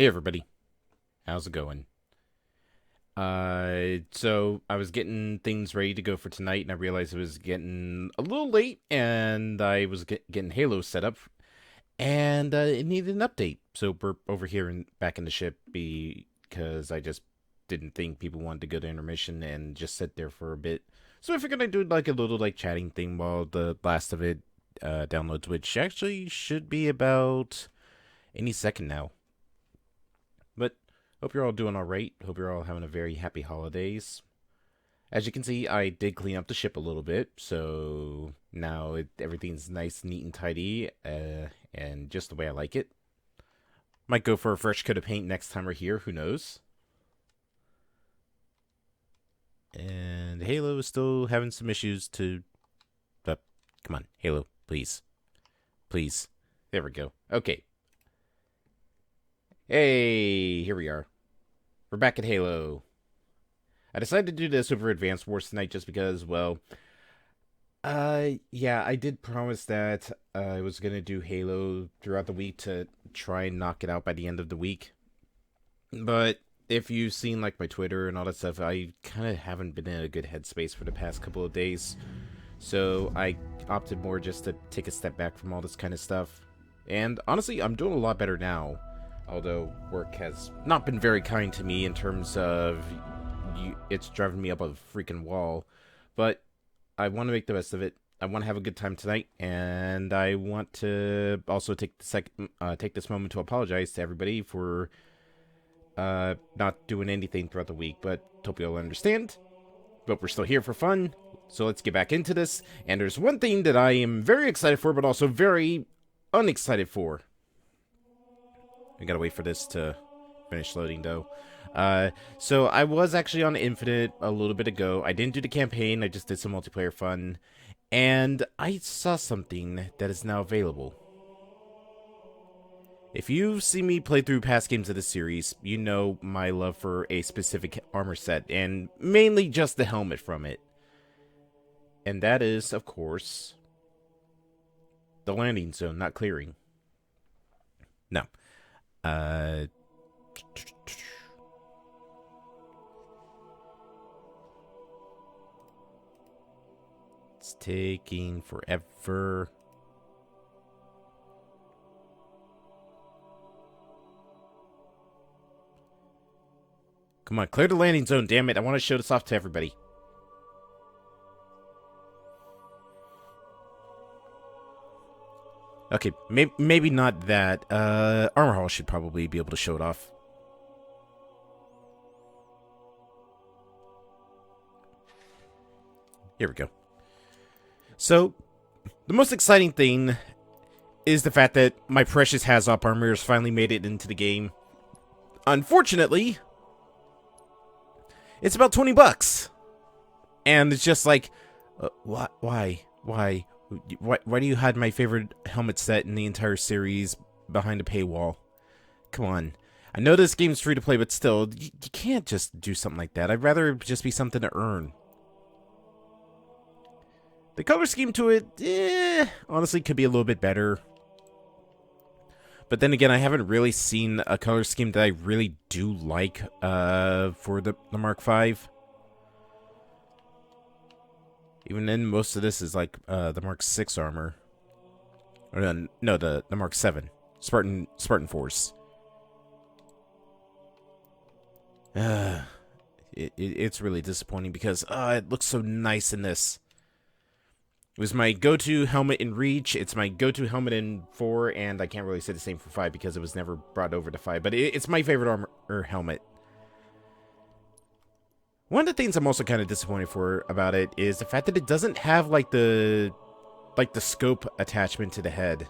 Hey everybody, how's it going? So I was getting things ready to go for tonight, and I realized it was getting a little late, and I was getting Halo set up, and it needed an update. So we're over here and back in the ship because I just didn't think people wanted to go to intermission and just sit there for a bit. So I figured I'd do like a little like chatting thing while the last of it downloads, which actually should be about any second now. But hope you're all doing all right. Hope you're all having a very happy holidays. As you can see, I did clean up the ship a little bit, so now everything's nice, neat, and tidy, and just the way I like it. Might go for a fresh coat of paint next time we're here. Who knows? And Halo is still having some issues to. Come on, Halo, please, please. There we go. Okay. Hey, here we are. We're back at Halo. I decided to do this over Advanced Wars tonight just because, well, yeah, I did promise that I was gonna do Halo throughout the week to try and knock it out by the end of the week. But if you've seen like my Twitter and all that stuff, I kind of haven't been in a good headspace for the past couple of days. So I opted more just to take a step back from all this kind of stuff. And honestly, I'm doing a lot better now. Although work has not been very kind to me in terms of it's driving me up a freaking wall. But I want to make the best of it. I want to have a good time tonight, and I want to also take this moment to apologize to everybody for not doing anything throughout the week. But hope you'll understand. But we're still here for fun, so let's get back into this. And there's one thing that I am very excited for, but also very unexcited for. I gotta wait for this to finish loading, though. So I was actually on Infinite a little bit ago. I didn't do the campaign, I just did some multiplayer fun. And I saw something that is now available. If you've seen me play through past games of this series, you know my love for a specific armor set, and mainly just the helmet from it. And that is, of course, the landing zone, not clearing. No. It's taking forever. Come on, clear the landing zone, damn it. I want to show this off to everybody. Okay, maybe not that. Armor Hall should probably be able to show it off. Here we go. So, the most exciting thing is the fact that my precious Hazop armor has finally made it into the game. Unfortunately, it's about 20 bucks. And it's just like, why? Why do you hide my favorite helmet set in the entire series behind a paywall? Come on. I know this game's free to play, but still, you can't just do something like that. I'd rather it just be something to earn. The color scheme to it, honestly, could be a little bit better. But then again, I haven't really seen a color scheme that I really do like for the Mark V. Even then, most of this is like the Mark 6 armor. Or, no, the Mark 7. Spartan Force. It's really disappointing because it looks so nice in this. It was my go-to helmet in Reach. It's my go-to helmet in 4, and I can't really say the same for 5 because it was never brought over to 5. But it's my favorite armor helmet. One of the things I'm also kind of disappointed for about it is the fact that it doesn't have like the scope attachment to the head.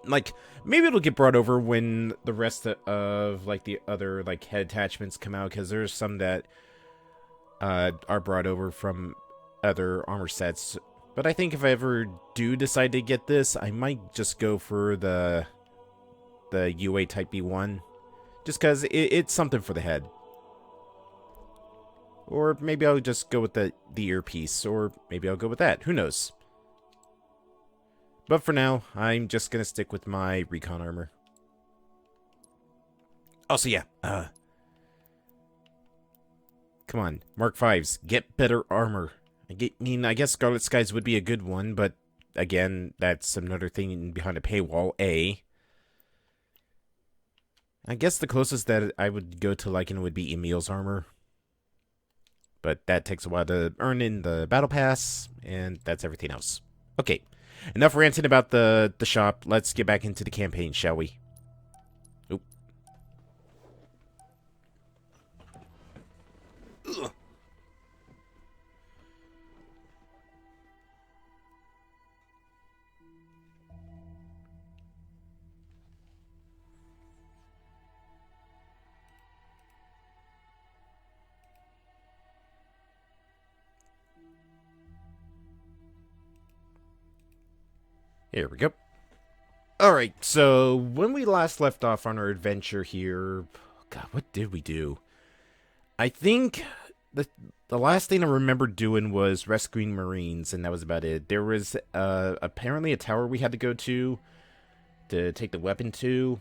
Like, maybe it'll get brought over when the rest of like the other like head attachments come out, because there's some that are brought over from other armor sets. But I think if I ever do decide to get this, I might just go for the UA Type B1, just because it's something for the head. Or maybe I'll just go with the earpiece, or maybe I'll go with that. Who knows? But for now, I'm just going to stick with my recon armor. Also, yeah, come on, Mark Fives, get better armor. I guess Scarlet Skies would be a good one, but again, that's another thing behind a paywall, I guess the closest that I would go to liking would be Emil's armor. But that takes a while to earn in the battle pass, and that's everything else. Okay, enough ranting about the shop. Let's get back into the campaign, shall we? Oop. Ugh. Here we go. Alright, so when we last left off on our adventure here... God, what did we do? I think the last thing I remember doing was rescuing Marines, and that was about it. There was apparently a tower we had to go to take the weapon to.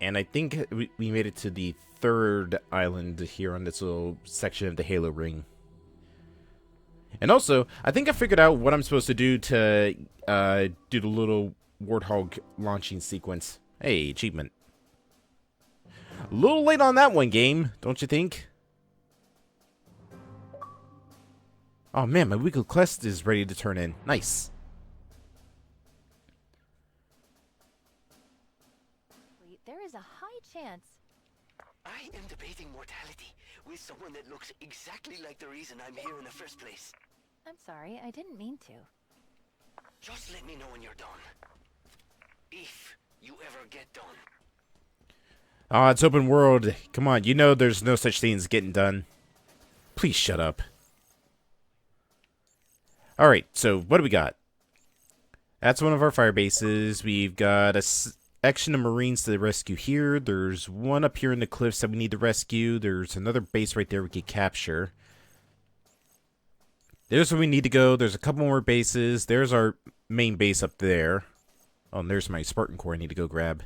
And I think we made it to the third island here on this little section of the Halo ring. And also, I think I figured out what I'm supposed to do to do the little Warthog launching sequence. Hey, achievement. A little late on that one, game, don't you think? Oh man, my weekly quest is ready to turn in. Nice. There is a high chance. I am debating mortality with someone that looks exactly like the reason I'm here in the first place. I'm sorry, I didn't mean to. Just let me know when you're done. If you ever get done. Oh, it's open world. Come on, you know there's no such thing as getting done. Please shut up. Alright, so what do we got? That's one of our fire bases. We've got a section of Marines to rescue here. There's one up here in the cliffs that we need to rescue. There's another base right there we could capture. There's where we need to go. There's a couple more bases. There's our main base up there. Oh, and there's my Spartan core I need to go grab.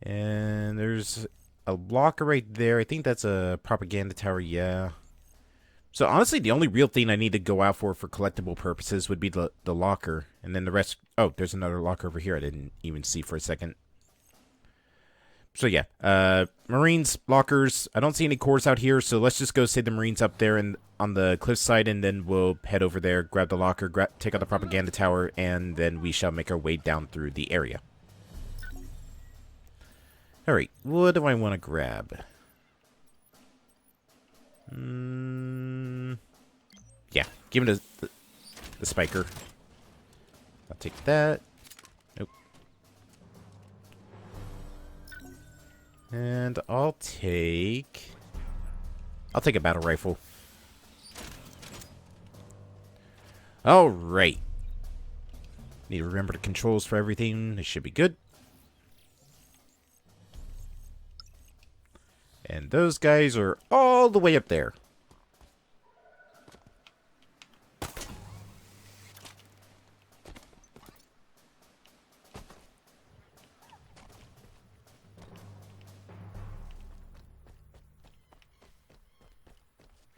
And there's a locker right there. I think that's a propaganda tower, yeah. So honestly, the only real thing I need to go out for collectible purposes would be the locker. And then the rest... Oh, there's another locker over here I didn't even see for a second. So yeah, Marines, lockers. I don't see any cores out here, so let's just go save the Marines up there and on the cliffside, and then we'll head over there, grab the locker, take out the propaganda tower, and then we shall make our way down through the area. Alright, what do I want to grab? Yeah, give me the spiker. I'll take that. Nope. And I'll take a battle rifle. Alright. Need to remember the controls for everything. It should be good. And those guys are all the way up there.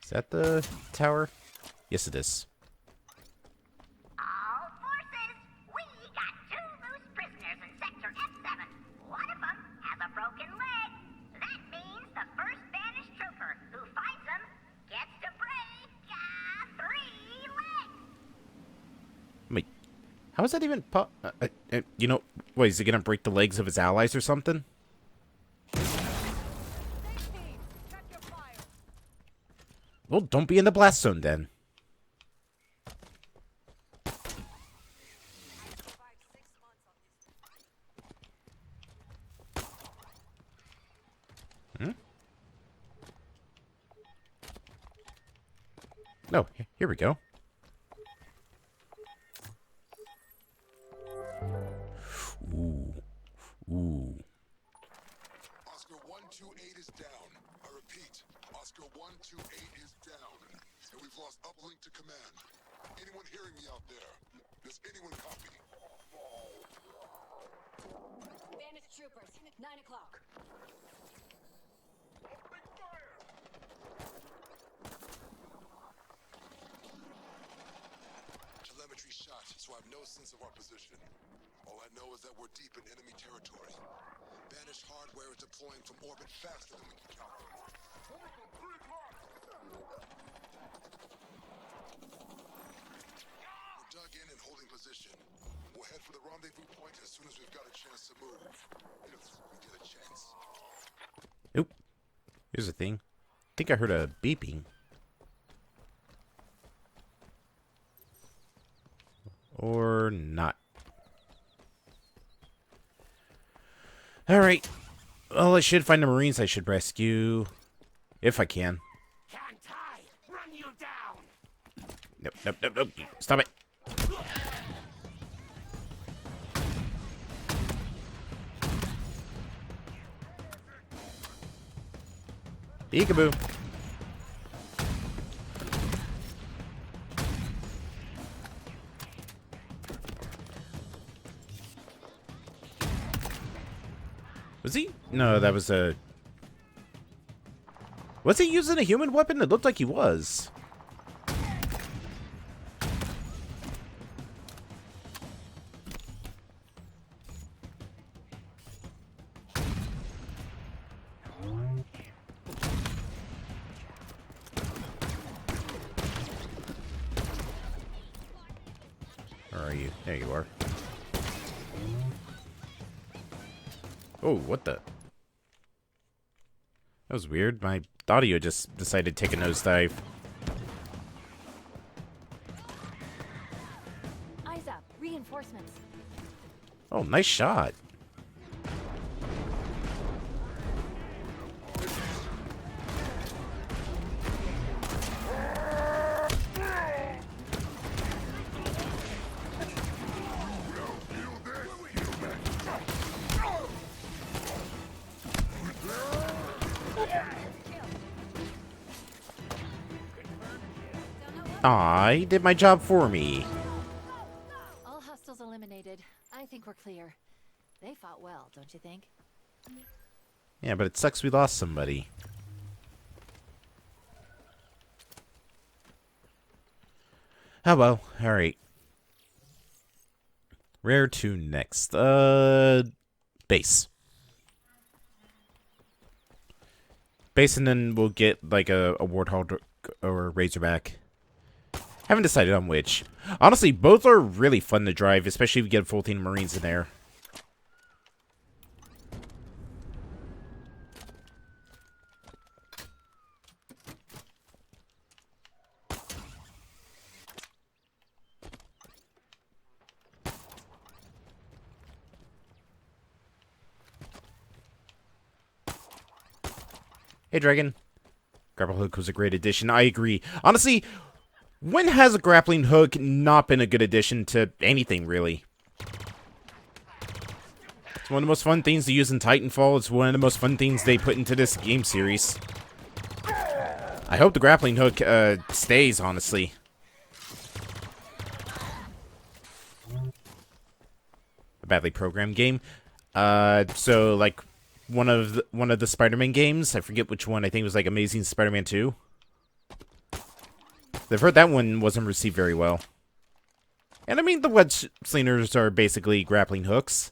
Is that the tower? Yes, it is. All forces, we got 2 loose prisoners in Sector F7. One of them has a broken leg. That means the first banished trooper who finds them gets to break 3 legs. Wait, how is that even you know, what, is he gonna break the legs of his allies or something? Well, don't be in the blast zone then. No, here we go. Ooh. Oscar 128 is down. I repeat, Oscar 128 is down. And we've lost uplink to command. Anyone hearing me out there? Does anyone copy? banished troopers. 9 o'clock. Telemetry shot, so I have no sense of our position. All I know is that we're deep in enemy territory. Banished hardware is deploying from orbit faster than we can calculate. We're dug in and holding position. We'll head for the rendezvous point as soon as we've got a chance to move. If we get a chance. Oop. Here's the thing. I think I heard a beeping. Or not. Alright. Well, I should find the Marines I should rescue. If I can. Can't I run you down? Nope, nope, nope, nope. Stop it. Peekaboo. Was he? No, that was a... Was he using a human weapon? It looked like he was. Where are you? There you are. Oh, what the? That was weird. My audio just decided to take a nosedive. Eyes up. Reinforcements. Oh, nice shot. Aw, he did my job for me. All hostiles eliminated. I think we're clear. They fought well, don't you think? Yeah, but it sucks we lost somebody. Oh well, alright. Rare 2 next. Base. Base, and then we'll get like a Warthog or a Razorback. Haven't decided on which. Honestly, both are really fun to drive, especially if you get full team Marines in there. Hey, Dragon. Grapple hook was a great addition. I agree. Honestly, when has a grappling hook not been a good addition to anything, really? It's one of the most fun things to use in Titanfall. It's one of the most fun things they put into this game series. I hope the grappling hook stays, honestly. A badly programmed game. So, like, one of the Spider-Man games. I forget which one. I think it was, like, Amazing Spider-Man 2. I've heard that one wasn't received very well. And I mean, the web slingers are basically grappling hooks.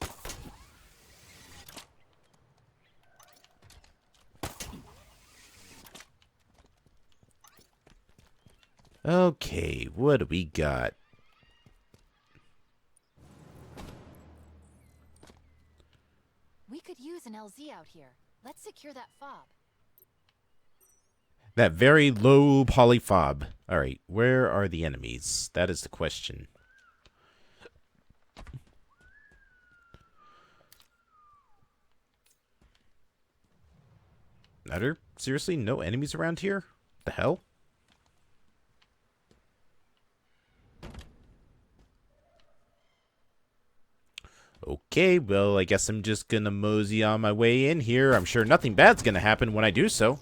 Okay, what do we got? We could use an LZ out here. Let's secure that fob. That very low poly fob. Alright, where are the enemies? That is the question. Are there seriously no enemies around here? The hell? Okay, well, I guess I'm just gonna mosey on my way in here. I'm sure nothing bad's gonna happen when I do so.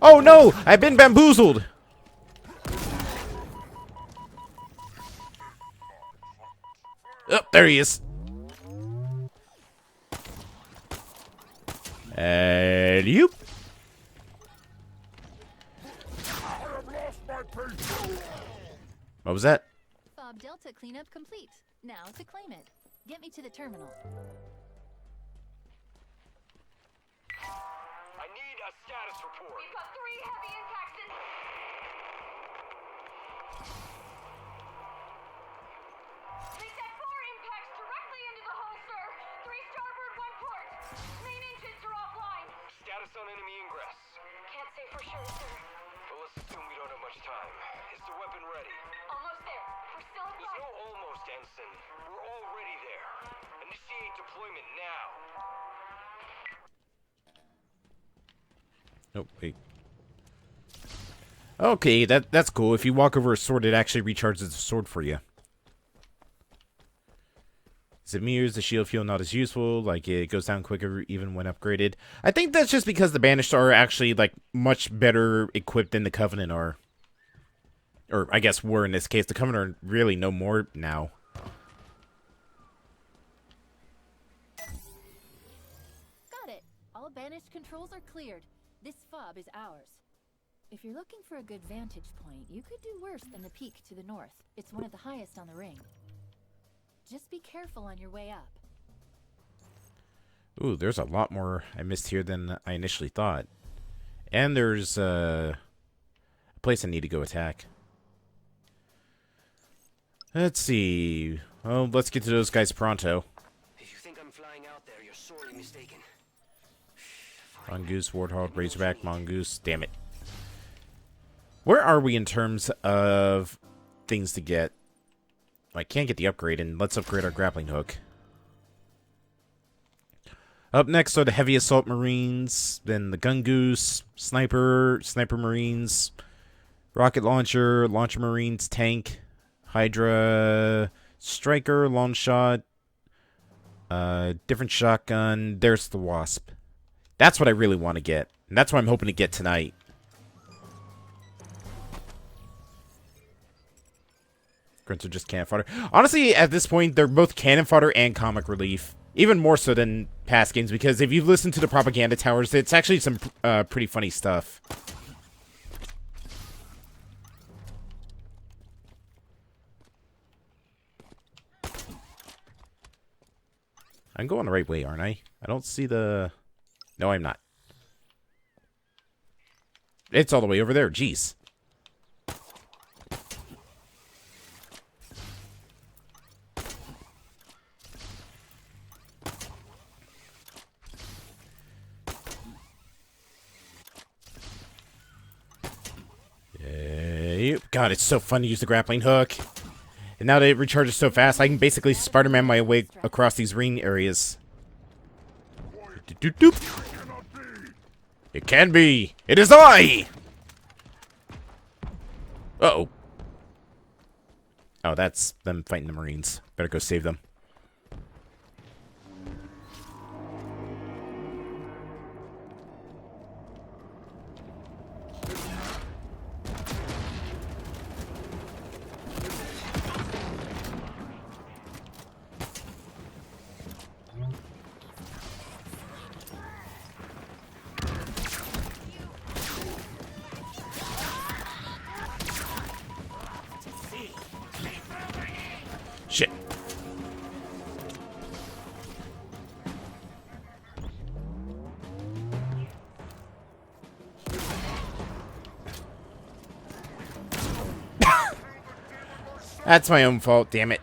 Oh no! I've been bamboozled! Oh, there he is. Alley-oop. What was that? Fob Delta cleanup complete. Now to claim it. Get me to the terminal. I need a status report. We've got 3 heavy impacts in. They set 4 impacts directly into the hull, sir. 3 starboard, 1 port. Main engines are offline. Status on enemy ingress. Can't say for sure, sir. Well, let's assume we don't have much time. Is the weapon ready? Almost there. We're still in There's flight. no almost, Ensign. We're already there. Initiate deployment now. Oh, wait. Okay, that's cool. If you walk over a sword, it actually recharges the sword for you. Is it me or does the shield feel not as useful? Like, it goes down quicker even when upgraded? I think that's just because the Banished are actually, like, much better equipped than the Covenant are. Or, I guess, were in this case. The Covenant are really no more now. Got it. All banished controls are cleared. This fob is ours. If you're looking for a good vantage point, you could do worse than the peak to the north. It's one of the highest on the ring. Just be careful on your way up. Ooh, there's a lot more I missed here than I initially thought. And there's a place I need to go attack. Let's see. Well, let's get to those guys pronto. If you think I'm flying out there, you're sorely mistaken. Mongoose, Warthog, Razorback, Mongoose. Damn it. Where are we in terms of things to get? I can't get the upgrade, and let's upgrade our grappling hook. Up next are the Heavy Assault Marines, then the Gun Goose, Sniper Marines, Rocket Launcher, Launcher Marines, Tank, Hydra, Striker, Long Shot, different shotgun. There's the Wasp. That's what I really want to get, and that's what I'm hoping to get tonight. Grunts are just cannon fodder. Honestly, at this point, they're both cannon fodder and comic relief. Even more so than past games, because if you've listened to the propaganda towers, it's actually some pretty funny stuff. I'm going the right way, aren't I? I don't see the... No, I'm not. It's all the way over there. Jeez. God, it's so fun to use the grappling hook. And now that it recharges so fast, I can basically Spider-Man my way across these ring areas. It can be! It is I! Uh-oh. Oh, that's them fighting the Marines. Better go save them. Shit. That's my own fault, damn it.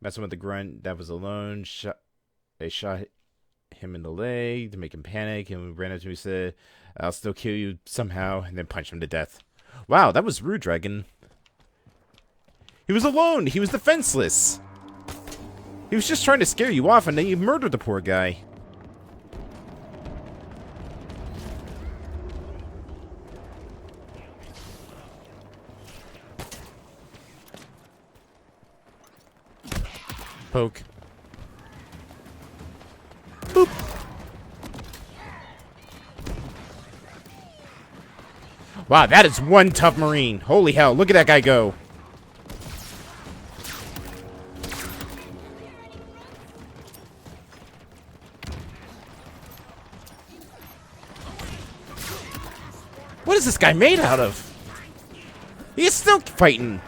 Messing with the grunt that was alone. They shot him in the leg to make him panic, and we ran up to him and said, I'll still kill you somehow, and then punch him to death. Wow, that was rude, Dragon. He was alone! He was defenseless! He was just trying to scare you off, and then you murdered the poor guy. Poke. Boop! Wow, that is one tough Marine. Holy hell, look at that guy go. this guy made out of? He's still fighting.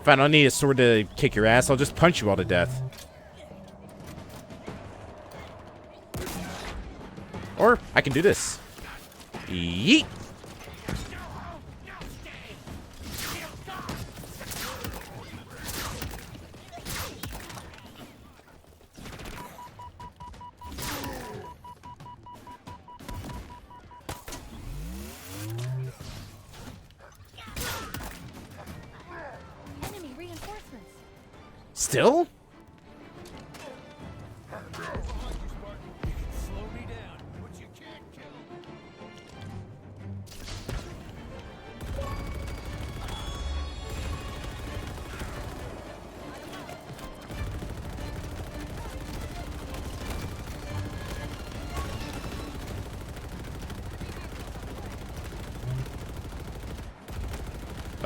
If I don't need a sword to kick your ass, I'll just punch you all to death. Or I can do this. Yeet. Enemy reinforcements. Still?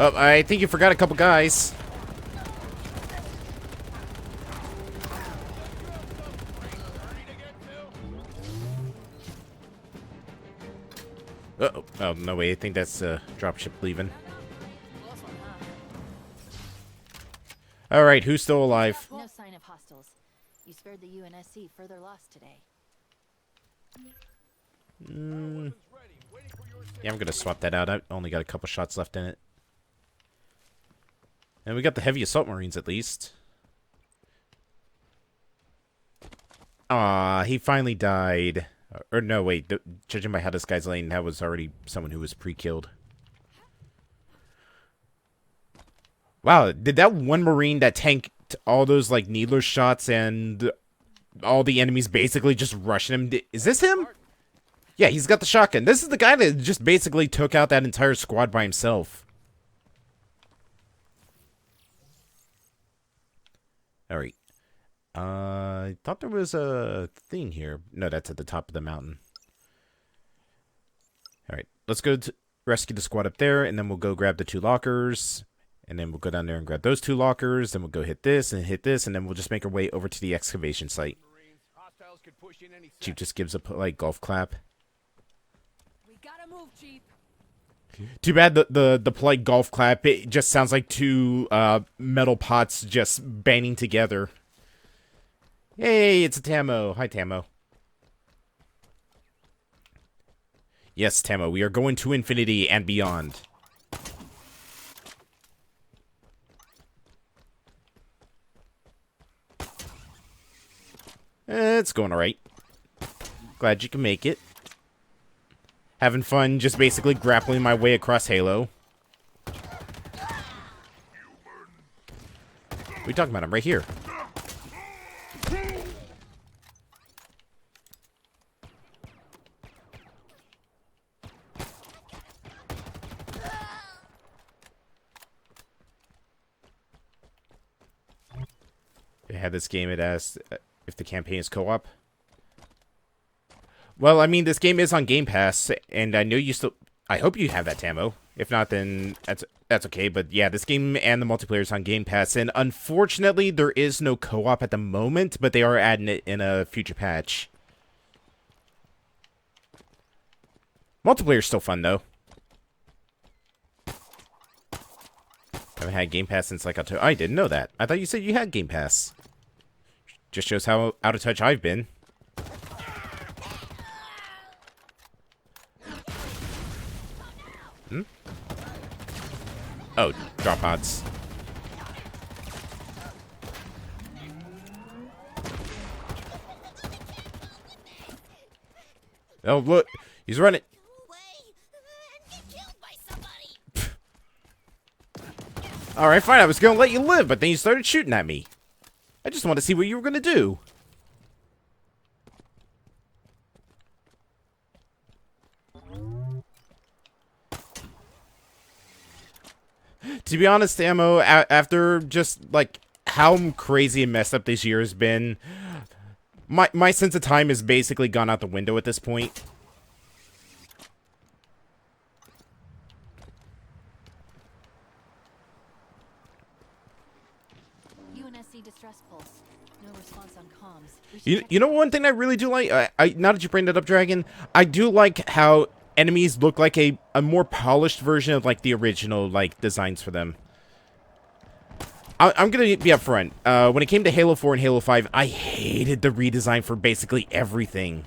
Oh, I think you forgot a couple guys. Uh-oh. Oh, no way. I think that's dropship leaving. Alright, who's still alive? No sign of hostiles. You spared the UNSC further loss today. Yeah, I'm gonna swap that out. I only got a couple shots left in it. And we got the heavy assault marines at least. Aw, he finally died. Or no, wait. Judging by how this guy's laying, that was already someone who was pre-killed. Wow, did that one marine that tanked all those like needler shots and all the enemies basically just rushing him? Is this him? Yeah, he's got the shotgun. This is the guy that just basically took out that entire squad by himself. Alright. I thought there was a thing here. No, that's at the top of the mountain. Alright, let's go to rescue the squad up there, and then we'll go grab the 2 lockers. And then we'll go down there and grab those 2 lockers. Then we'll go hit this, and then we'll just make our way over to the excavation site. Chief just gives a polite golf clap. We gotta move, Chief. Too bad the polite golf clap, it just sounds like 2 metal pots just banging together. Hey, it's a Tamo. Hi, Tamo. Yes, Tamo, we are going to infinity and beyond. It's going alright. Glad you can make it. Having fun just basically grappling my way across Halo. What are you talking about? I'm right here. They had this game, it asked if the campaign is co-op. Well, I mean, this game is on Game Pass, and I know you still... I hope you have that, Tamo. If not, then that's okay. But yeah, this game and the multiplayer is on Game Pass, and unfortunately, there is no co-op at the moment, but they are adding it in a future patch. Multiplayer's still fun, though. I haven't had Game Pass since, like, October. I didn't know that. I thought you said you had Game Pass. Just shows how out of touch I've been. Hmm? Oh, drop pods. Oh, look. He's running. Alright, fine. I was going to let you live, but then you started shooting at me. I just want to see what you were going to do. To be honest, Ammo, after just, like, how crazy and messed up this year has been, my sense of time has basically gone out the window at this point. UNSC distress pulse. No response on comms. You know one thing I really do like? Now that you bring that up, Dragon, I do like how enemies look like a more polished version of, like, the original, like, designs for them. I'm gonna be upfront. When it came to Halo 4 and Halo 5, I hated the redesign for basically everything.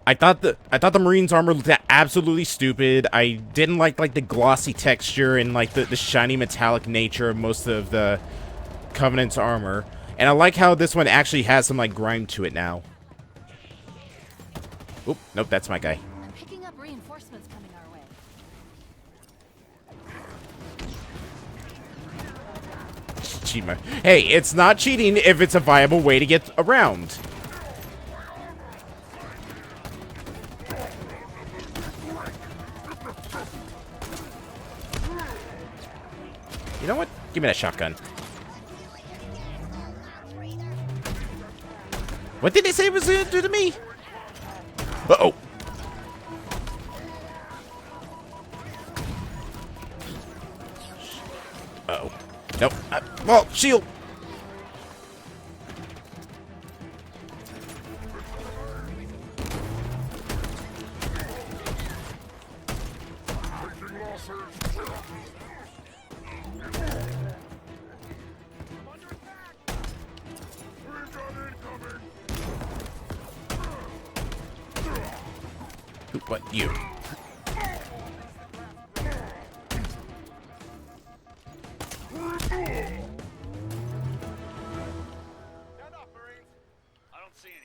I thought the Marines' armor looked absolutely stupid. I didn't like the glossy texture and, like, the shiny metallic nature of most of the Covenant's armor. And I like how this one actually has some, like, grime to it now. Oop, nope, that's my guy. I'm picking up reinforcements coming our way. Cheat mode. Hey, it's not cheating if it's a viable way to get around. You know what? Give me that shotgun. What did they say it was going to do to me? Uh-oh. Uh-oh. Nope. Well, shield. What? You.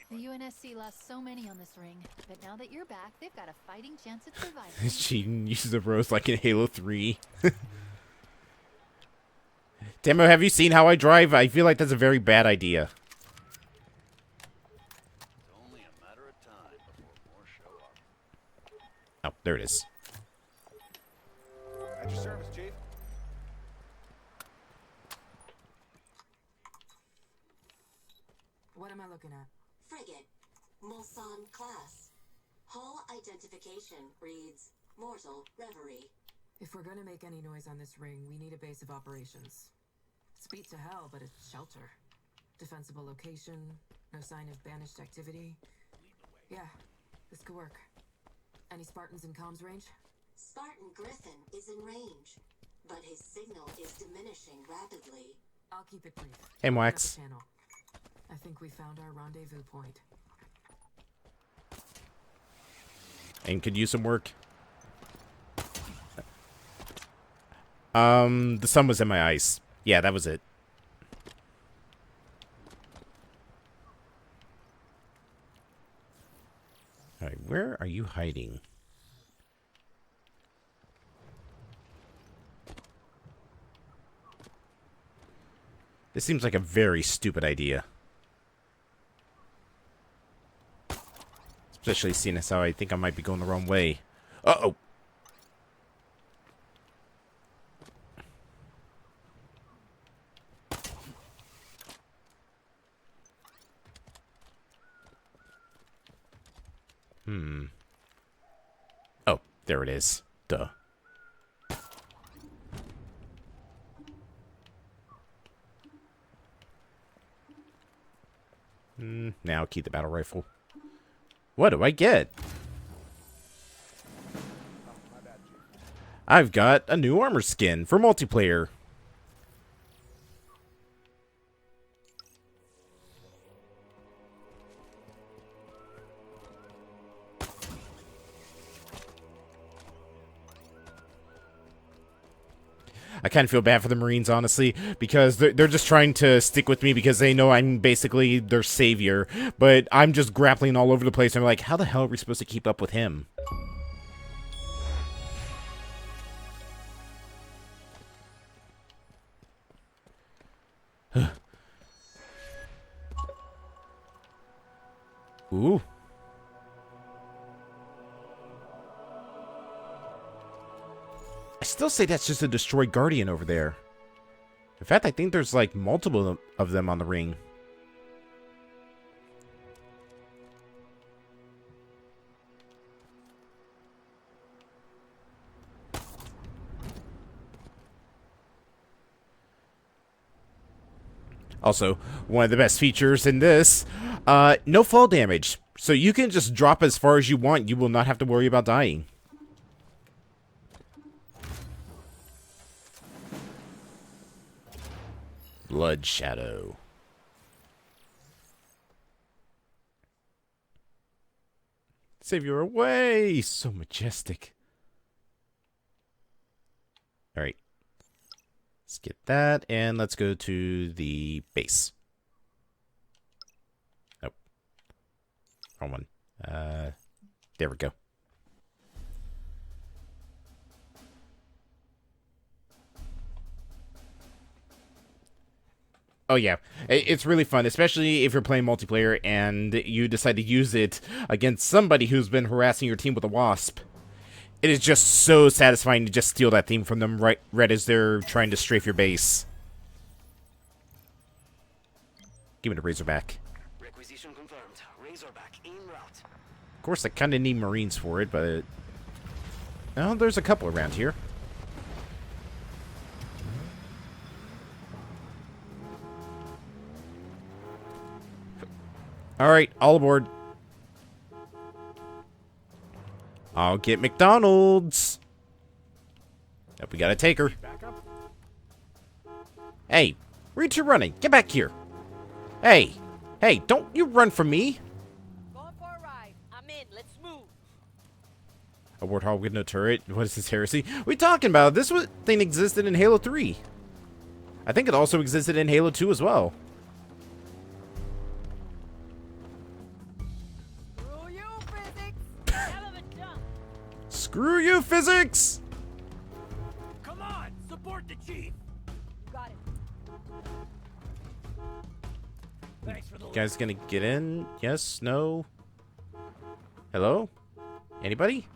The UNSC lost so many on this ring, but now that you're back, they've got a fighting chance at survival. Cheating uses the rose like in Halo 3. Demo, have you seen how I drive? I feel like that's a very bad idea. Only a matter of time before more show up. Oh, there it is. At your service, Chief. What am I looking at? Frigate, Mulsanne class. Hull identification reads Mortal Reverie. If we're gonna make any noise on this ring, we need a base of operations. It's beat to hell, but it's shelter. Defensible location, no sign of banished activity. Yeah, this could work. Any Spartans in comms range? Spartan Griffin is in range, but his signal is diminishing rapidly. I'll keep it brief. Hey, Look at Moax. the channel. I think we found our rendezvous point. And could use some work. The sun was in my eyes. Yeah, that was it. Alright, where are you hiding? This seems like a very stupid idea. Especially seeing as how I think I might be going the wrong way. Uh-oh. Oh, there it is. Duh. Now keep the battle rifle. What do I get? I've got a new armor skin for multiplayer. I kind of feel bad for the Marines, honestly, because they're just trying to stick with me because they know I'm basically their savior. But I'm just grappling all over the place. And I'm like, how the hell are we supposed to keep up with him? Ooh. I still say that's just a destroyed Guardian over there. In fact, I think there's like multiple of them on the ring. Also, one of the best features in this, no fall damage. So you can just drop as far as you want. You will not have to worry about dying. Blood Shadow. Savior away! So majestic. Alright. Let's get that, and let's go to the base. Nope. Wrong one. There we go. Oh yeah, it's really fun, especially if you're playing multiplayer and you decide to use it against somebody who's been harassing your team with a wasp. It is just so satisfying to just steal that theme from them right as they're trying to strafe your base. Give me the Razorback. Requisition confirmed. Razorback en route. Of course, I kind of need Marines for it, but... Oh, there's a couple around here. Alright, all aboard. I'll get McDonald's. Yep, we gotta take her. Hey, where'd you running? Get back here. Hey, don't you run from me. Going for a ride. I'm in. Let's move. A warthog with no turret. What is this heresy? What are we talking about? This thing existed in Halo 3. I think it also existed in Halo 2 as well. Screw you, physics. Hell of a jump. Screw you, physics! Come on, support the chief. You got it. Thanks for the You guys gonna get in? Yes? No? Hello? Anybody?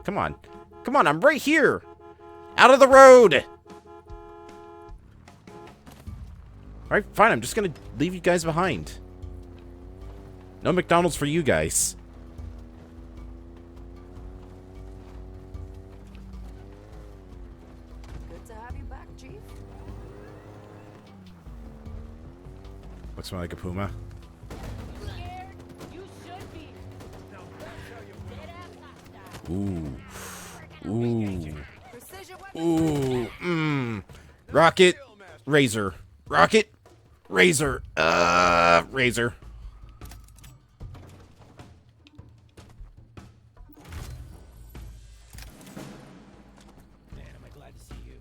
Come on. Come on, I'm right here! Out of the road! Alright, fine, I'm just gonna leave you guys behind. No McDonald's for you guys. Good to have you back, Chief. Looks more like a puma. Scared? You should be. Ooh. Ooh. Ooh. Rocket. Razor. Rocket. Razor. Razor. Man, am I glad to see you.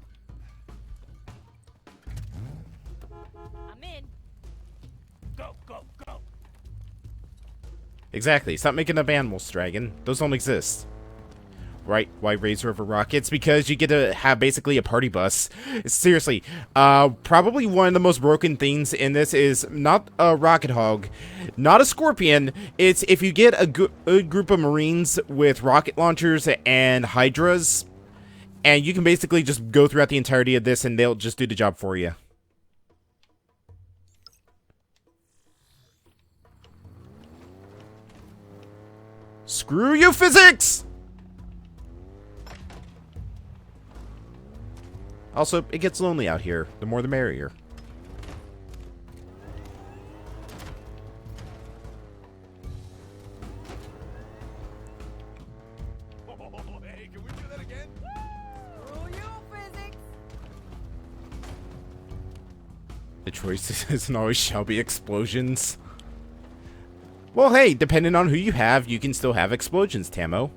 I'm in. Go, go, go. Exactly. Stop making up animals, Dragon. Those don't exist. Right? Why Razor over Rockets? Because you get to have basically a party bus. Seriously. Probably one of the most broken things in this is not a Rocket Hog, not a Scorpion. It's if you get a good group of Marines with rocket launchers and Hydras, and you can basically just go throughout the entirety of this and they'll just do the job for you. Screw you, physics! Also, it gets lonely out here. The more the merrier. Oh, hey, can we do that again? Screw you, physics. The choice isn't always shall be explosions. Well, hey, depending on who you have, you can still have explosions, Tamo.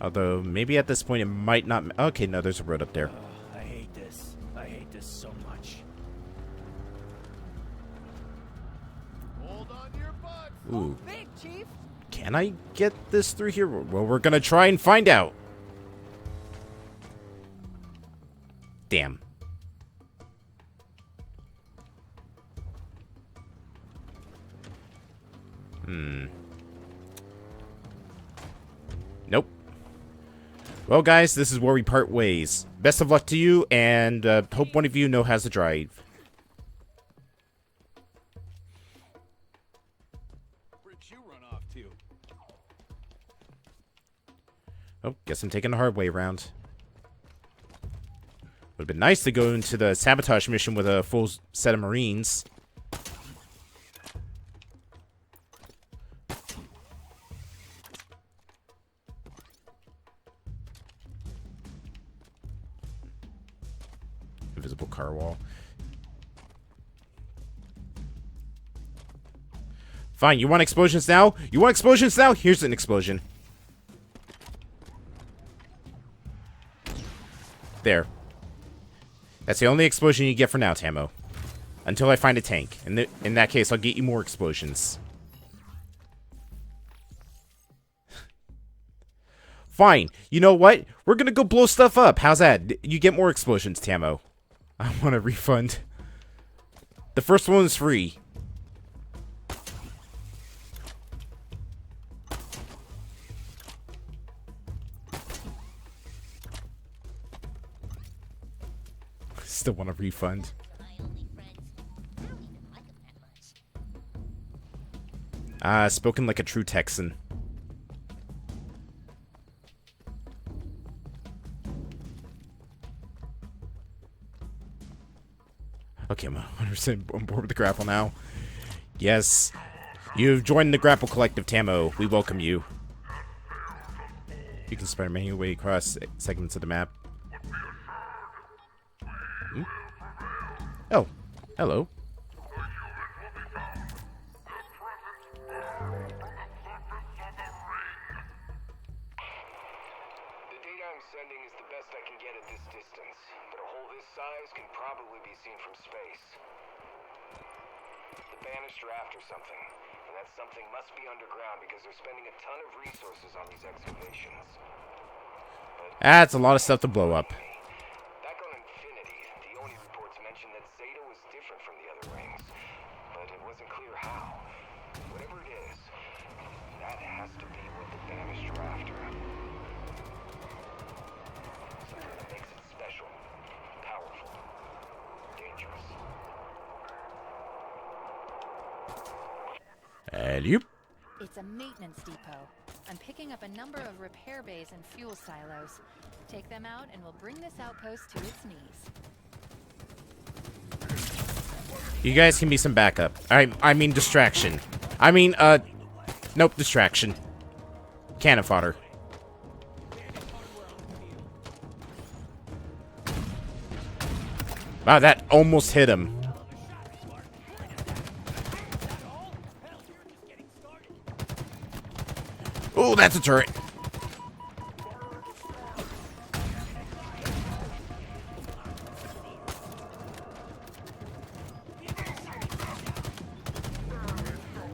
Although, maybe at this point it might not... Okay, no, there's a road up there. I hate this. I hate this so much. Hold on to your butts. Ooh. Big, Chief. Can I get this through here? Well, we're gonna try and find out. Damn. Nope. Well, guys, this is where we part ways. Best of luck to you, and hope one of you know has the drive. Where'd you run off to? Oh, guess I'm taking the hard way around. Would have been nice to go into the sabotage mission with a full set of Marines. Invisible car wall. Fine, you want explosions now? You want explosions now? Here's an explosion. There. That's the only explosion you get for now, Tamo. Until I find a tank. In that case, I'll get you more explosions. Fine. You know what? We're gonna go blow stuff up. How's that? You get more explosions, Tamo. I want a refund. The first one is free. Still want a refund. Spoken like a true Texan. Okay, I'm 100% on board with the grapple now. Yes. You've joined the Grapple Collective, Tamo. We welcome you. You can spider many way across segments of the map. Hmm? Oh, hello. The data I'm sending is the best I can get at this distance, but a hole this size can probably be seen from space. The Banished are after something, and that something must be underground because they're spending a ton of resources on these excavations. That's a lot of stuff to blow up. Back on Infinity, the only reports mentioned that Zeta was different from the other rings, but it wasn't clear how. Whatever it is, that has to be what the Banished are after. Something that makes it special, powerful, dangerous. Alley-oop. It's a maintenance depot. I'm picking up a number of repair bays and fuel silos. Take them out and we'll bring this outpost to its knees. You guys can be some backup. I mean distraction. Nope, distraction. Cannon fodder. Wow, that almost hit him. Oh, that's a turret.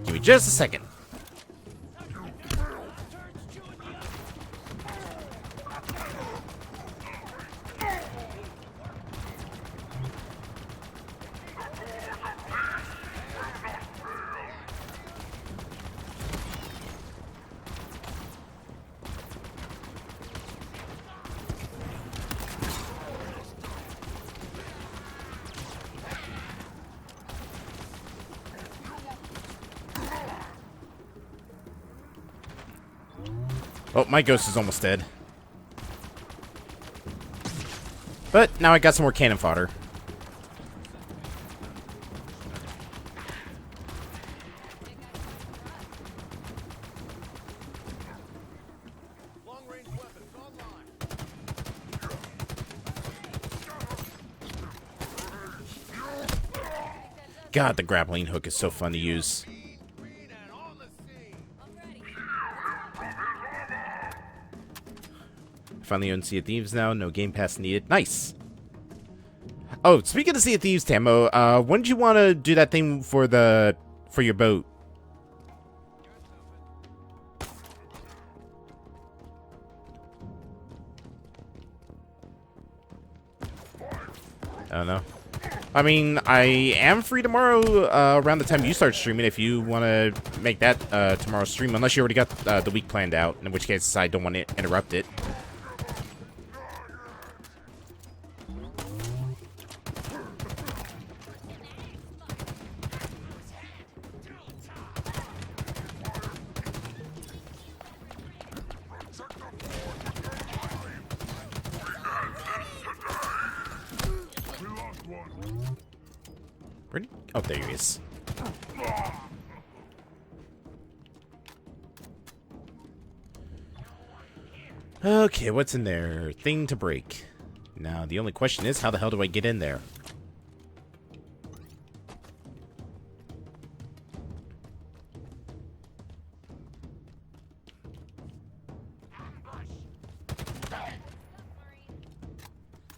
Give me just a second. Oh, my ghost is almost dead. But now I got some more cannon fodder. Long-range weapons online. God, the grappling hook is so fun to use. Finally own Sea of Thieves now. No Game Pass needed. Nice. Oh, speaking of Sea of Thieves, Tamo, when did you want to do that thing for your boat? I don't know. I mean, I am free tomorrow around the time you start streaming if you want to make that tomorrow's stream, unless you already got the week planned out, in which case I don't want to interrupt it. Oh, there he is. Okay, what's in there? Thing to break. Now, the only question is, how the hell do I get in there?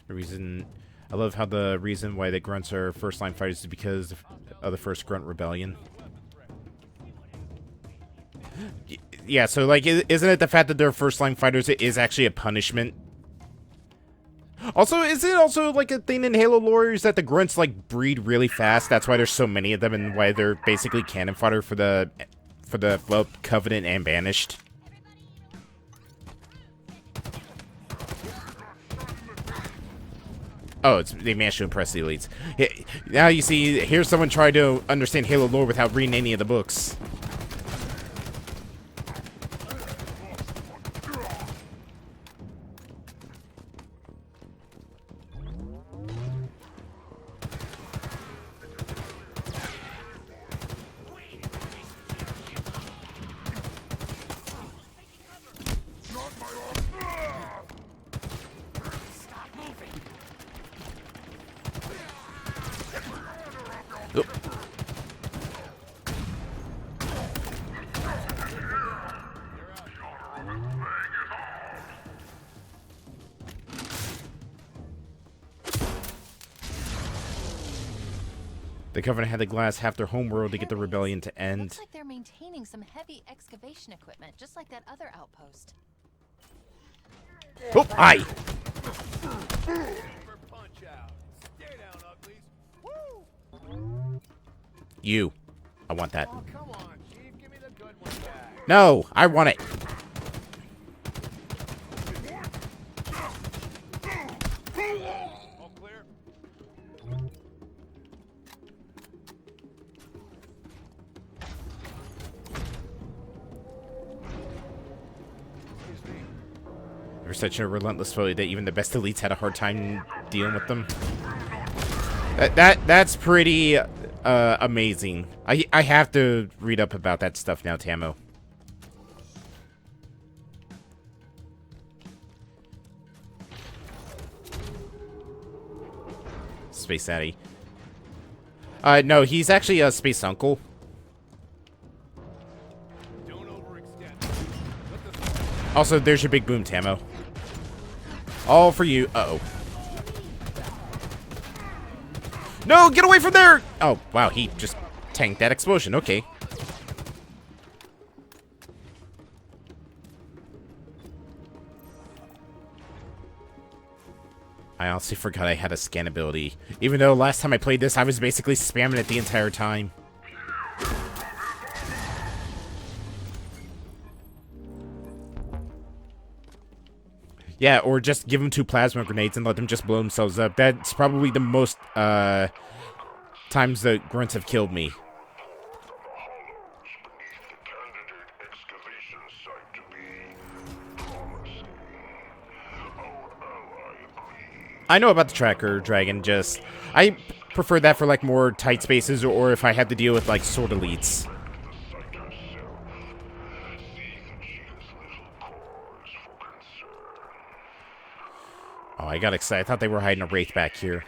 The reason... I love how the reason why the grunts are first-line fighters is because of the first grunt rebellion. Yeah, so, like, isn't it the fact that they're first-line fighters is actually a punishment? Also, is it also, like, a thing in Halo lore is that the grunts, like, breed really fast? That's why there's so many of them and why they're basically cannon fodder for the well, Covenant and Banished. Oh, they managed to impress the elites. Now you see, here's someone trying to understand Halo lore without reading any of the books. The Covenant had to glass half their homeworld to get the rebellion to end. Looks like they're maintaining some heavy excavation equipment, just like that other outpost. Oh, hi! You. I want that. Oh, come on, Chief. Give me the good one back. No, I want it. All clear? They were such a relentless foe that even the best elites had a hard time dealing with them. That's pretty amazing. I have to read up about that stuff now, Tamo. Space Daddy. No, he's actually a Space Uncle. Also, there's your big boom, Tamo. All for you. Uh-oh. No, get away from there! Oh, wow, he just tanked that explosion. Okay. I honestly forgot I had a scan ability. Even though last time I played this, I was basically spamming it the entire time. Yeah, or just give them 2 plasma grenades and let them just blow themselves up. That's probably the most times the grunts have killed me. I know about the tracker, Dragon, just... I prefer that for, like, more tight spaces, or if I have to deal with, like, sword elites. Oh, I got excited. I thought they were hiding a wraith back here.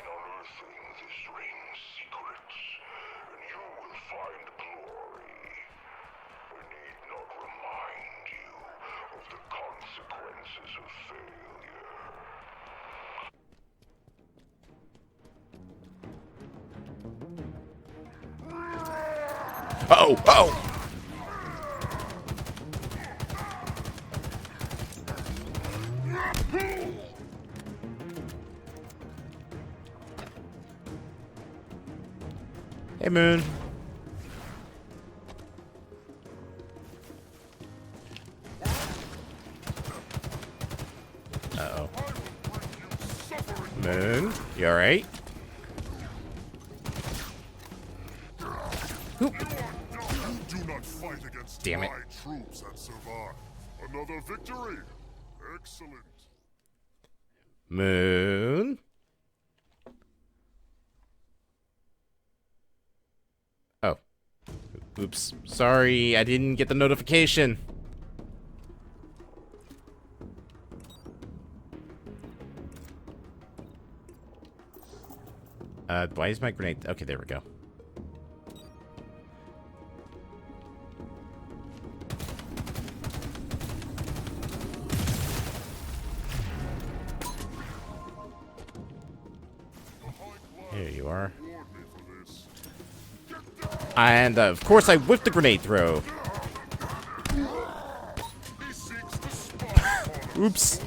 Uh-oh! Uh-oh! Hey, Moon. Uh-oh. Moon, you alright? You do not fight against Damn it. my troops and survive. Another victory. Excellent. Moon? Oops. Sorry, I didn't get the notification. Why is my grenade... Okay, there we go. Here you are. And, of course, I whiffed the grenade throw. Oops.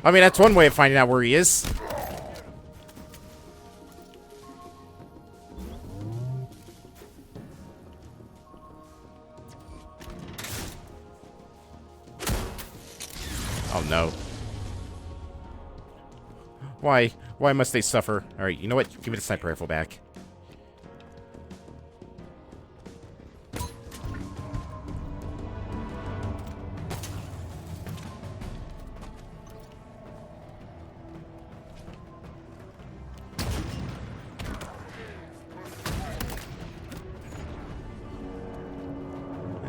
I mean, that's one way of finding out where he is. Oh, no. Why? Why must they suffer? Alright, you know what? Give me the sniper rifle back.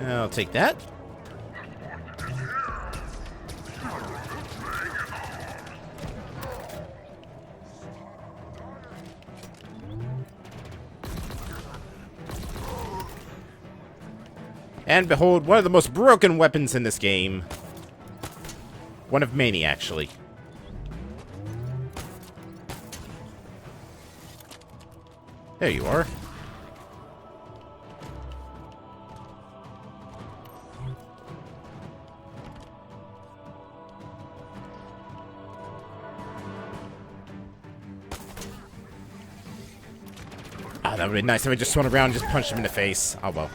I'll take that. And behold, one of the most broken weapons in this game. One of many, actually. There you are. Ah, that would be nice if I just swung around and just punched him in the face. Oh, well.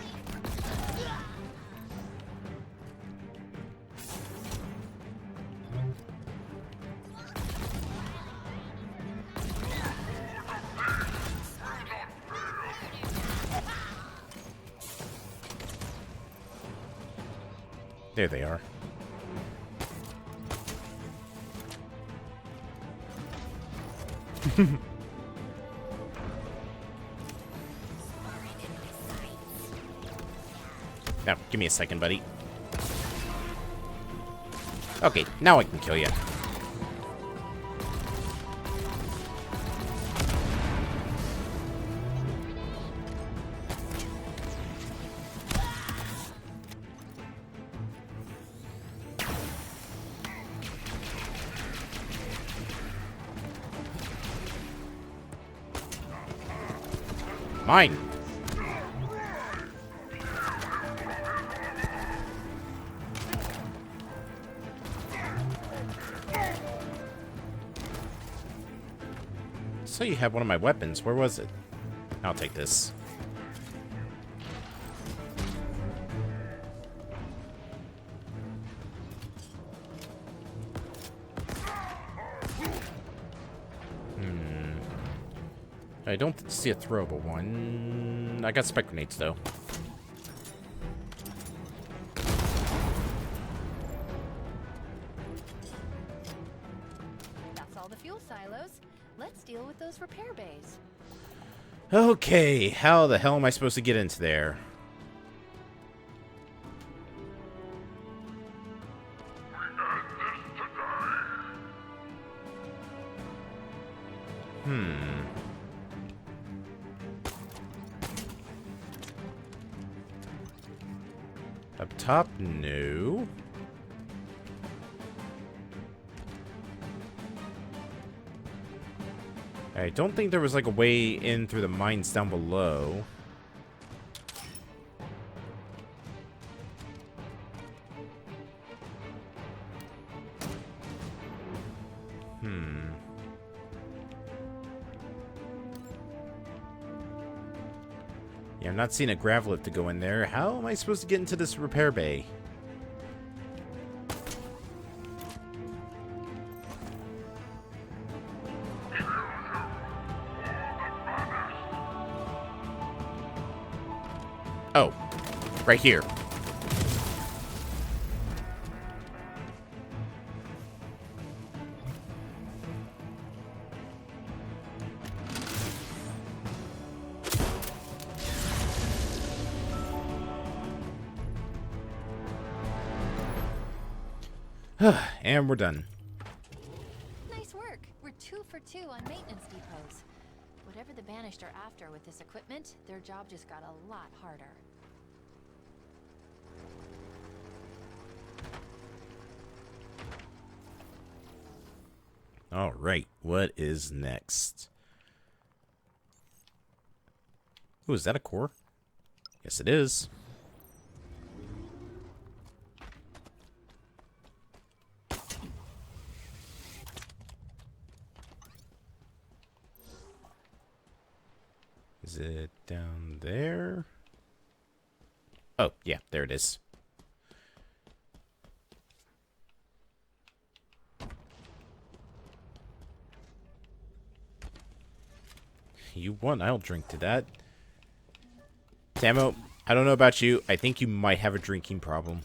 There they are. Now, give me a second, buddy. Okay, now I can kill you. Mine. So you have one of my weapons. Where was it? I'll take this. I don't see a throwable one. I got spec grenades, though. That's all the fuel silos. Let's deal with those repair bays. Okay, how the hell am I supposed to get into there? Up top, no. I don't think there was like a way in through the mines down below. Yeah, I'm not seeing a gravel lift to go in there. How am I supposed to get into this repair bay? Oh, right here. And we're done. Nice work. We're 2 for 2 on maintenance depots. Whatever the Banished are after with this equipment, their job just got a lot harder. All right, what is next? Ooh, is that a core? Yes, it is. Is it down there? Oh, yeah, there it is. You won. I'll drink to that. Tamo, I don't know about you. I think you might have a drinking problem.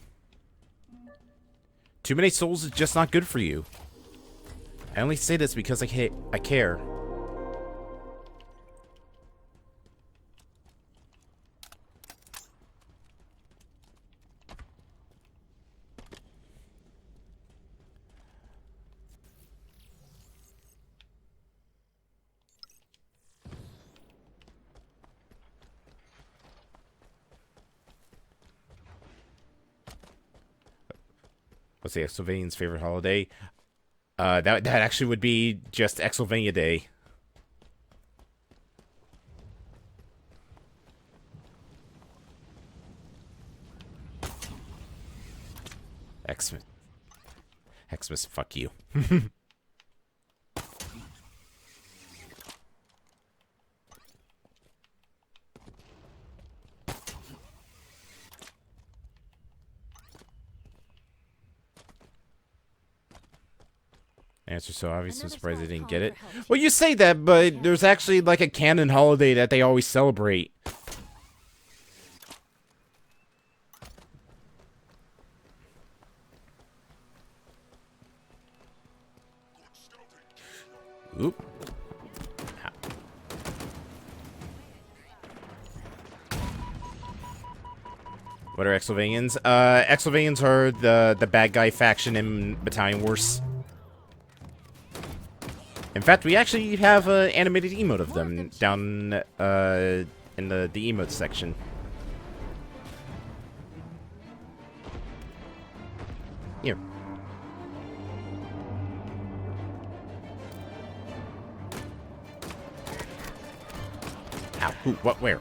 Too many souls is just not good for you. I only say this because I care. What's the Exylvanian's favorite holiday? That actually would be just Exylvania Day. Xmas, fuck you. Answer so obvious, I'm surprised I didn't get it. Well, you say that, but there's actually like a canon holiday that they always celebrate. Oop. What are Exylvanians? Exylvanians are the bad guy faction in Battalion Wars. In fact, we actually have an animated emote of them down in the emote section. Here. Ow, who, what, where?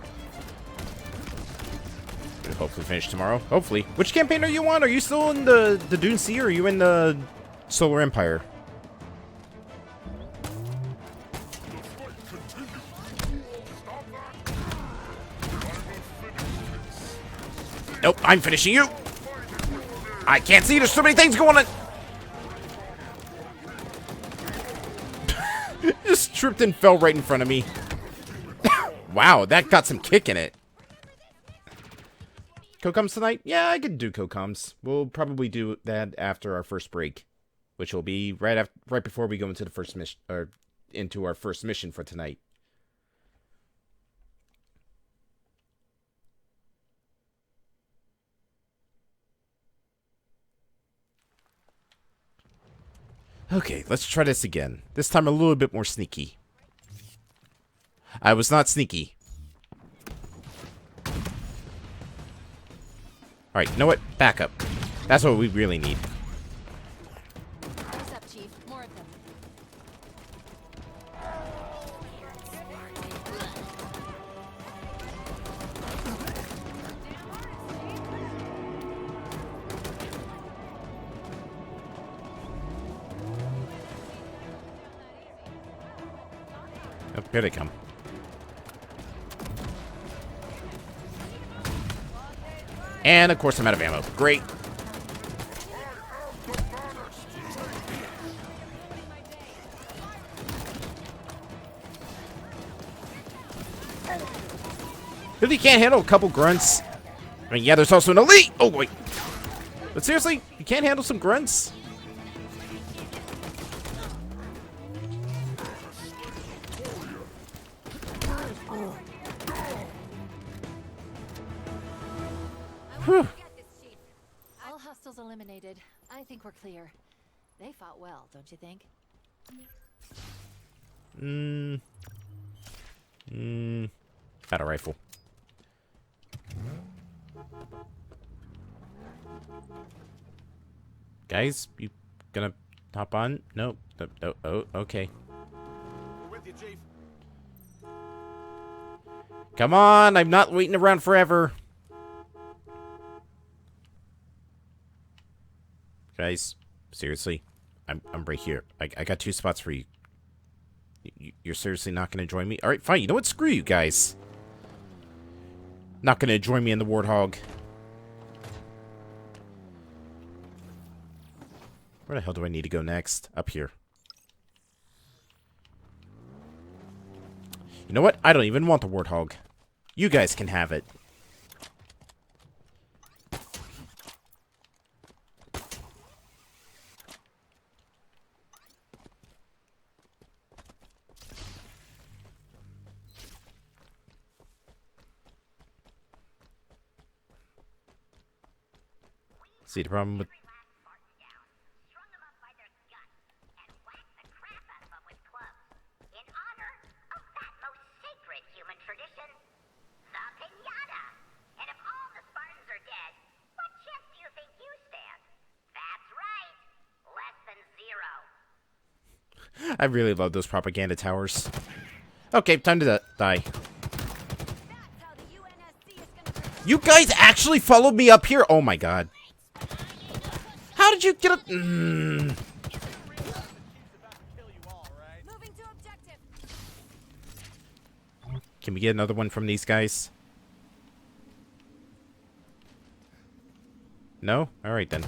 We'll hopefully finish tomorrow. Hopefully. Which campaign are you on? Are you still in the Dune Sea or are you in the Solar Empire? Nope, I'm finishing you. I can't see. There's so many things going on. Just tripped and fell right in front of me. Wow, that got some kick in it. Co-coms tonight? Yeah, I could do co-coms. We'll probably do that after our first break, which will be right before we go into the first mission, or into our first mission for tonight. Okay, let's try this again. This time a little bit more sneaky. I was not sneaky. Alright, you know what? Back up. That's what we really need. What's up, Chief? More of them. Oh, here they come. And, of course, I'm out of ammo. Great. If you can't handle a couple grunts... I mean, yeah, there's also an elite! Oh, wait. But seriously, you can't handle some grunts? All hostiles eliminated. I think we're clear. They fought well, don't you think? Battle rifle. Guys, you gonna hop on? No. Oh, okay. We're with you, Chief. Come on, I'm not waiting around forever. Guys, seriously, I'm right here. I got 2 spots for you. You're seriously not gonna join me? All right, fine. You know what? Screw you guys. Not gonna join me in the Warthog. Where the hell do I need to go next? Up here. You know what? I don't even want the Warthog. You guys can have it. See the problem with... I really love those propaganda towers. Okay, time to die. You guys actually followed me up here? Oh my god. How did you get up? Moving to objective. Can we get another one from these guys? No? Alright then.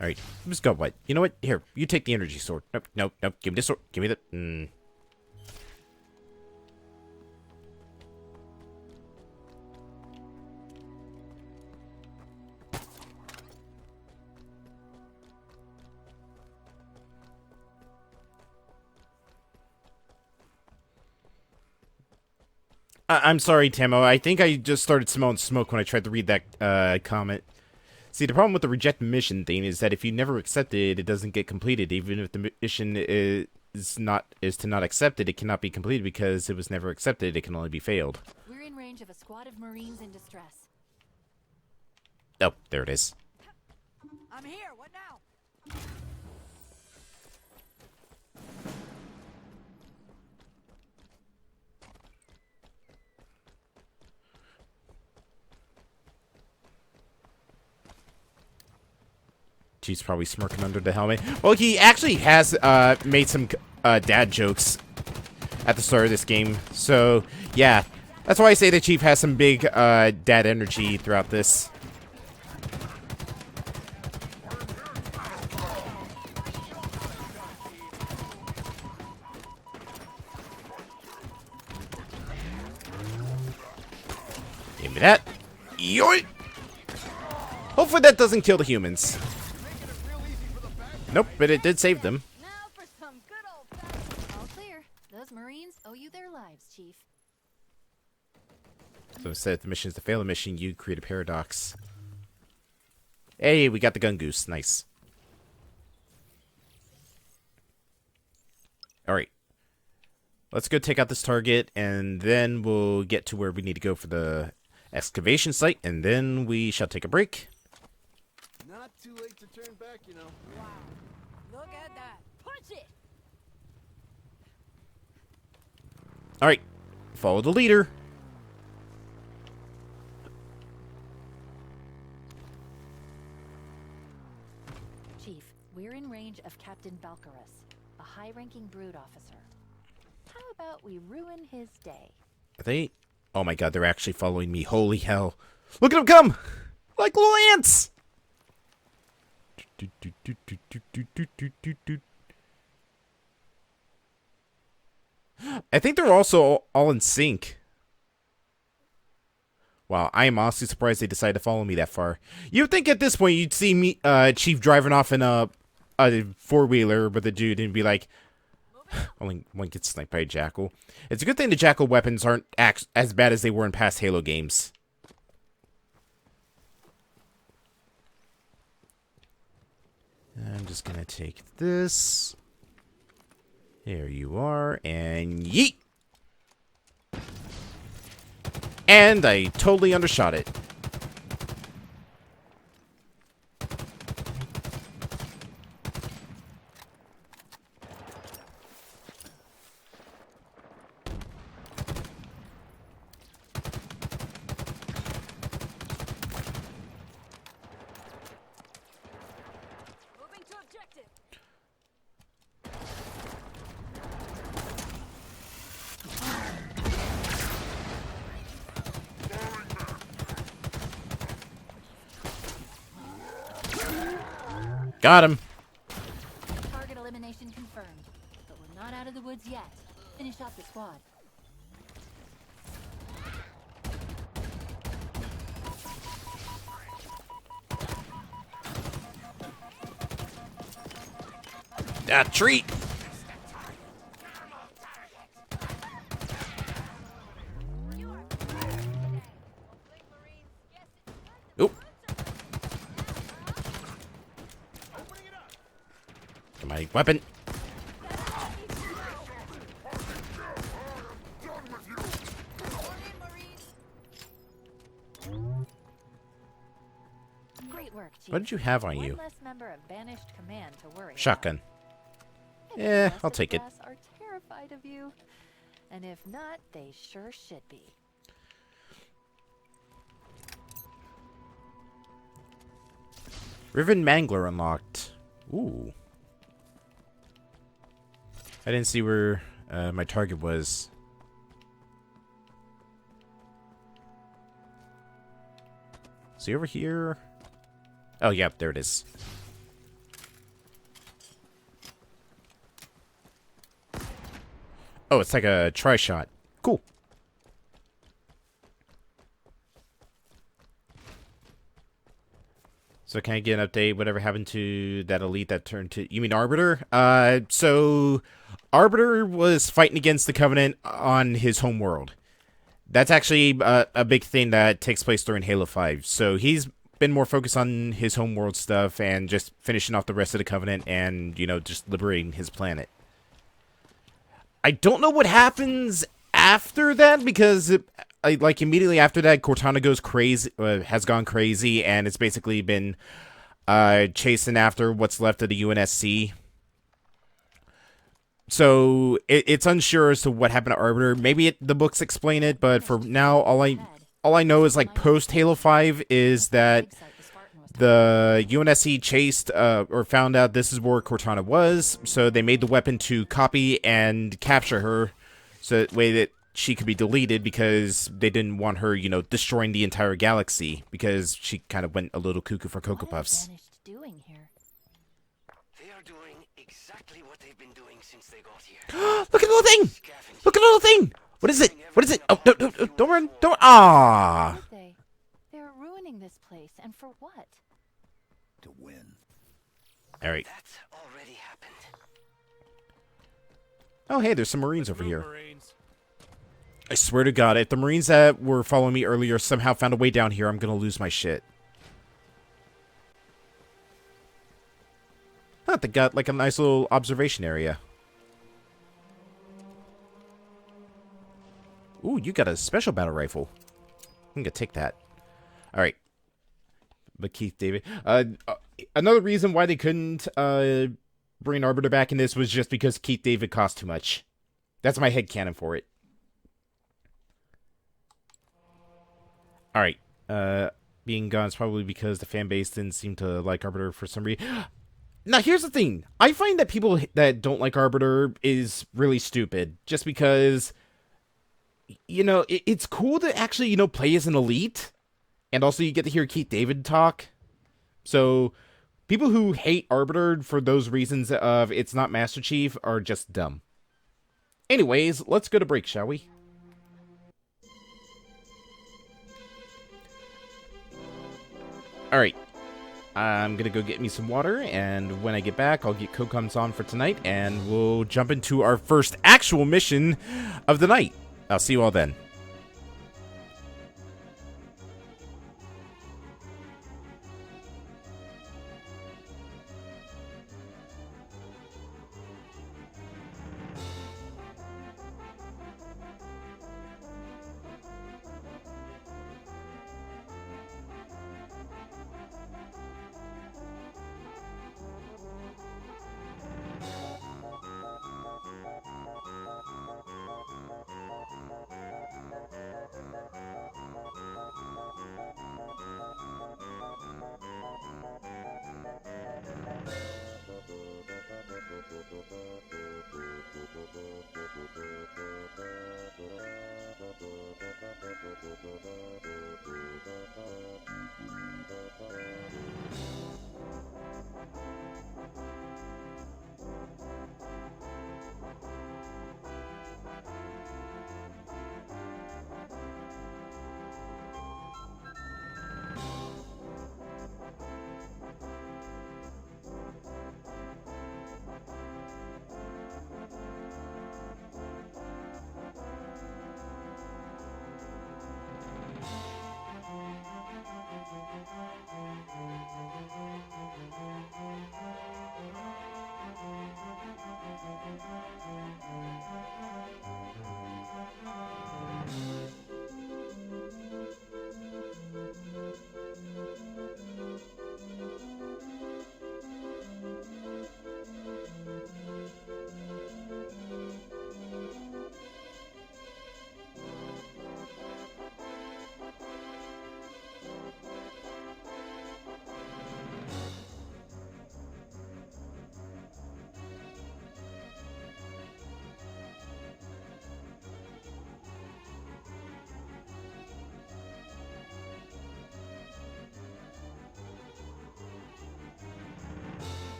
Alright, let's go. What? You know what? Here, you take the energy sword. Nope. Give me the sword. Give me the... I'm sorry, Tamo. I think I just started smelling smoke when I tried to read that comment. See, the problem with the reject mission thing is that if you never accept it, it doesn't get completed. Even if the mission is to not accept it, it cannot be completed because it was never accepted. It can only be failed. We're in range of a squad of Marines in distress. Oh, there it is. I'm here. What now? She's probably smirking under the helmet. Well, he actually has made some dad jokes at the start of this game. So, yeah. That's why I say the Chief has some big dad energy throughout this. Give me that. Yoink! Hopefully that doesn't kill the humans. Nope, but it did save them. Now for some good old all clear. Those Marines owe you their lives, Chief. So instead of the mission is to fail a mission, you create a paradox. Hey, we got the gun goose. Nice. Alright. Let's go take out this target, and then we'll get to where we need to go for the excavation site, and then we shall take a break. Not too late to turn back, you know. Wow. Look at that. Punch it. Alright. Follow the leader. Chief, we're in range of Captain Balcarus, a high-ranking brood officer. How about we ruin his day? Are they? Oh my god, they're actually following me. Holy hell. Look at them come! Like little ants! I think they're also all in sync. Wow, I am honestly surprised they decided to follow me that far. You'd think at this point you'd see me, Chief driving off in a four-wheeler with a dude and be like, Only one gets sniped by a Jackal. It's a good thing the Jackal weapons aren't as bad as they were in past Halo games. I'm just gonna take this. There you are, and yeet! And I totally undershot it. Moving to objective. Got him. Target elimination confirmed. But we're not out of the woods yet. Finish off the squad. That treat. Oop. My weapon. Great work, Chief. What did you have on One you? less member of Banished Command to worry about. Shotgun. If the Yeah, rest I'll of the take it. class are terrified of you, and if not, they sure should be. Riven Mangler unlocked. Ooh. I didn't see where my target was. Is he over here? Oh, yeah, there it is. Oh, it's like a tri-shot. Cool. So can I get an update? Whatever happened to that elite that turned to... You mean Arbiter? So Arbiter was fighting against the Covenant on his home world. That's actually a big thing that takes place during Halo 5. So he's been more focused on his home world stuff and just finishing off the rest of the Covenant and, you know, just liberating his planet. I don't know what happens after that because, like, immediately after that, Cortana goes crazy, has gone crazy, and it's basically been chasing after what's left of the UNSC. So it's unsure as to what happened to Arbiter. Maybe the books explain it, but for now, all I know is like post Halo 5 is that the UNSC chased or found out this is where Cortana was, so they made the weapon to copy and capture her, so that way that she could be deleted because they didn't want her, you know, destroying the entire galaxy because she kind of went a little cuckoo for Cocoa Puffs. Doing here? They are doing exactly what they've been doing since they got here. Look at the little thing! Look at the little thing! What is it? What is it? Oh, don't run! Don't! Ah! They're ruining this place, and for what? To win. All right. That's already happened. Oh, hey, there's some Marines over here. I swear to God, if the Marines that were following me earlier somehow found a way down here, I'm gonna lose my shit. Huh, they got like a nice little observation area. Ooh, you got a special battle rifle. I'm gonna take that. Alright. But Keith David. Another reason why they couldn't bring Arbiter back in this was just because Keith David cost too much. That's my headcanon for it. Alright. Being gone is probably because the fan base didn't seem to like Arbiter for some reason. Now, here's the thing. I find that people that don't like Arbiter is really stupid. Just because, you know, it's cool to actually, you know, play as an elite. And also you get to hear Keith David talk. So, people who hate Arbiter for those reasons of it's not Master Chief are just dumb. Anyways, let's go to break, shall we? Alright. I'm gonna go get me some water, and when I get back, I'll get Cocoms on for tonight, and we'll jump into our first actual mission of the night. I'll see you all then.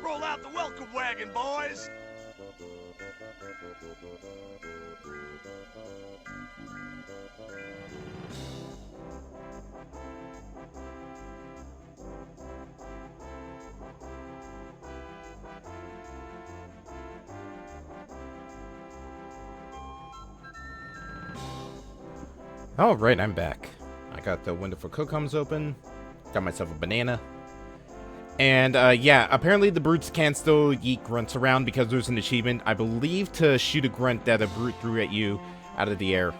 Roll out the welcome wagon, boys! Alright, I'm back. I got the window for cookums open. Got myself a banana. And, yeah, apparently the brutes can still yeet grunts around because there's an achievement, I believe, to shoot a grunt that a brute threw at you out of the air.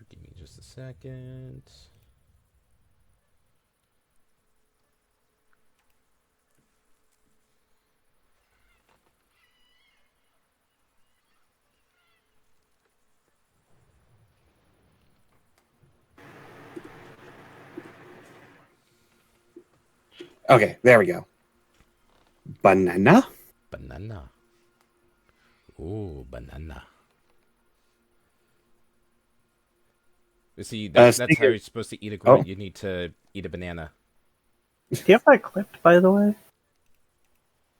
Give me just a second. Okay, there we go. Banana? Banana. Ooh, banana. You see, that's how you're supposed to eat a grunt. You need to eat a banana. Do you have that clipped, by the way?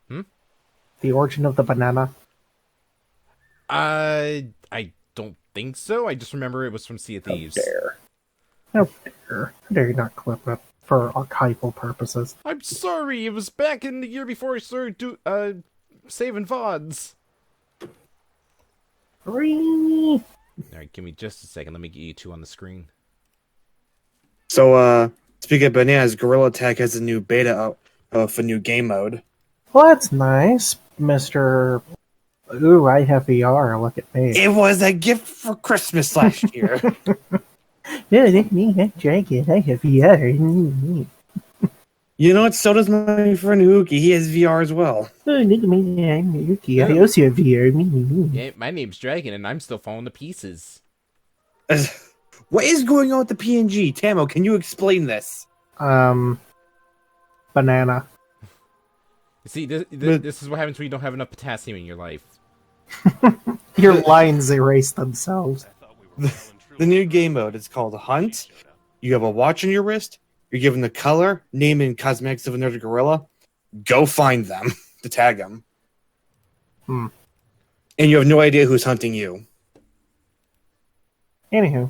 Hmm? The origin of the banana? I don't think so. I just remember it was from Sea of Thieves. How dare you not clip it for archival purposes? I'm sorry, it was back in the year before I started saving VODs. Alright, give me just a second. Let me get you two on the screen. So, speaking of bananas, Gorilla Tag has a new beta out of a new game mode. Well, that's nice, Mr. Ooh, I have VR. Look at me. It was a gift for Christmas last year. Yeah, that's me, that dragon. I have VR. You know what? So does my friend Hookie. He has VR as well. Oh, look at me. I'm Yuki. I also have VR. Yeah, my name's Dragon, and I'm still falling to pieces. What is going on with the PNG? Tamo, can you explain this? Banana. See, this is what happens when you don't have enough potassium in your life. Your lines erase themselves. The new game mode is called Hunt. You have a watch on your wrist. You're given the color, name, and cosmetics of another gorilla. Go find them to tag them. Hmm. And you have no idea who's hunting you. Anywho.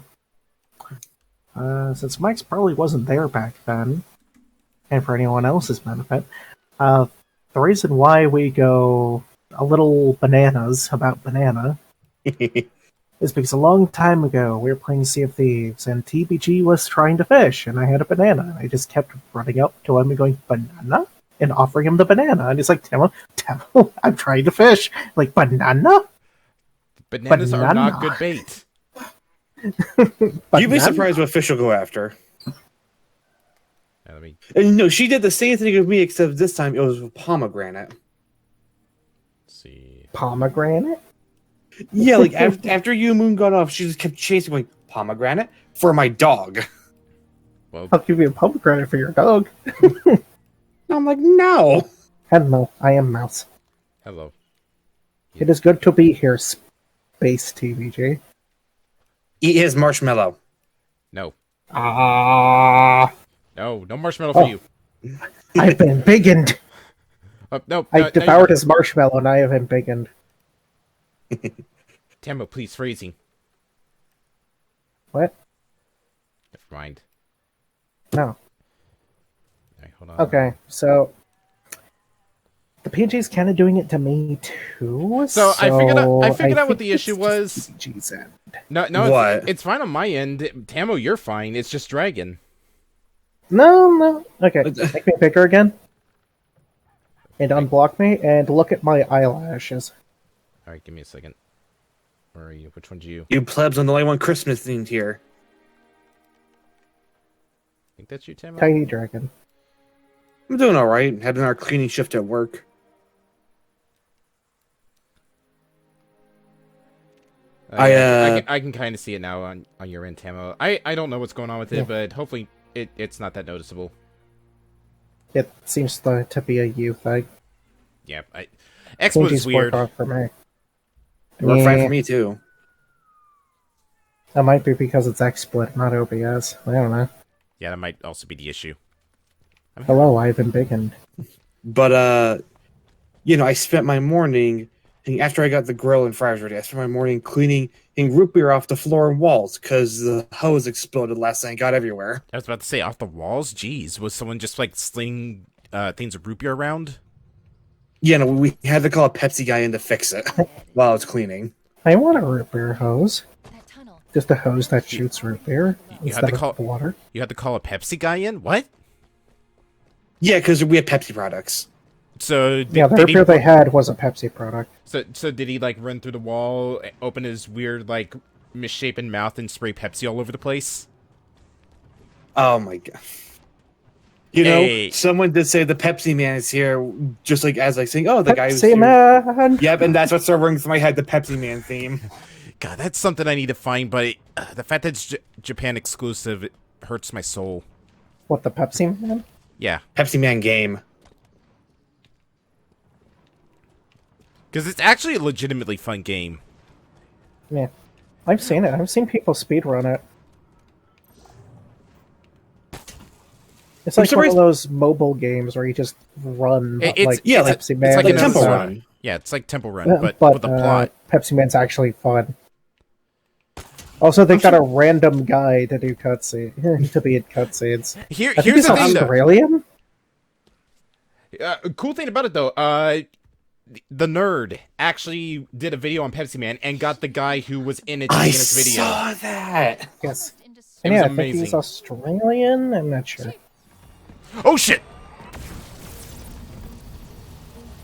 Since Mike's probably wasn't there back then, and for anyone else's benefit, the reason why we go a little bananas about banana is because a long time ago we were playing Sea of Thieves and TBG was trying to fish and I had a banana and I just kept running up to him and going, banana? And offering him the banana. And he's like, Tamo, I'm trying to fish. Like, banana? Bananas are not good bait. You'd be surprised what fish will go after. Yeah, and no, she did the same thing with me, except this time it was with pomegranate. Let's see. Pomegranate? Yeah, like after you and Moon got off, she just kept chasing, like, pomegranate for my dog. Well, I'll give you a pomegranate for your dog. I'm like, no. Hello, I am Mouse. Hello. It is good to be here, Space TVG. Eat his marshmallow. No. No, no marshmallow for you. I've been biggened. No, I devoured his marshmallow and I have been biggened. Tamo, please, phrasing. What? Never mind. No. Right, hold on. Okay, so the PNG's kind of doing it to me too. So I figured out what the issue was. PNG's end. No, it's fine on my end. Tamo, you're fine. It's just Dragon. No. Okay, make me bigger again. And unblock me, and look at my eyelashes. Alright, give me a second. Where are you? Which one's you? You plebs on the only one Christmas themed here. I think that's you, Tamo? Tiny Dragon. I'm doing alright. Having our cleaning shift at work. I can kind of see it now on your end, Tamo. I don't know what's going on with it, but hopefully it's not that noticeable. It seems to be a you thing. Yeah, XSplit is weird. Work for me. It worked fine for me too. That might be because it's XSplit, not OBS. I don't know. Yeah, that might also be the issue. Hello, I've been biggened. But I spent my morning And after I got the grill and fries ready, I spent my morning cleaning root beer off the floor and walls because the hose exploded last night and got everywhere. I was about to say, off the walls? Jeez, was someone just, like, slinging things of root beer around? Yeah, no, we had to call a Pepsi guy in to fix it while I was cleaning. I want a root beer hose. Just a hose that shoots root beer instead of water. You had to call a Pepsi guy in? What? Yeah, because we have Pepsi products. So yeah, the root beer they had was a Pepsi product. So did he like run through the wall, open his weird like misshapen mouth, and spray Pepsi all over the place? Oh my god! You know, someone did say the Pepsi Man is here, just like as like saying, "Oh, the guy who's here." Man. Yep, and that's what's running through my head, the Pepsi Man theme. God, that's something I need to find, but the fact that it's Japan exclusive, it hurts my soul. What, the Pepsi Man? Yeah, Pepsi Man game. Because it's actually a legitimately fun game. Yeah, I've seen it. I've seen people speedrun it. It's like one of those mobile games where you just run Pepsi Man. It's like a Temple Run. Yeah, it's like Temple Run, but with a plot. Pepsi Man's actually fun. Also, they got a random guy to do cutscenes, to be in cutscenes. Here's the thing, Australian? Cool thing about it, though, the nerd actually did a video on Pepsi Man and got the guy who was in it to be in his video. I saw that! Yes. It was amazing. I think he's Australian? I'm not sure. Oh, shit!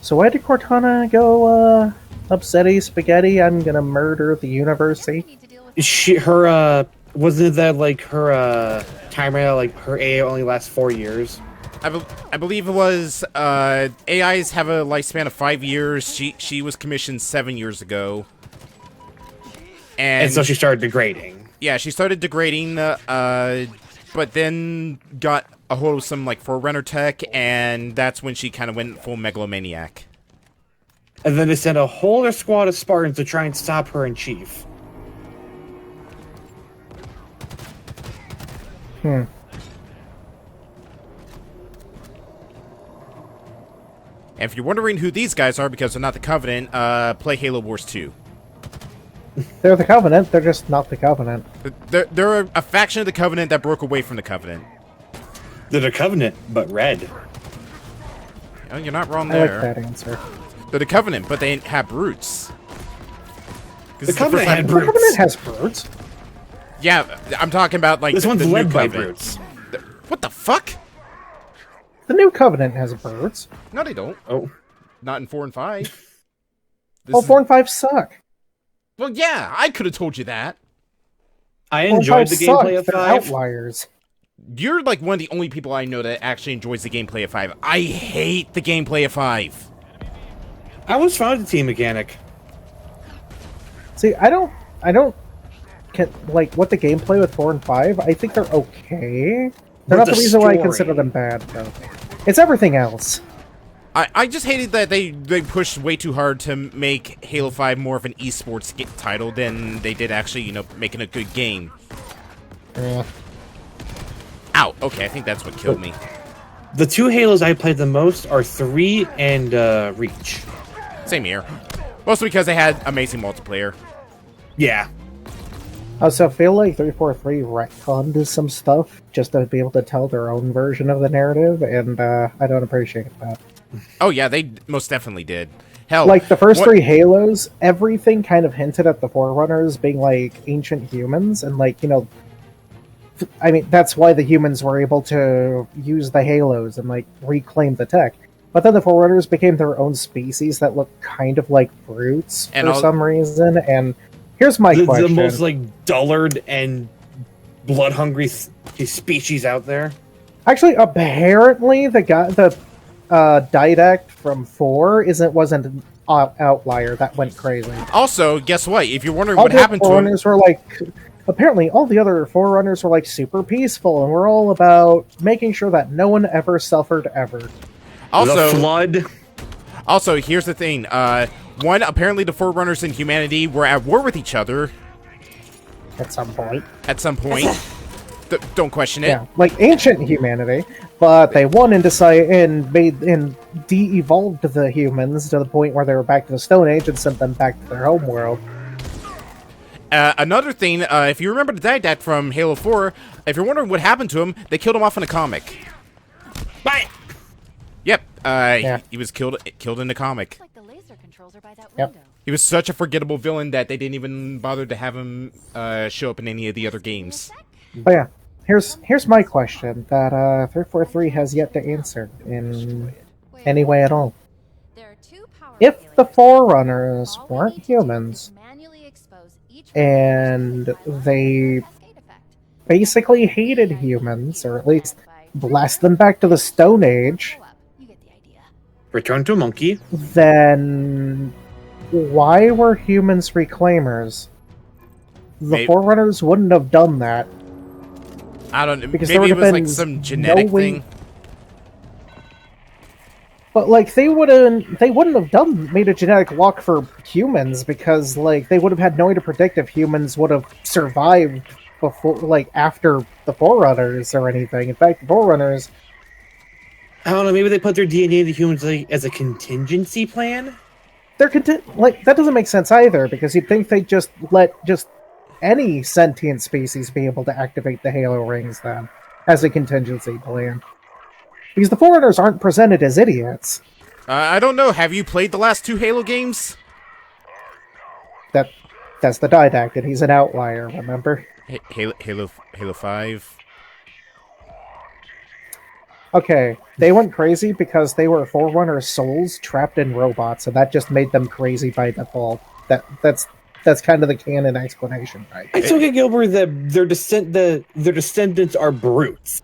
So why did Cortana go, upsetty spaghetti? I'm gonna murder the university. Wasn't that like her, timer, like her AA only lasts 4 years? I believe it was, AIs have a lifespan of 5 years. She was commissioned 7 years ago. And so she started degrading. Yeah, she started degrading, but then got a hold of some, like, Forerunner tech, and that's when she kind of went full megalomaniac. And then they sent a whole other squad of Spartans to try and stop her in chief. Hmm. And if you're wondering who these guys are because they're not the Covenant, play Halo Wars 2. They're the Covenant, they're just not the Covenant. They're a faction of the Covenant that broke away from the Covenant. They're the Covenant, but red. Oh, you're not wrong there. I like that answer. They're the Covenant, but they have brutes. The Covenant had brutes. The Covenant has brutes. Yeah, I'm talking about, like, this one's the led new by Covenant. brutes. What the fuck? The new Covenant has brutes. No, they don't. Oh. Not in 4 and 5. 4 and 5 suck. Well, yeah, I could have told you that. I enjoyed the gameplay of 5. Outliers. You're, like, one of the only people I know that actually enjoys the gameplay of 5. I hate the gameplay of 5. I was fine with the team mechanic. See, I don't like what the gameplay with 4 and 5. I think they're okay. They're not the reason why I consider them bad, though. It's everything else. I just hated that they pushed way too hard to make Halo 5 more of an esports title than they did actually, you know, making a good game. Yeah. Ow, okay, I think that's what killed me. The 2 Halos I played the most are 3 and Reach. Same here. Mostly because they had amazing multiplayer. Yeah. I also feel like 343 retconned some stuff just to be able to tell their own version of the narrative, and I don't appreciate that. Oh yeah, they most definitely did. Hell, like the first 3 Halos, everything kind of hinted at the Forerunners being like ancient humans, and like, you know, I mean, that's why the humans were able to use the Halos and like reclaim the tech. But then the Forerunners became their own species that looked kind of like brutes for some reason, and here's my question. The most, like, dullard and blood-hungry species out there. Actually, apparently, the Didact from 4 wasn't an outlier that went crazy. Also, guess what? If you're wondering what happened to him... were like... Apparently, all the other Forerunners were, like, super peaceful, and we're all about making sure that no one ever suffered ever. Also, the Flood. Also, here's the thing. One, apparently the Forerunners and humanity were at war with each other. At some point. At some point. Don't question it. Yeah, like ancient humanity, but they won and decided and de-evolved the humans to the point where they were back to the Stone Age and sent them back to their home world. Another thing, if you remember the dad from Halo 4, if you're wondering what happened to him, they killed him off in a comic. Bye. Yep. Yeah. He was killed in the comic. Like the laser controls are by that Yep. window. He was such a forgettable villain that they didn't even bother to have him show up in any of the other games. But yeah, here's my question that 343 has yet to answer in any way at all. If the Forerunners weren't humans, and they basically hated humans, or at least blast them back to the Stone Age, Return to a monkey. then why were humans reclaimers? The Forerunners wouldn't have done that. I don't know. Because Maybe there it would was have like been some genetic no way- thing. But like they wouldn't have made a genetic lock for humans because like they would have had no way to predict if humans would have survived before, like after the Forerunners or anything. In fact, the Forerunners, I don't know. Maybe they put their DNA into humans like, as a contingency plan. like that doesn't make sense either because you'd think they'd just let any sentient species be able to activate the Halo rings then as a contingency plan. Because the Foreigners aren't presented as idiots. I don't know. Have you played the last 2 Halo games? That's the didactic. He's an outlier, remember? Halo 5. Okay, they went crazy because they were Forerunner souls trapped in robots, and that just made them crazy by default. That's kind of the canon explanation, right? It's okay, Gilbert, that their descendants are brutes.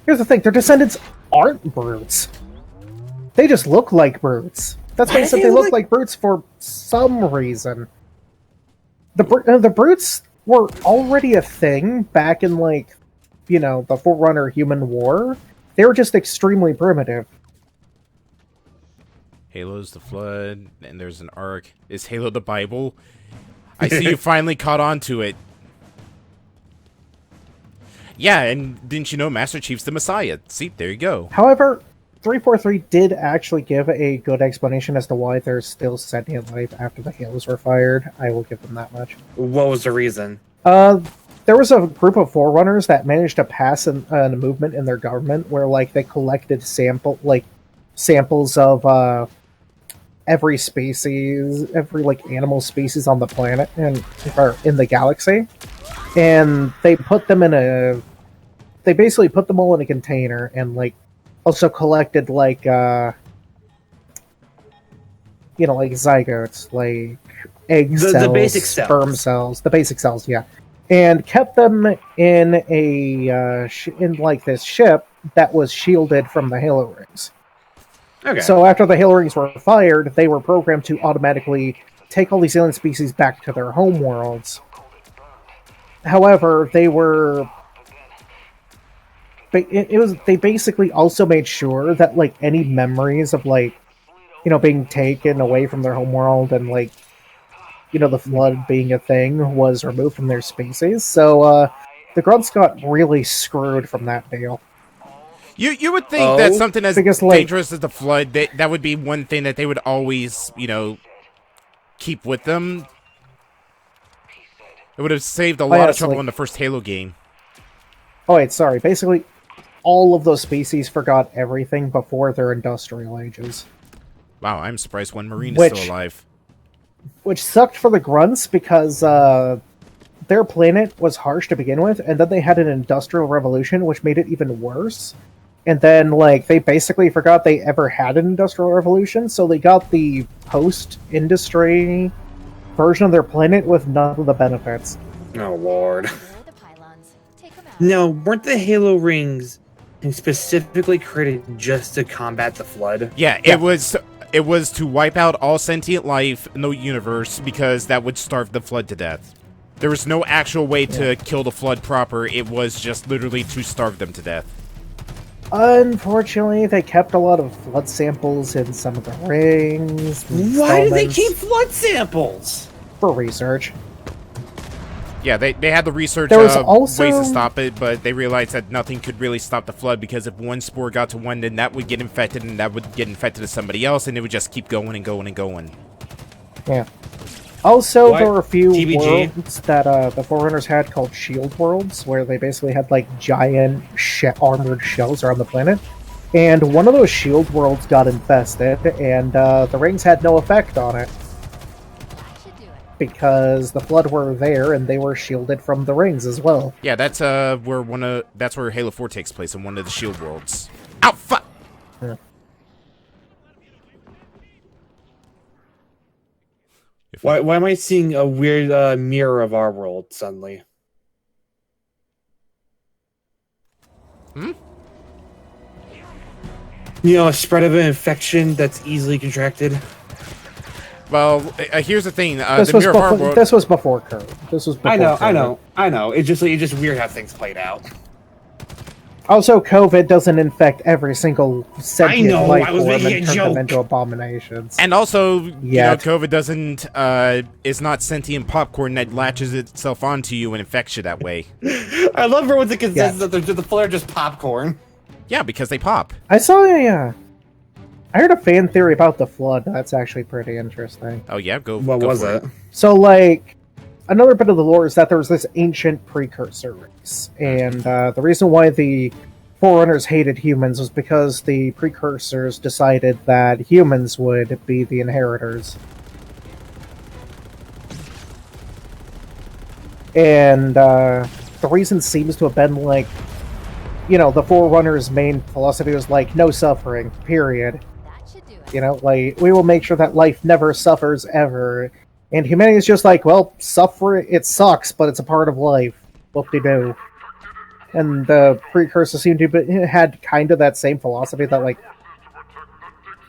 Here's the thing, their descendants aren't brutes. They just look like brutes. That's why I said they look like brutes for some reason. The brutes were already a thing back in, like, you know, the Forerunner Human War. They were just extremely primitive. Halo's the Flood, and there's an arc. Is Halo the Bible? I see you finally caught on to it. Yeah, and didn't you know Master Chief's the Messiah? See, there you go. However, 343 did actually give a good explanation as to why there's still sentient life after the Halos were fired. I will give them that much. What was the reason? There was a group of Forerunners that managed to pass a movement in their government where, like, they collected samples of every species, every like animal species on the planet and or in the galaxy, and they basically put them all in a container and like also collected like like zygotes, like egg cells, the basic cells. Sperm cells, the basic cells, yeah, and kept them in a in like this ship that was shielded from the Halo rings. Okay. So after the Halo rings were fired, they were programmed to automatically take all these alien species back to their home worlds. However, they basically also made sure that like any memories of like, you know, being taken away from their home world and like, you know, the Flood being a thing was removed from their species. So the Grunts got really screwed from that deal. You would think that something as dangerous as the Flood, that would be one thing that they would always, you know, keep with them. It would have saved a lot of trouble in the first Halo game. Oh wait, sorry. Basically, all of those species forgot everything before their industrial ages. Wow, I'm surprised one Marine is still alive. Which sucked for the Grunts because their planet was harsh to begin with, and then they had an industrial revolution, which made it even worse. And then, like, they basically forgot they ever had an industrial revolution, so they got the post-industry version of their planet with none of the benefits. Oh, Lord. Now, weren't the Halo rings specifically created just to combat the Flood? Yeah, it was to wipe out all sentient life in the universe because that would starve the Flood to death. There was no actual way to kill the Flood proper. It was just literally to starve them to death. Unfortunately, they kept a lot of Flood samples in some of the rings. Why do they keep Flood samples? For research. Yeah, they had the research There was also ways to stop it, but they realized that nothing could really stop the flood because if one spore got to one, then that would get infected, and that would get infected to somebody else, and it would just keep going and going and going. Yeah. Also, What? there were a few TBG? worlds that the Forerunners had called shield worlds, where they basically had like giant armored shells around the planet. And one of those shield worlds got infested, and the rings had no effect on it. Because the Flood were there, and they were shielded from the rings as well. Yeah, that's where Halo 4 takes place, in one of the shield worlds. Ow, fuck! Yeah. Why am I seeing a weird mirror of our world suddenly? Hmm? You know, a spread of an infection that's easily contracted. Well, here's the thing. This the was mirror of our before. world. This was before COVID. This was before I know. It's just weird how things played out. Also, COVID doesn't infect every single sentient life I was form making and a turn them joke. into abominations. And also, you know, Yet. COVID doesn't, is not sentient popcorn that latches itself onto you and infects you that way. I love everyone's the consensus that the Flood are just popcorn. Yeah, because they pop. I saw I heard a fan theory about the Flood. That's actually pretty interesting. Oh yeah, go. What go was for it? So, like, another bit of the lore is that there was this ancient precursor race, and the reason why the Forerunners hated humans was because the precursors decided that humans would be the inheritors. And the reason seems to have been, like, you know, the Forerunners' main philosophy was, like, no suffering, period. You know, like, we will make sure that life never suffers ever. And humanity is just like, well, suffering, it sucks, but it's a part of life. Whoop-de-doo. And the precursors seemed to had kind of that same philosophy that, like,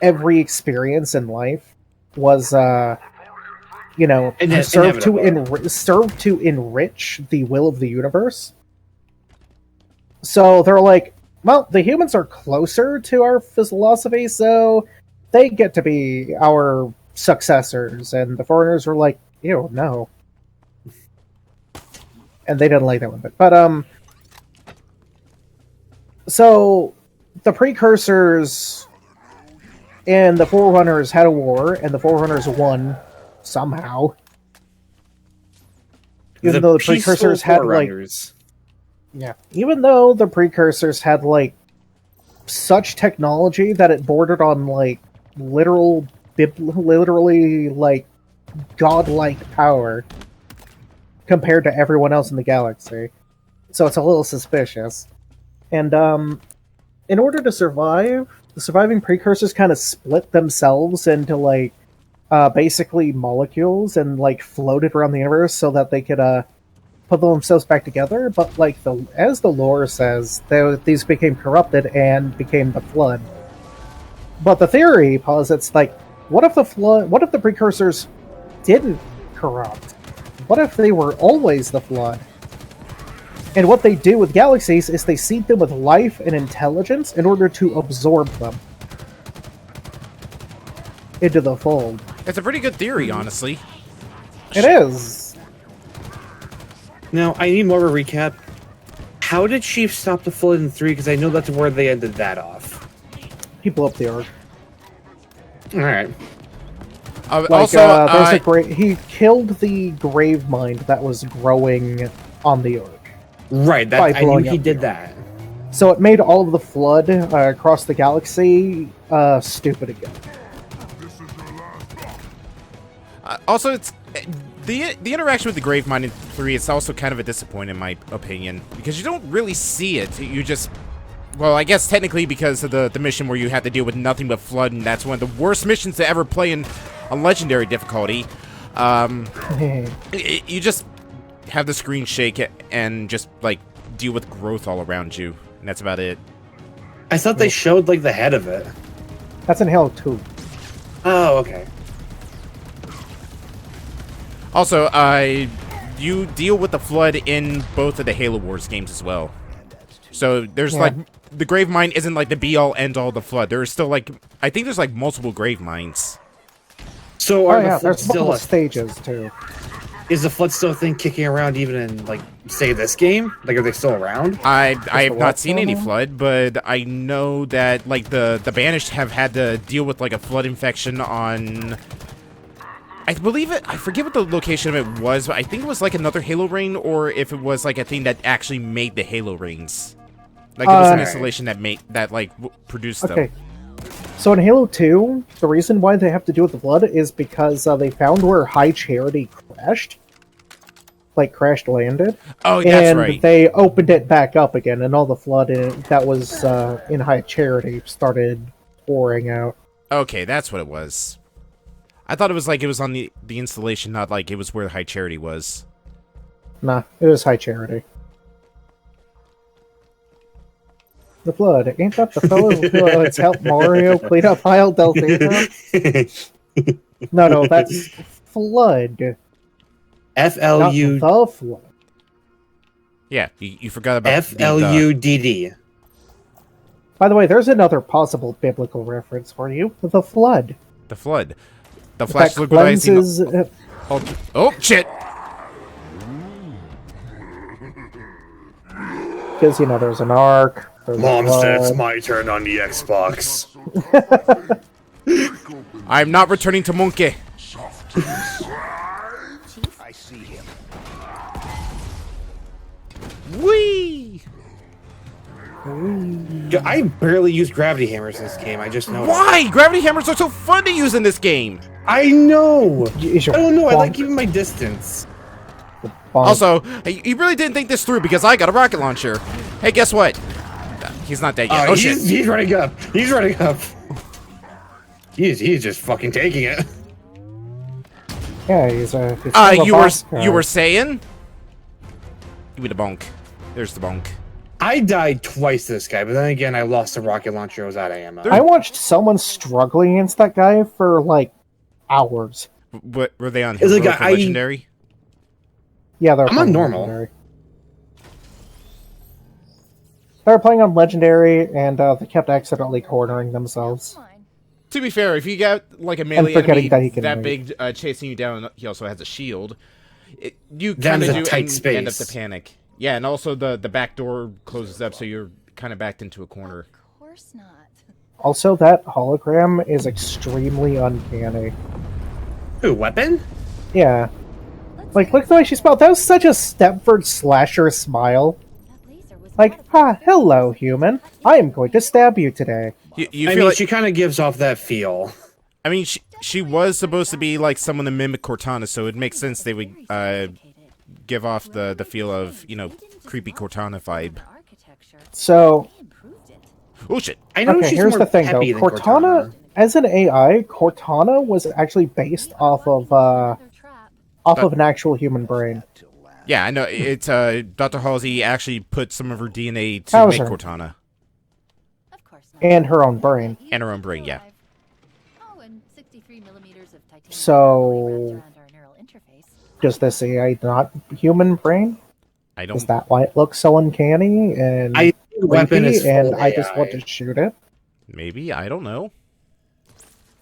every experience in life was, you know, served to enrich the will of the universe. So they're like, well, the humans are closer to our philosophy, so they get to be our successors. And the Foreigners were like, ew, no. And they didn't like that one bit. But, so the precursors and the Forerunners had a war, and the Forerunners won somehow. Even though the precursors had, like... Yeah. Even though the precursors had, like, such technology that it bordered on, like, literally, like, godlike power compared to everyone else in the galaxy. So it's a little suspicious. And, in order to survive, the surviving precursors kind of split themselves into, like, basically molecules and, like, floated around the universe so that they could, put themselves back together, but, like, as the lore says, these became corrupted and became the Flood. But the theory posits, like, what if the precursors didn't corrupt? What if they were always the Flood? And what they do with galaxies is they seed them with life and intelligence in order to absorb them into the fold. It's a pretty good theory, honestly. It is. Now, I need more of a recap. How did Chief stop the Flood in 3? Because I know that's where they ended that off. He blew up the Ark. Alright. He killed the grave mind that was growing on the Ark. Right, I knew he did that. So it made all of the Flood across the galaxy stupid again. Also, it's the interaction with the grave mind in 3 is also kind of a disappointment in my opinion, because you don't really see it. You just, well, I guess technically because of the mission where you have to deal with nothing but Flood, and that's one of the worst missions to ever play on Legendary difficulty. You just have the screen shake and just, like, deal with growth all around you, and that's about it. I thought they showed, like, the head of it. That's in Halo 2. Oh, okay. Also, you deal with the Flood in both of the Halo Wars games as well. So there's like, the grave mine isn't like the be-all end-all of the Flood. There's still, like, I think there's like multiple grave mines. So there's multiple stages too. is the Flood still thing kicking around even in, like, say, this game? Like, are they still around? I have not seen any Flood, but I know that, like, the Banished have had to deal with, like, a Flood infection on... I believe it... I forget what the location of it was, but I think it was, like, another Halo ring, or if it was, like, a thing that actually made the Halo rings. Like, it was an installation that like, produced them. So in Halo 2, the reason why they have to deal with the Flood is because they found where High Charity crashed. Like, crash landed. Oh, that's right. And they opened it back up again, and all the Flood that was in High Charity started pouring out. Okay, that's what it was. I thought it was like it was on the installation, not like it was where High Charity was. Nah, it was High Charity. The Flood, ain't that the fellow that's helped Mario clean up Isle Delphina? No, that's Flood. F-L-U... Not the Flood. Yeah, you forgot about F-L-U-D-D. By the way, there's another possible biblical reference for you. The Flood. The Flood. The Flash cleanses... Oh, shit! Because, you know, there's an arc. Mom said it's my turn on the Xbox. I'm not returning to Monkey. I see him. Whee! I barely use gravity hammers in this game. I just know. Why? Gravity hammers are so fun to use in this game. I know. I don't know. I like keeping my distance. Also, he really didn't think this through because I got a rocket launcher. Hey, guess what? He's not dead yet. Oh, shit. He's running up. He's running up. He's just fucking taking it. Yeah, he's you were saying? Give me the bonk. There's the bonk. I died twice to this guy, but then again, I lost the rocket launcher. I was out of ammo. I watched someone struggling against that guy for, like, hours. What were they on? Heroic or Legendary? Yeah, they're on normal. Legendary. They were playing on Legendary, and they kept accidentally cornering themselves. To be fair, if you got like a melee enemy that big chasing you down, he also has a shield. You kind of do end up to panic. Yeah, and also the back door closes up, so you're kind of backed into a corner. Of course not. Also, that hologram is extremely uncanny. Who, Weapon? Yeah. Like, look at the way she smiled. That was such a Stepford slasher smile. Like, hello, human. I am going to stab you today. I mean, like, she kind of gives off that feel. I mean, she was supposed to be like someone to mimic Cortana, so it makes sense they would give off the feel of, you know, creepy Cortana vibe. So... Oh, shit. I know okay, here's the thing, though. Cortana, as an AI, Cortana was actually based off of an actual human brain. Yeah, I know. It's Dr. Halsey actually put some of her DNA to make Cortana. And her own brain. And her own brain, yeah. So, does this AI not human brain? I don't. Is that why it looks so uncanny and weapon is and I just want to shoot it? Maybe, I don't know.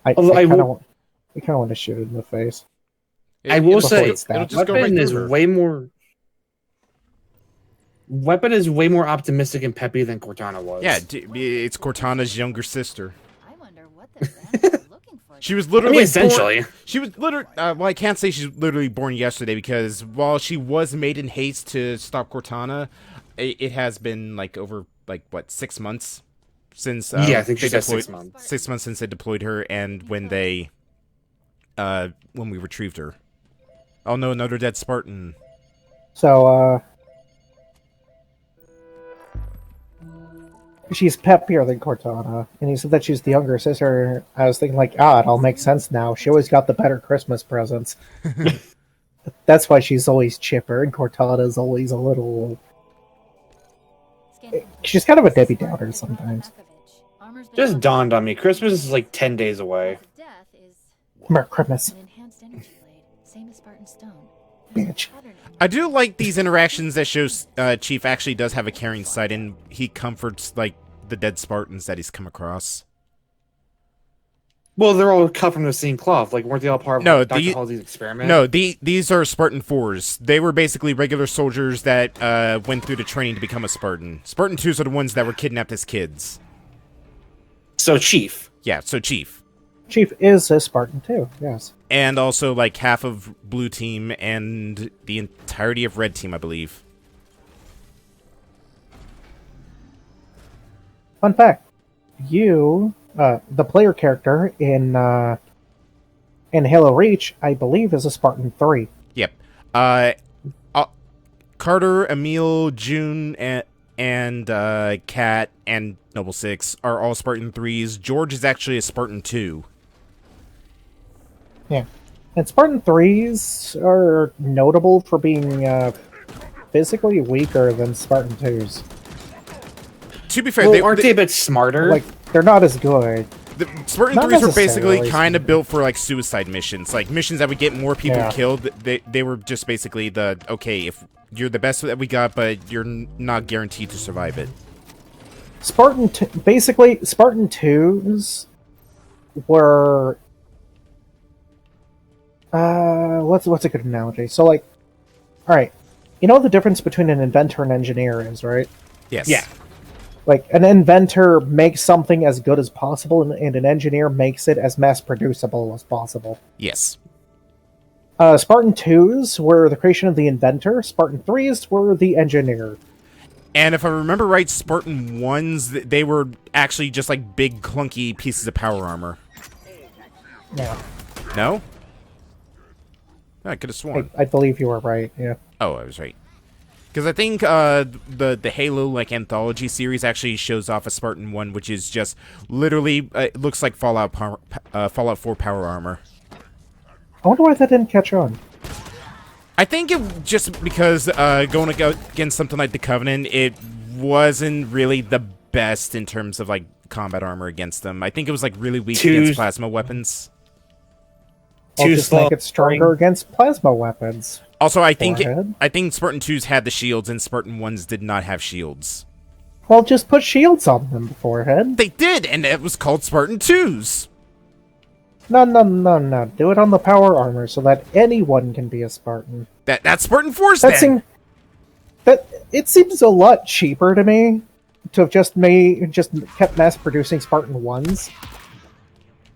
I kind of want to shoot it in the face. I will say, Weapon is way more. Weapon is way more optimistic and peppy than Cortana was. Yeah, it's Cortana's younger sister. I wonder what they're looking for. She was literally essentially. She was literally. Well, I can't say she's literally born yesterday because while she was made in haste to stop Cortana, it has been like over 6 months since. Yeah, I think she said 6 months. 6 months since they deployed her, and when they, when we retrieved her. Oh no, another dead Spartan. So, she's peppier than Cortana, and he said that she's the younger sister. I was thinking, like, it all makes sense now. She always got the better Christmas presents. That's why she's always chipper, and Cortana's always a little... She's kind of a Debbie Downer sometimes. Just dawned on me. Christmas is like 10 days away. Merry Christmas. Bitch. I do like these interactions that shows Chief actually does have a caring side, and he comforts like the dead Spartans that he's come across. Well, they're all cut from the same cloth. Like, weren't they all part of No, Dr. Halsey's experiment? No, these are Spartan 4s. They were basically regular soldiers that went through the training to become a Spartan. Spartan 2s are the ones that were kidnapped as kids. So Chief. Yeah, so Chief. Chief is a Spartan too, yes. And also, like, half of Blue Team and the entirety of Red Team, I believe. Fun fact. You, the player character in Halo Reach, I believe is a Spartan 3. Yep. Carter, Emil, June, and Kat, and Noble 6 are all Spartan 3s. George is actually a Spartan 2. Yeah. And Spartan 3s are notable for being physically weaker than Spartan 2s. To be fair, aren't they a bit smarter? Like, they're not as good. The Spartan 3s were basically kind of built for, like, suicide missions. Like, missions that would get more people killed. They were just basically okay, if you're the best that we got, but you're not guaranteed to survive it. Spartan 2s were... what's a good analogy? So, like, alright, you know what the difference between an inventor and engineer is, right? Yes. Yeah. Like, an inventor makes something as good as possible, and an engineer makes it as mass-producible as possible. Yes. Spartan 2s were the creation of the inventor, Spartan 3s were the engineer. And if I remember right, Spartan 1s, they were actually just, like, big, clunky pieces of power armor. Yeah. No? I could have sworn. I believe you were right, yeah. Oh, I was right. Because I think the Halo like anthology series actually shows off a Spartan 1, which is just literally it looks like Fallout 4 power armor. I wonder why that didn't catch on. I think it just because going against something like the Covenant, it wasn't really the best in terms of like combat armor against them. I think it was like really weak against plasma weapons. I'll just make it stronger against plasma weapons. Also, I think Spartan 2s had the shields and Spartan 1s did not have shields. Well, just put shields on them beforehand. They did, and it was called Spartan 2s. No. Do it on the power armor so that anyone can be a Spartan. That's Spartan 4s then. It seems a lot cheaper to me to have just kept mass producing Spartan 1s.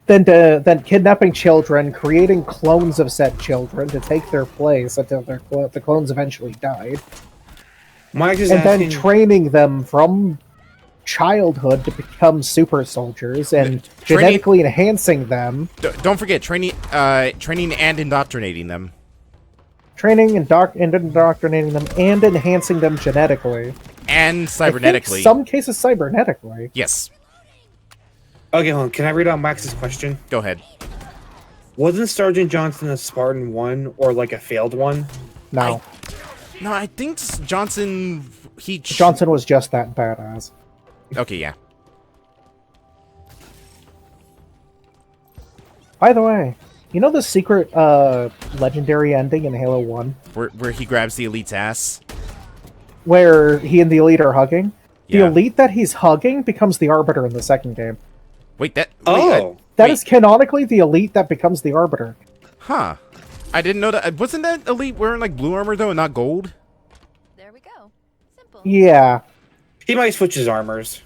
Than kidnapping children, creating clones of said children to take their place until the clones eventually died. Then training them from childhood to become super soldiers and genetically enhancing them. Don't forget, training and indoctrinating them. Training, indoctrinating them, and enhancing them genetically. And cybernetically. In some cases, cybernetically. Yes. Okay, hold on. Can I read out Max's question? Go ahead. Wasn't Sergeant Johnson a Spartan 1 or like a failed one? No. I think Johnson Johnson was just that badass. Okay, yeah. By the way, you know the secret legendary ending in Halo 1? Where he grabs the elite's ass? Where he and the elite are hugging? Yeah. The elite that he's hugging becomes the Arbiter in the second game. That is canonically the elite that becomes the Arbiter. Huh. I didn't know that. Wasn't that elite wearing like blue armor though and not gold? There we go. Simple. Yeah. He might switch his armors.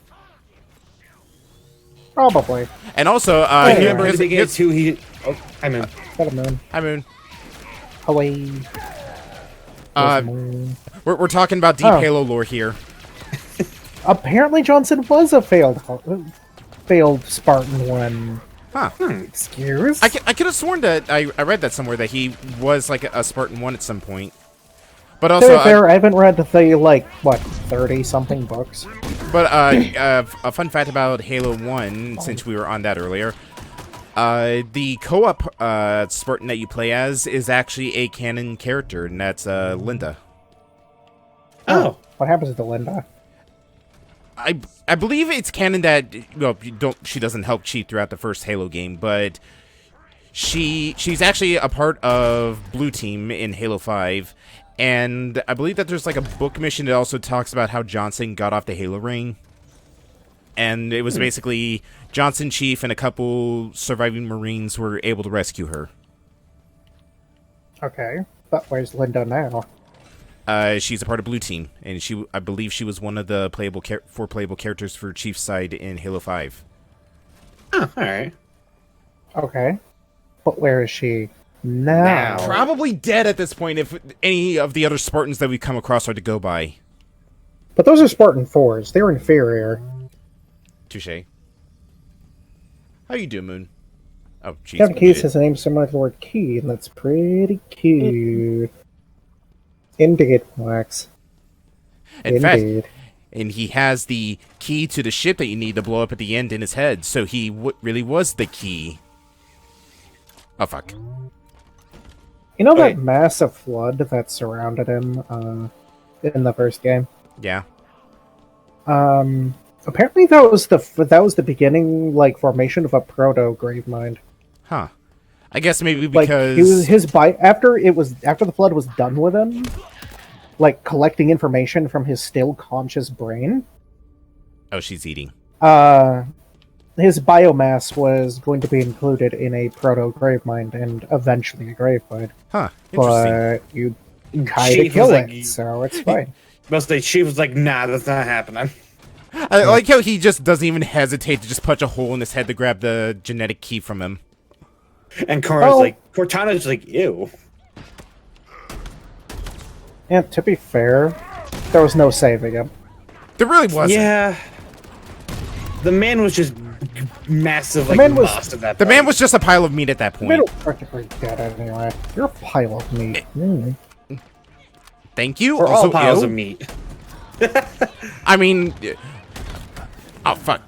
Probably. And also, remember at the beginning too, he... Oh, hi, Moon. Hello, Moon. Hi, Moon. Away. We're talking about deep Halo lore here. Apparently Johnson was a failed Spartan 1. Huh. Excuse? I could have sworn that I read that somewhere that he was like a Spartan 1 at some point. But also, I haven't read the 30-something books. But a fun fact about Halo 1, since we were on that earlier, the co-op Spartan that you play as is actually a canon character, and that's Linda. Oh. What happens to Linda? I believe it's canon that she doesn't help Chief throughout the first Halo game, but she's actually a part of Blue Team in Halo 5, and I believe that there's like a book mission that also talks about how Johnson got off the Halo ring, and it was basically Johnson Chief and a couple surviving Marines were able to rescue her. Okay, but where's Linda now? She's a part of Blue Team, and I believe she was one of the four playable characters for Chief's side in Halo 5. Oh, alright. Okay. But where is she now? Probably dead at this point if any of the other Spartans that we come across are to go by. But those are Spartan 4s. They're inferior. Touche. How you doing, Moon? Oh, jeez. Captain Keys has a name similar to the word key, and that's pretty cute. Indeed, Wax. In fact, and he has the key to the ship that you need to blow up at the end in his head, so he really was the key. Oh, fuck. You know that massive flood that surrounded him in the first game? Yeah. Apparently that was the beginning, like, formation of a proto Gravemind. Huh. I guess maybe because after the flood was done with him, like collecting information from his still conscious brain. Oh, she's eating. His biomass was going to be included in a proto Gravemind and eventually a Gravemind. Huh. Interesting. But you kind of kill it, so it's fine. Most of the Chief was like, nah, that's not happening. I like how he just doesn't even hesitate to just punch a hole in his head to grab the genetic key from him. And Cortana's like, ew. Yeah, to be fair, there was no saving him. There really wasn't. Yeah. The man was just massive, The man was just a pile of meat at that point. The man was practically dead anyway. You're a pile of meat. Thank you. We're also, all piles of meat. I mean... Oh, fuck.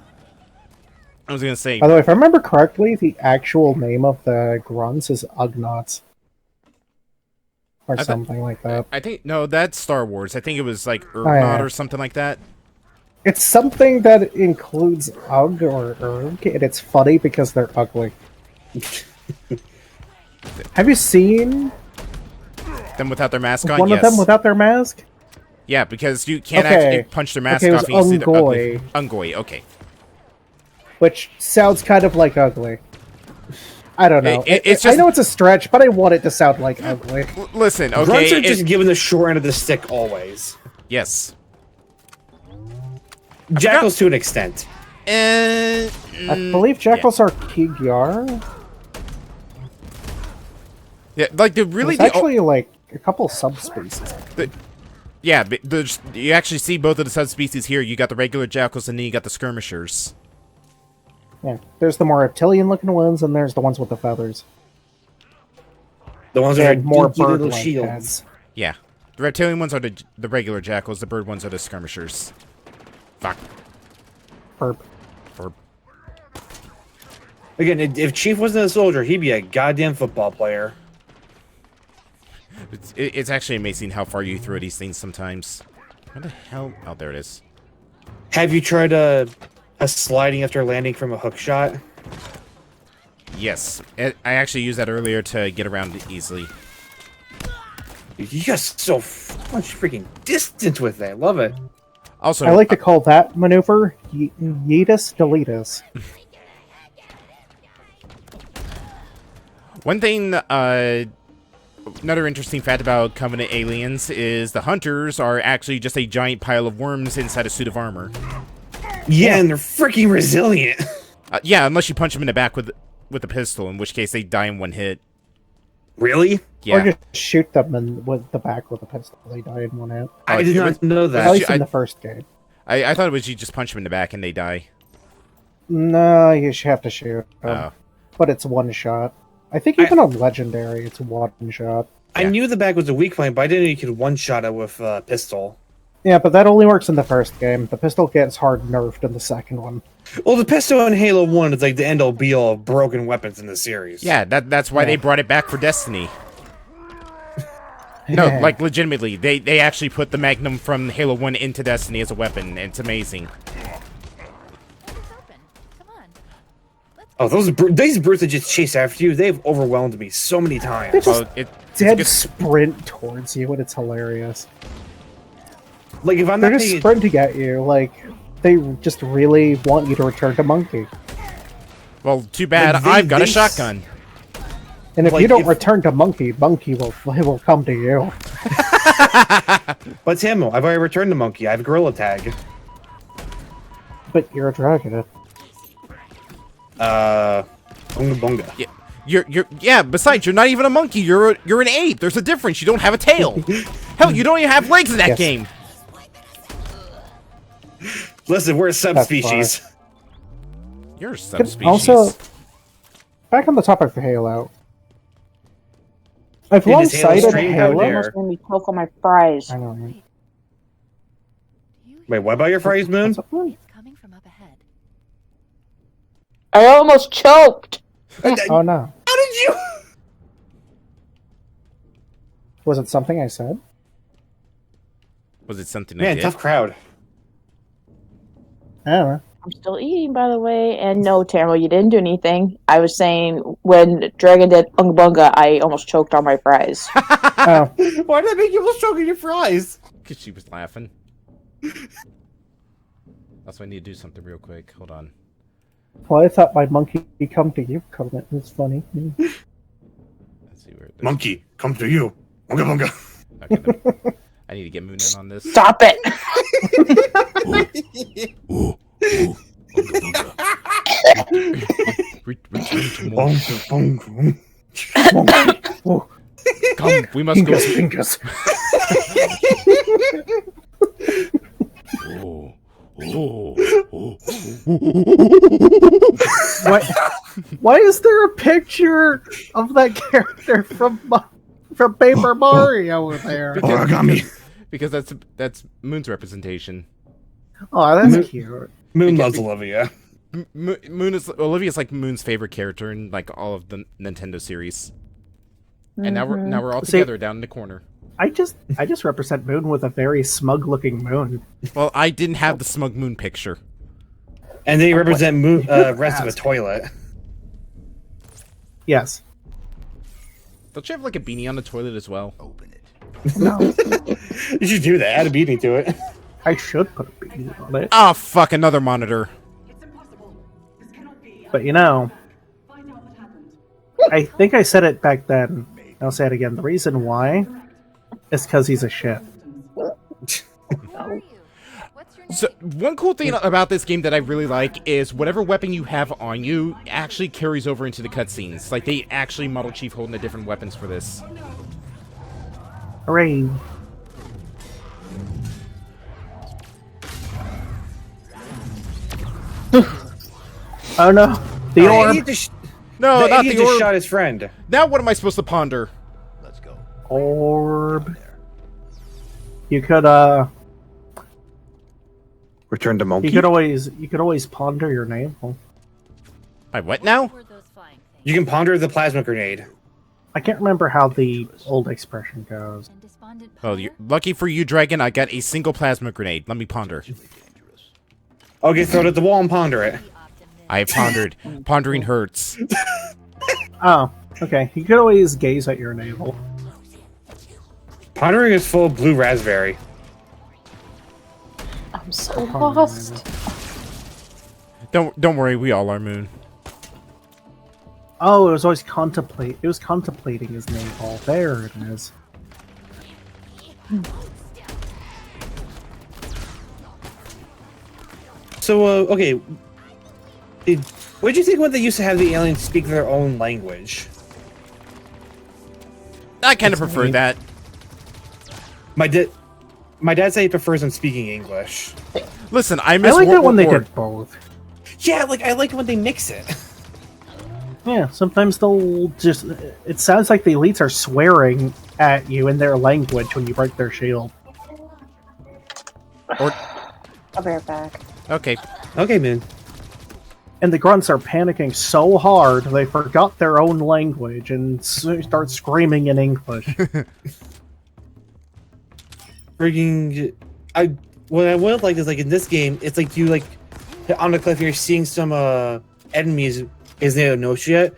I was gonna say... By the way, if I remember correctly, the actual name of the grunts is Ugnaughts. Or something like that. I think... No, that's Star Wars. I think it was like Urgnaut or something like that. It's something that includes Ugg or Urg, and it's funny because they're ugly. Have you seen... Them without their mask on? One of them without their mask? Yeah, because you can't actually punch their mask off. It was Ungoi. Ungoi, okay. Which sounds kind of like ugly. I don't know. It's just... I know it's a stretch, but I want it to sound like ugly. Listen, okay. Grunts are just given the short end of the stick always. Yes. Jackals to an extent. I believe Jackals are Kigyar. Yeah, like there's actually like a couple subspecies. Yeah, you actually see both of the subspecies here. You got the regular Jackals and then you got the skirmishers. Yeah, there's the more reptilian-looking ones, and there's the ones with the feathers. The ones that are more little bird-like shields. heads. Yeah, the reptilian ones are the regular Jackals. The bird ones are the skirmishers. Fuck. Burp. Again, if Chief wasn't a soldier, he'd be a goddamn football player. It's actually amazing how far you throw these things sometimes. Where the hell? Oh, there it is. Have you tried a sliding after landing from a hook shot? Yes. I actually used that earlier to get around easily. You got so much freaking distance with that. Love it. Also, I like to call that maneuver Yeetus Deletus. One thing, another interesting fact about Covenant aliens is the hunters are actually just a giant pile of worms inside a suit of armor. Yeah, and they're freaking resilient. Yeah, unless you punch them in the back with a pistol, in which case they die in one hit. Really? Yeah. Or just shoot them with the back with a pistol. They die in one hit. I did not know that. At least in the first game. I thought it was you just punch them in the back and they die. No, you should have to shoot them. Oh. But it's one shot. I think even on Legendary, it's one shot. I knew the back was a weak point, but I didn't know you could one-shot it with a pistol. Yeah, but that only works in the first game. The pistol gets hard nerfed in the second one. Well, the pistol in Halo 1 is like the end-all be-all of broken weapons in the series. Yeah, that's why they brought it back for Destiny. No, like, legitimately, they actually put the Magnum from Halo 1 into Destiny as a weapon, and it's amazing. Oh, these brutes that just chase after you, they've overwhelmed me so many times. They just sprint towards you, and it's hilarious. Like, if I'm They're not just sprinting at you, like, They just really want you to return to Monkey. Well, too bad. Like, I've got a shotgun. And if Like, you don't if- return to Monkey, Monkey will come to you. But Tamo, I've already returned to Monkey. I have a gorilla tag. But you're a dragon. Bunga bunga. Yeah, yeah. Besides, you're not even a monkey. You're an ape. There's a difference. You don't have a tail. Hell, you don't even have legs in that Yes. game. Listen, we're a subspecies. You're a subspecies. Also, back on the topic of Halo. I've long is Halo cited straight? How Halo. dare. Almost made me choke on my fries. I know. Right? Wait, what about your fries, Moon? It's coming from up ahead. I almost choked. Oh no. How did you? Was it something I said? Was it something I Man, did? tough crowd. I don't know. I'm still eating, by the way. And no, Tamara, you didn't do anything. I was saying when Dragon did Unga Bunga, I almost choked on my fries. Oh. Why did that make you almost choke on your fries? Because she was laughing. Also, I need to do something real quick. Hold on. Well, I thought my monkey come to you comment was funny. Let's see where. Monkey, come to you. Bunga bunga. Okay, I need to get Moon in on this. Stop it! Return to Moon. Bunga bunga. Come, we must go. Fingers. Why is there a picture of that character from Paper Mario over there? Origami. Because that's Moon's representation. Oh, that's cute. Moon loves Olivia. Olivia's like Moon's favorite character in like all of the Nintendo series. And now we're all together down in the corner. I just represent Moon with a very smug looking Moon. Well, I didn't have the smug Moon picture. And they represent Moon, rest of a toilet. Yes. Don't you have like a beanie on the toilet as well? Open it. No. You should do that. Add a beanie to it. I should put a beanie on it. Oh fuck! Another monitor. But you know, I think I said it back then. I'll say it again. The reason why is because he's a shit. So one cool thing about this game that I really like is whatever weapon you have on you actually carries over into the cutscenes. Like they actually model Chief holding the different weapons for this. Hooray! Oh no, the orb. No, not idiot the orb. just shot his friend. Now what am I supposed to ponder? Let's go. Orb. You could Return to Monkey. you could always ponder your name. By what now? You can ponder the plasma grenade. I can't remember how the old expression goes. Well, lucky for you, Dragon, I got a single plasma grenade. Let me ponder. Okay, throw it at the wall and ponder it. I have pondered. Pondering hurts. Oh, okay. You could always gaze at your navel. Pondering is full of blue raspberry. I'm so lost. Don't worry, we all are, Moon. Oh, it was always contemplate. It was contemplating his navel. There it is. So, okay. What did you think when they used to have the aliens speak their own language? I kind of prefer that. My dad said he prefers them speaking English. Listen, I miss like World it when War they War. did both. Yeah, like I like it when they mix it. Yeah, sometimes they'll just... It sounds like the elites are swearing at you in their language when you break their shield. Or... I'll be right back. Okay. Okay, man. And the grunts are panicking so hard they forgot their own language and start screaming in English. Frigging... What I would like is, like, in this game, it's like you, like, on the cliff, you're seeing some, enemies is they don't know shit yet,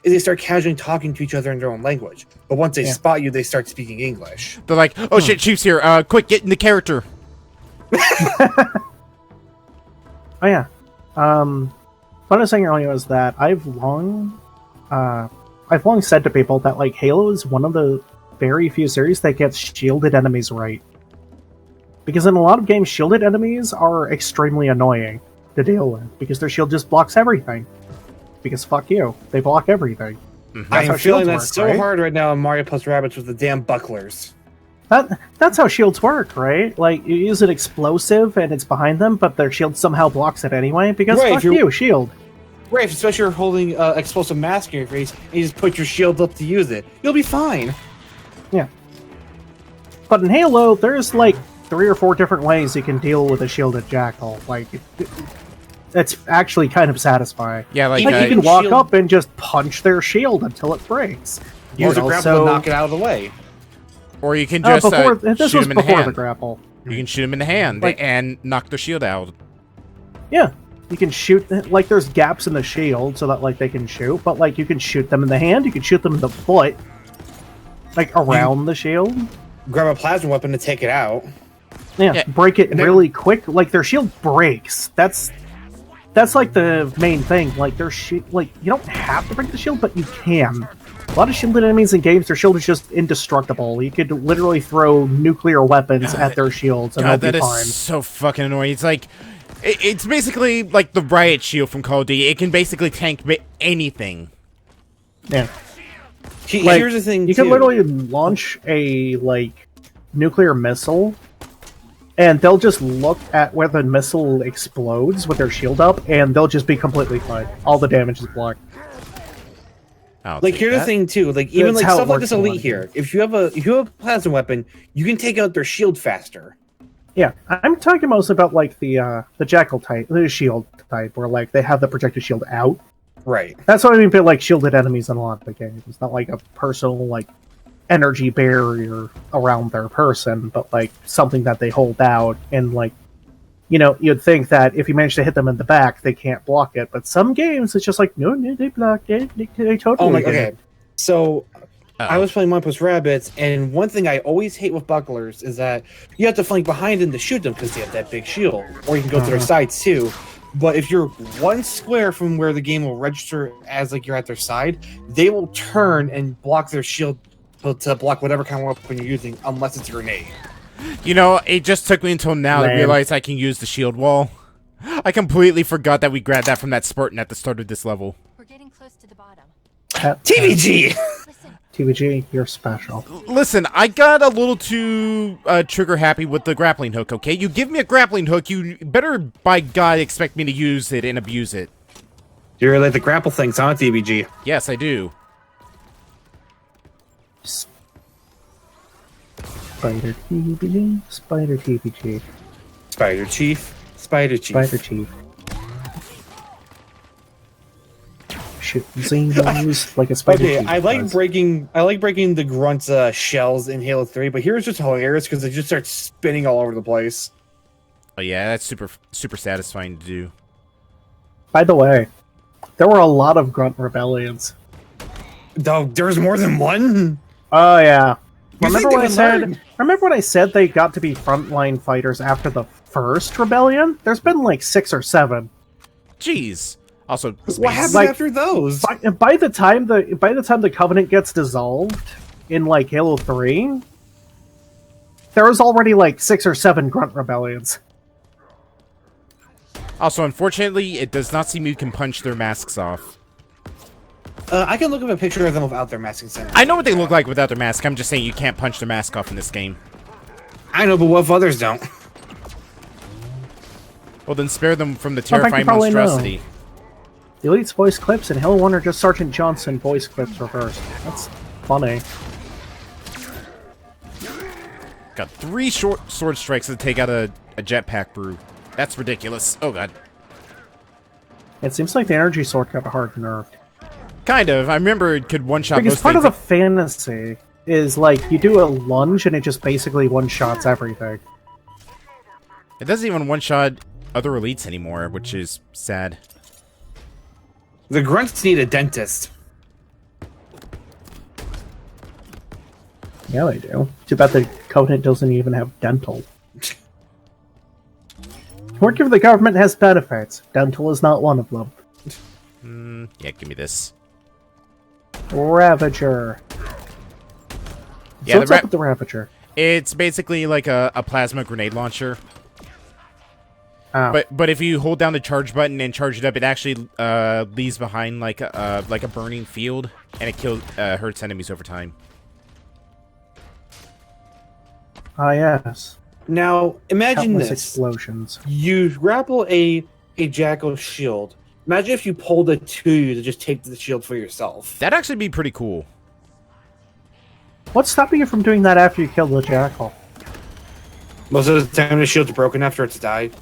is they start casually talking to each other in their own language. But once they spot you, they start speaking English. They're like, oh shit, Chief's here. Quick, get in the character. Oh yeah. What I was saying earlier was that I've long said to people that like Halo is one of the very few series that gets shielded enemies right. Because in a lot of games, shielded enemies are extremely annoying to deal with because their shield just blocks everything. Because fuck you, they block everything. I'm feeling that so hard right now in Mario Plus Rabbids with the damn bucklers. That's how shields work, right? Like, you use an explosive and it's behind them, but their shield somehow blocks it anyway, because fuck you, shield. Right, especially if you're holding explosive mask in your face, and you just put your shield up to use it. You'll be fine. Yeah. But in Halo, there's like 3 or 4 different ways you can deal with a shielded jackal. Like, it's actually kind of satisfying. Yeah, like you can walk up and just punch their shield until it breaks. Use a grapple to knock it out of the way. Or you can just shoot him in the hand. The grapple. You can shoot him in the hand and knock their shield out. Yeah, you can shoot. Like, there's gaps in the shield so that like they can shoot, but like you can shoot them in the hand. You can shoot them in the foot, like around the shield. Grab a plasma weapon to take it out. Yeah, break it really quick. Like their shield breaks. That's like the main thing. Like their like you don't have to break the shield, but you can. A lot of shielded enemies in games, their shield is just indestructible. You could literally throw nuclear weapons at their shields and they'll be fine. That is so fucking annoying. It's like, it's basically like the riot shield from Call of Duty. It can basically tank anything. Yeah. Like, here's the thing, you can literally launch a like nuclear missile, and they'll just look at where the missile explodes with their shield up, and they'll just be completely fine. All the damage is blocked. Like, here's the thing too, like even like stuff like this elite here. If you have a plasma weapon, you can take out their shield faster. Yeah, I'm talking mostly about like the jackal type, the shield type, where like they have the projected shield out. Right. That's what I mean by like shielded enemies in a lot of the games. It's not like a personal like energy barrier around their person, but like something that they hold out, and like, you know, you'd think that if you manage to hit them in the back, they can't block it. But some games, it's just like, no, they blocked it. They totally did. Okay. So, I was playing Plus Rabbids, and one thing I always hate with bucklers is that you have to flank behind them to shoot them because they have that big shield. Or you can go to their sides, too. But if you're one square from where the game will register as like you're at their side, they will turn and block their shield to block whatever kind of weapon you're using, unless it's a grenade. You know, it just took me until now to realize I can use the shield wall. I completely forgot that we grabbed that from that Spartan at the start of this level. We're getting close to the bottom. TVG! TVG, you're special. Listen, I got a little too trigger happy with the grappling hook, okay? You give me a grappling hook, you better, by God, expect me to use it and abuse it. You really like the grapple things, huh, TVG? Yes, I do. Spider TVG, Spider TVG. Spider Chief, Spider Chief. Spider Chief. Shoot zingos like a spider. Okay, chief I like does. breaking the grunt's shells in Halo 3, but here's just hilarious because they just start spinning all over the place. Oh yeah, that's super satisfying to do. By the way, there were a lot of grunt rebellions. There's more than one? Oh yeah. Remember when I said they got to be frontline fighters after the first rebellion? There's been like 6 or 7. Jeez. Also, what happened after those? By the time the Covenant gets dissolved in like Halo 3, there was already like 6 or 7 grunt rebellions. Also, unfortunately, it does not seem you can punch their masks off. I can look up a picture of them without their masks in. I know what they look like without their mask. I'm just saying you can't punch their mask off in this game. I know, but what if others don't? Well, then spare them from the terrifying monstrosity. The Elite's voice clips in Halo 1 are just Sergeant Johnson voice clips reversed. That's funny. Got 3 short sword strikes to take out a jetpack brew. That's ridiculous. Oh god. It seems like the energy sword got hard nerfed. Kind of. I remember it could one-shot because most part things. of the fantasy is like you do a lunge and it just basically one-shots everything. It doesn't even one-shot other elites anymore, which is sad. The grunts need a dentist. Yeah, they do. Too bad the Covenant doesn't even have dental. Working for the government has benefits. Dental is not one of them. Yeah, give me this. Ravager. Yeah, So what's up with the Ravager? It's basically like a plasma grenade launcher. Oh. But if you hold down the charge button and charge it up, it actually leaves behind like a burning field, and it hurts enemies over time. Ah, yes. Now, imagine Countless this. explosions. You grapple a Jackal shield. Imagine if you pulled it to you to just take the shield for yourself. That'd actually be pretty cool. What's stopping you from doing that after you kill the Jackal? Most of the time, the shield's broken after it's died.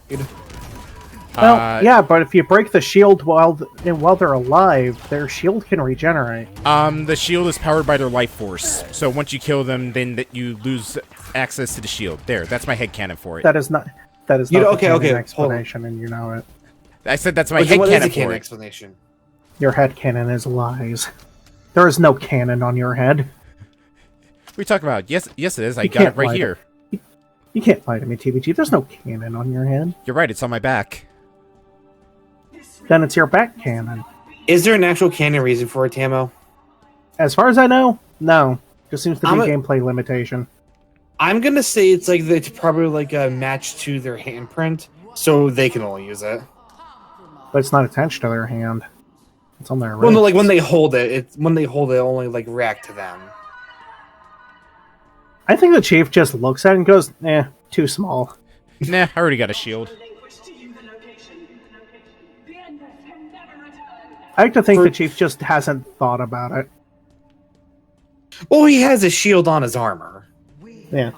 Well, yeah, but if you break the shield while they're alive, their shield can regenerate. The shield is powered by their life force. So once you kill them, then you lose access to the shield. There, that's my headcanon for it. That is not the explanation, and you know it. I said that's my headcanon for it. Explanation? Your headcanon is lies. There is no cannon on your head. What are you talking about? Yes, it is. I got it right here. You can't lie to me, TBG. There's no cannon on your head. You're right. It's on my back. Then it's your back cannon. Is there an actual canon reason for it, Tamo? As far as I know, no. Just seems to be a gameplay limitation. I'm gonna say it's probably like a match to their handprint, so they can only use it. But it's not attached to their hand. It's on their wrist. Well, no, like when they hold it, only like react to them. I think the chief just looks at it and goes, too small. Nah, I already got a shield. I like to think the chief just hasn't thought about it. Well, he has a shield on his armor. Yeah.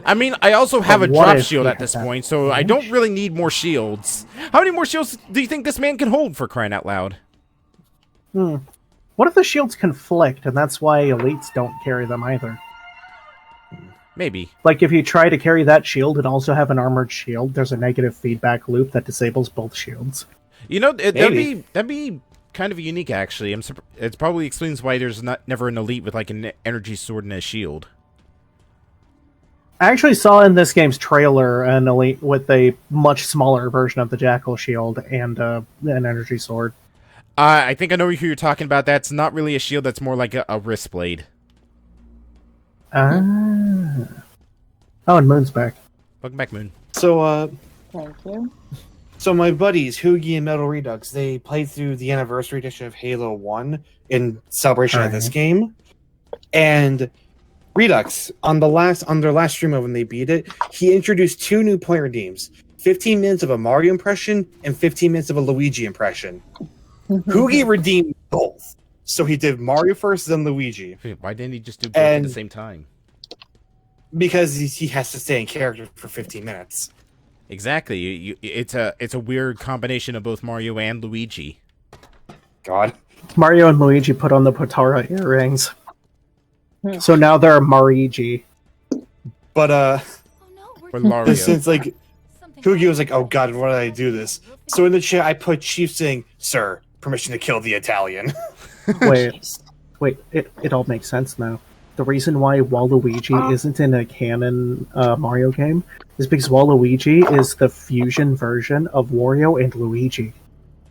I mean, I also have a But what drop if shield he at this had point, so I don't really need more shields. How many more shields do you think this man can hold, for crying out loud? What if the shields conflict, and that's why elites don't carry them either? Maybe. Like, if you try to carry that shield and also have an armored shield, there's a negative feedback loop that disables both shields. You know, that'd be kind of unique, actually. It probably explains why there's never an elite with, like, an energy sword and a shield. I actually saw in this game's trailer an elite with a much smaller version of the Jackal shield and an energy sword. I think I know who you're talking about. That's not really a shield, that's more like a wrist blade. Oh, and Moon's back. Welcome back, Moon. So, Thank you. So my buddies, Hoogie and Metal Redux, they played through the anniversary edition of Halo 1 in celebration of this game. And Redux, on their last stream of when they beat it, he introduced 2 new player redeems. 15 minutes of a Mario impression and 15 minutes of a Luigi impression. Hoogie redeemed both. So he did Mario first, then Luigi. Why didn't he just do both at the same time? Because he has to stay in character for 15 minutes. Exactly. It's a weird combination of both Mario and Luigi. God. Mario and Luigi put on the Potara earrings. So now they're Marigi. But, Mario. Since, like, Hoogie was like, oh god, why did I do this? So in the chat, I put Chief saying, sir, permission to kill the Italian. Wait, it all makes sense now. The reason why Waluigi isn't in a canon Mario game is because Waluigi is the fusion version of Wario and Luigi.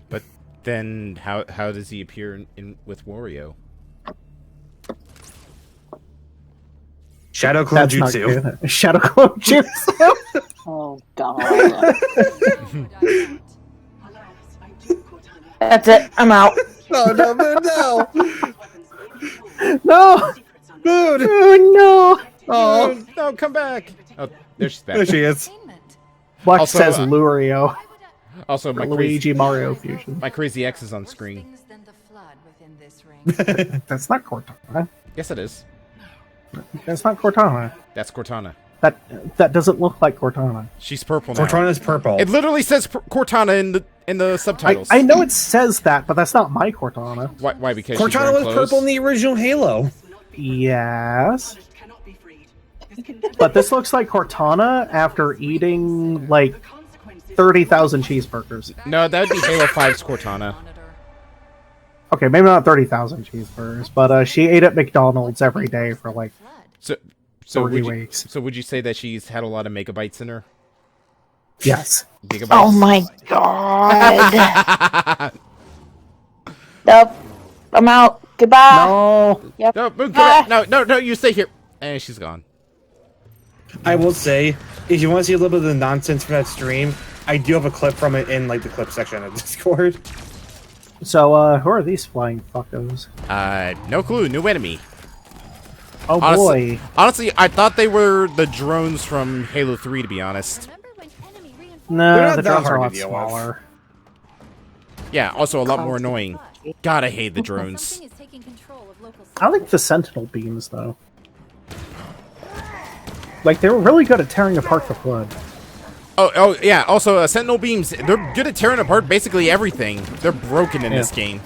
But then, how does he appear with Wario? Shadow Clone Jutsu. Shadow Clone Jutsu. Oh god. That's it. I'm out. No. No! Moon! Oh, no! Oh, Moon, no, come back! Oh, there she's back. There she is. Wax Also, says Lurio. Also, my Luigi Mario fusion. My crazy X is on screen. That's not Cortana. Yes, it is. That's not Cortana. That's Cortana. That doesn't look like Cortana. She's purple now. Cortana's purple. It literally says Cortana in the subtitles. I know it says that, but that's not my Cortana. Why? Because Cortana was purple in the original Halo. Yes. But this looks like Cortana after eating, like, 30,000 cheeseburgers. No, that would be Halo 5's Cortana. Okay, maybe not 30,000 cheeseburgers, but she ate at McDonald's every day for, like, 30 weeks. So would you say that she's had a lot of megabytes in her? Yes. Gigabytes. Oh my god. Nope. I'm out. Goodbye. No. Yep. No, Moon, come back. No, you stay here. And she's gone. I will say, if you want to see a little bit of the nonsense from that stream, I do have a clip from it in like the clip section of Discord. So, who are these flying fuckos? No clue. New enemy. Oh Honestly, boy. honestly, I thought they were the drones from Halo 3, to be honest. No, the that drones are hard a to lot deal with. smaller. Yeah, also a lot more annoying. God, I hate the drones. I like the sentinel beams, though. Like, they were really good at tearing apart the flood. Oh, yeah. Also, Sentinel beams, they're good at tearing apart basically everything. They're broken in this game.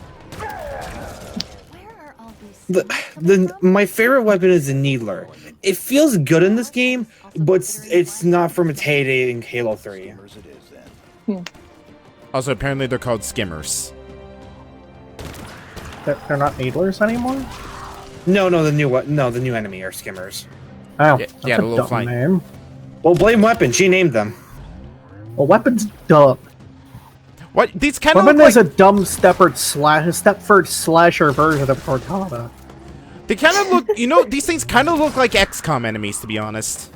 My favorite weapon is the Needler. It feels good in this game, but it's not from its heyday in Halo 3. Also, apparently they're called skimmers. They're not needlers anymore? No, the new enemy are skimmers. Oh, yeah, that's the a little dumb flying name. Well, blame Weapon. She named them. Well, Weapon's dumb. What? These kind of Weapon look is like... a dumb Stepford slasher version of Cortana. They kind of look... You know, these things kind of look like XCOM enemies, to be honest.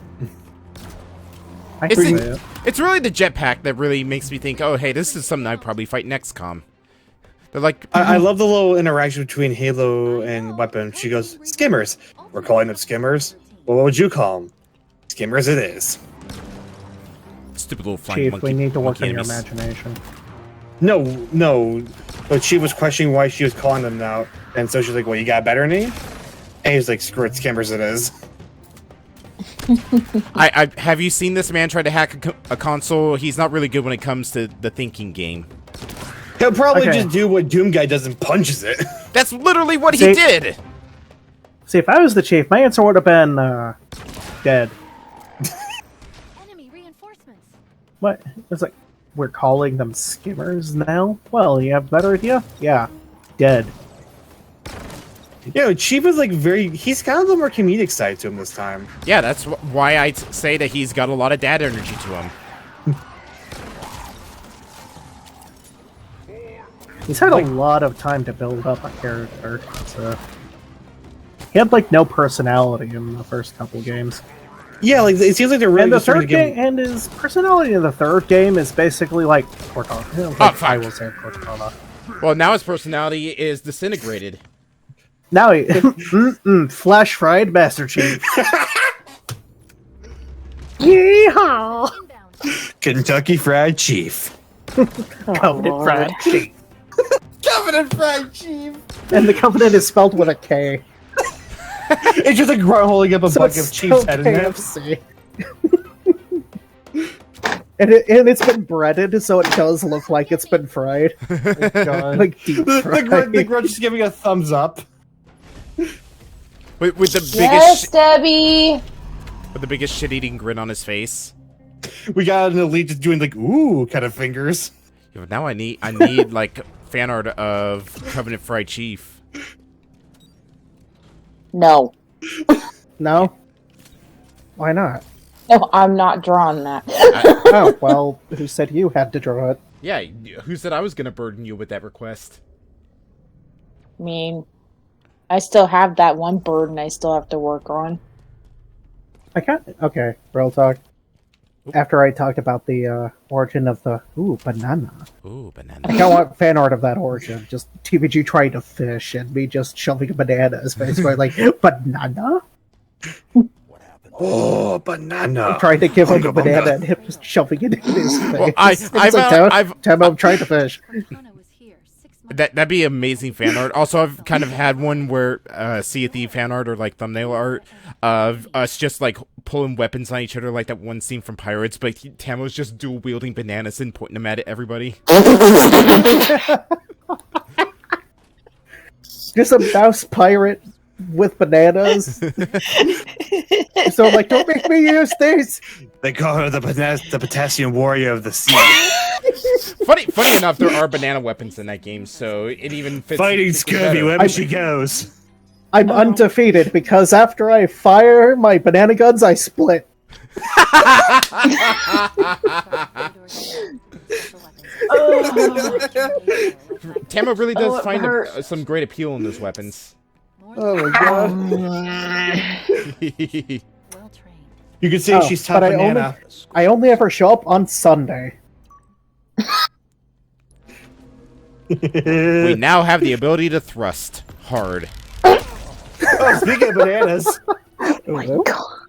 It's really the jetpack that really makes me think, oh, hey, this is something I'd probably fight in XCOM. They're like... I love the little interaction between Halo and Weapon. She goes, Skimmers. We're calling them Skimmers. Well, what would you call them? Skimmers it is. Stupid little flying Chief, we need to work on your imagination. No. But she was questioning why she was calling them out. And so she's like, well, you got a better name? And he's like, screw it, Skimmers it is. I have you seen this man try to hack a console? He's not really good when it comes to the thinking game. He'll probably just do what Doom Guy does and punches it. That's literally what he did! See, if I was the chief, my answer would have been, dead. Enemy reinforcements. What? It's like, we're calling them skimmers now? Well, you have a better idea? Yeah. Dead. Yeah, Chief is like he's got a little more comedic side to him this time. Yeah, that's why I say that he's got a lot of dad energy to him. He's had a lot of time to build up a character, so... He had, like, no personality in the first couple games. Yeah, like, it seems like they're really... And the third game, and his personality in the third game is basically like Cortana. I will say Cortana. Well, now his personality is disintegrated. Now he... flash fried Master Chief. Yeehaw! Kentucky Fried Chief. Covenant Fried Chief. Covenant Fried Chief! And the Covenant is spelled with a K. It's just like holding up a bucket of Chief's head in there. KFC. And it's been breaded, so it does look like it's been fried. Oh, God. Like deep fried. The Grudge is giving a thumbs up. With the biggest... Yes, Debbie! With the biggest shit-eating grin on his face. We got an elite just doing like, ooh, kind of fingers. Yeah, now I need like fan art of Covenant Fried Chief. No. No? Why not? No, I'm not drawing that. Oh, well, who said you had to draw it? Yeah, who said I was going to burden you with that request? I mean, I still have that one burden I still have to work on. Okay, real talk. After I talked about the origin of the banana. Ooh, banana. I don't want fan art of that origin. Just TVG trying to fish and me just shoving a banana in his face. Like, banana? Oh, banana! I'm trying to give him a banana and him just shoving it in his face. Well, I'm trying to fish. That'd be amazing fan art. Also, I've kind of had one where Sea of Thieves fan art or like thumbnail art of us just like pulling weapons on each other, like that one scene from Pirates. But Tamo's just dual wielding bananas and pointing them at everybody. Just a mouse pirate with bananas. So like, don't make me use these. They call her the potassium warrior of the sea. Funny enough, there are banana weapons in that game, so it even fits. Fighting scurvy wherever she goes. I'm undefeated because after I fire my banana guns, I split. Tama really does find some great appeal in those weapons. Oh my god. You can say she's top banana. I only ever show up on Sunday. We now have the ability to thrust hard. Oh, speaking of bananas. Oh my god.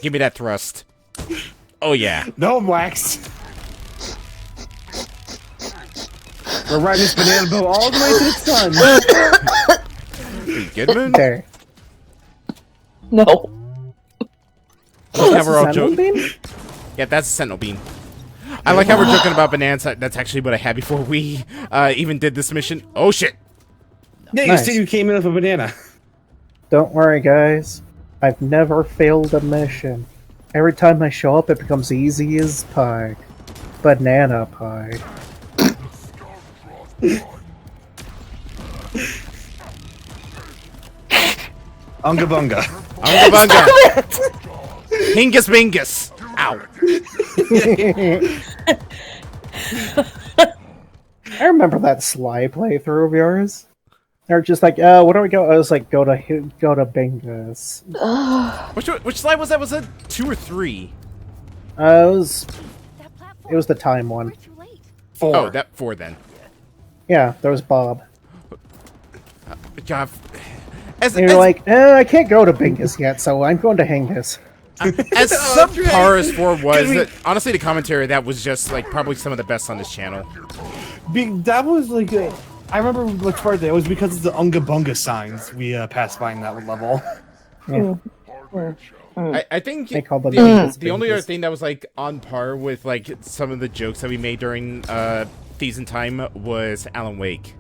Give me that thrust. Oh yeah. No, Wax. We're riding this banana boat all the way to the sun. You good, Moon? There. No. That's we're all joking. Yeah, that's a sentinel beam. I like how we're joking about bananas. That's actually what I had before we even did this mission. Oh shit! Yeah, you said you came in with a banana. Don't worry, guys. I've never failed a mission. Every time I show up, it becomes easy as pie. Banana pie. Unga bunga. Unga bunga. Hingus bingus. Ow. I remember that Sly playthrough of yours. They're just like, where do we go? I was like, go to Bingus. Which slide was that? Was that 2 or 3? It was the time one. 4. Oh, that 4 then. Yeah, there was Bob. God. And you're like, I can't go to Bingus yet, so I'm going to Hingus. As subpar as 4 was, honestly, the commentary that was just like probably some of the best on this channel. That was like, I remember which part it was because of the Unga Bunga signs we passed by in that level. Yeah. I think They call them the only other thing that was like on par with like some of the jokes that we made during season time was Alan Wake.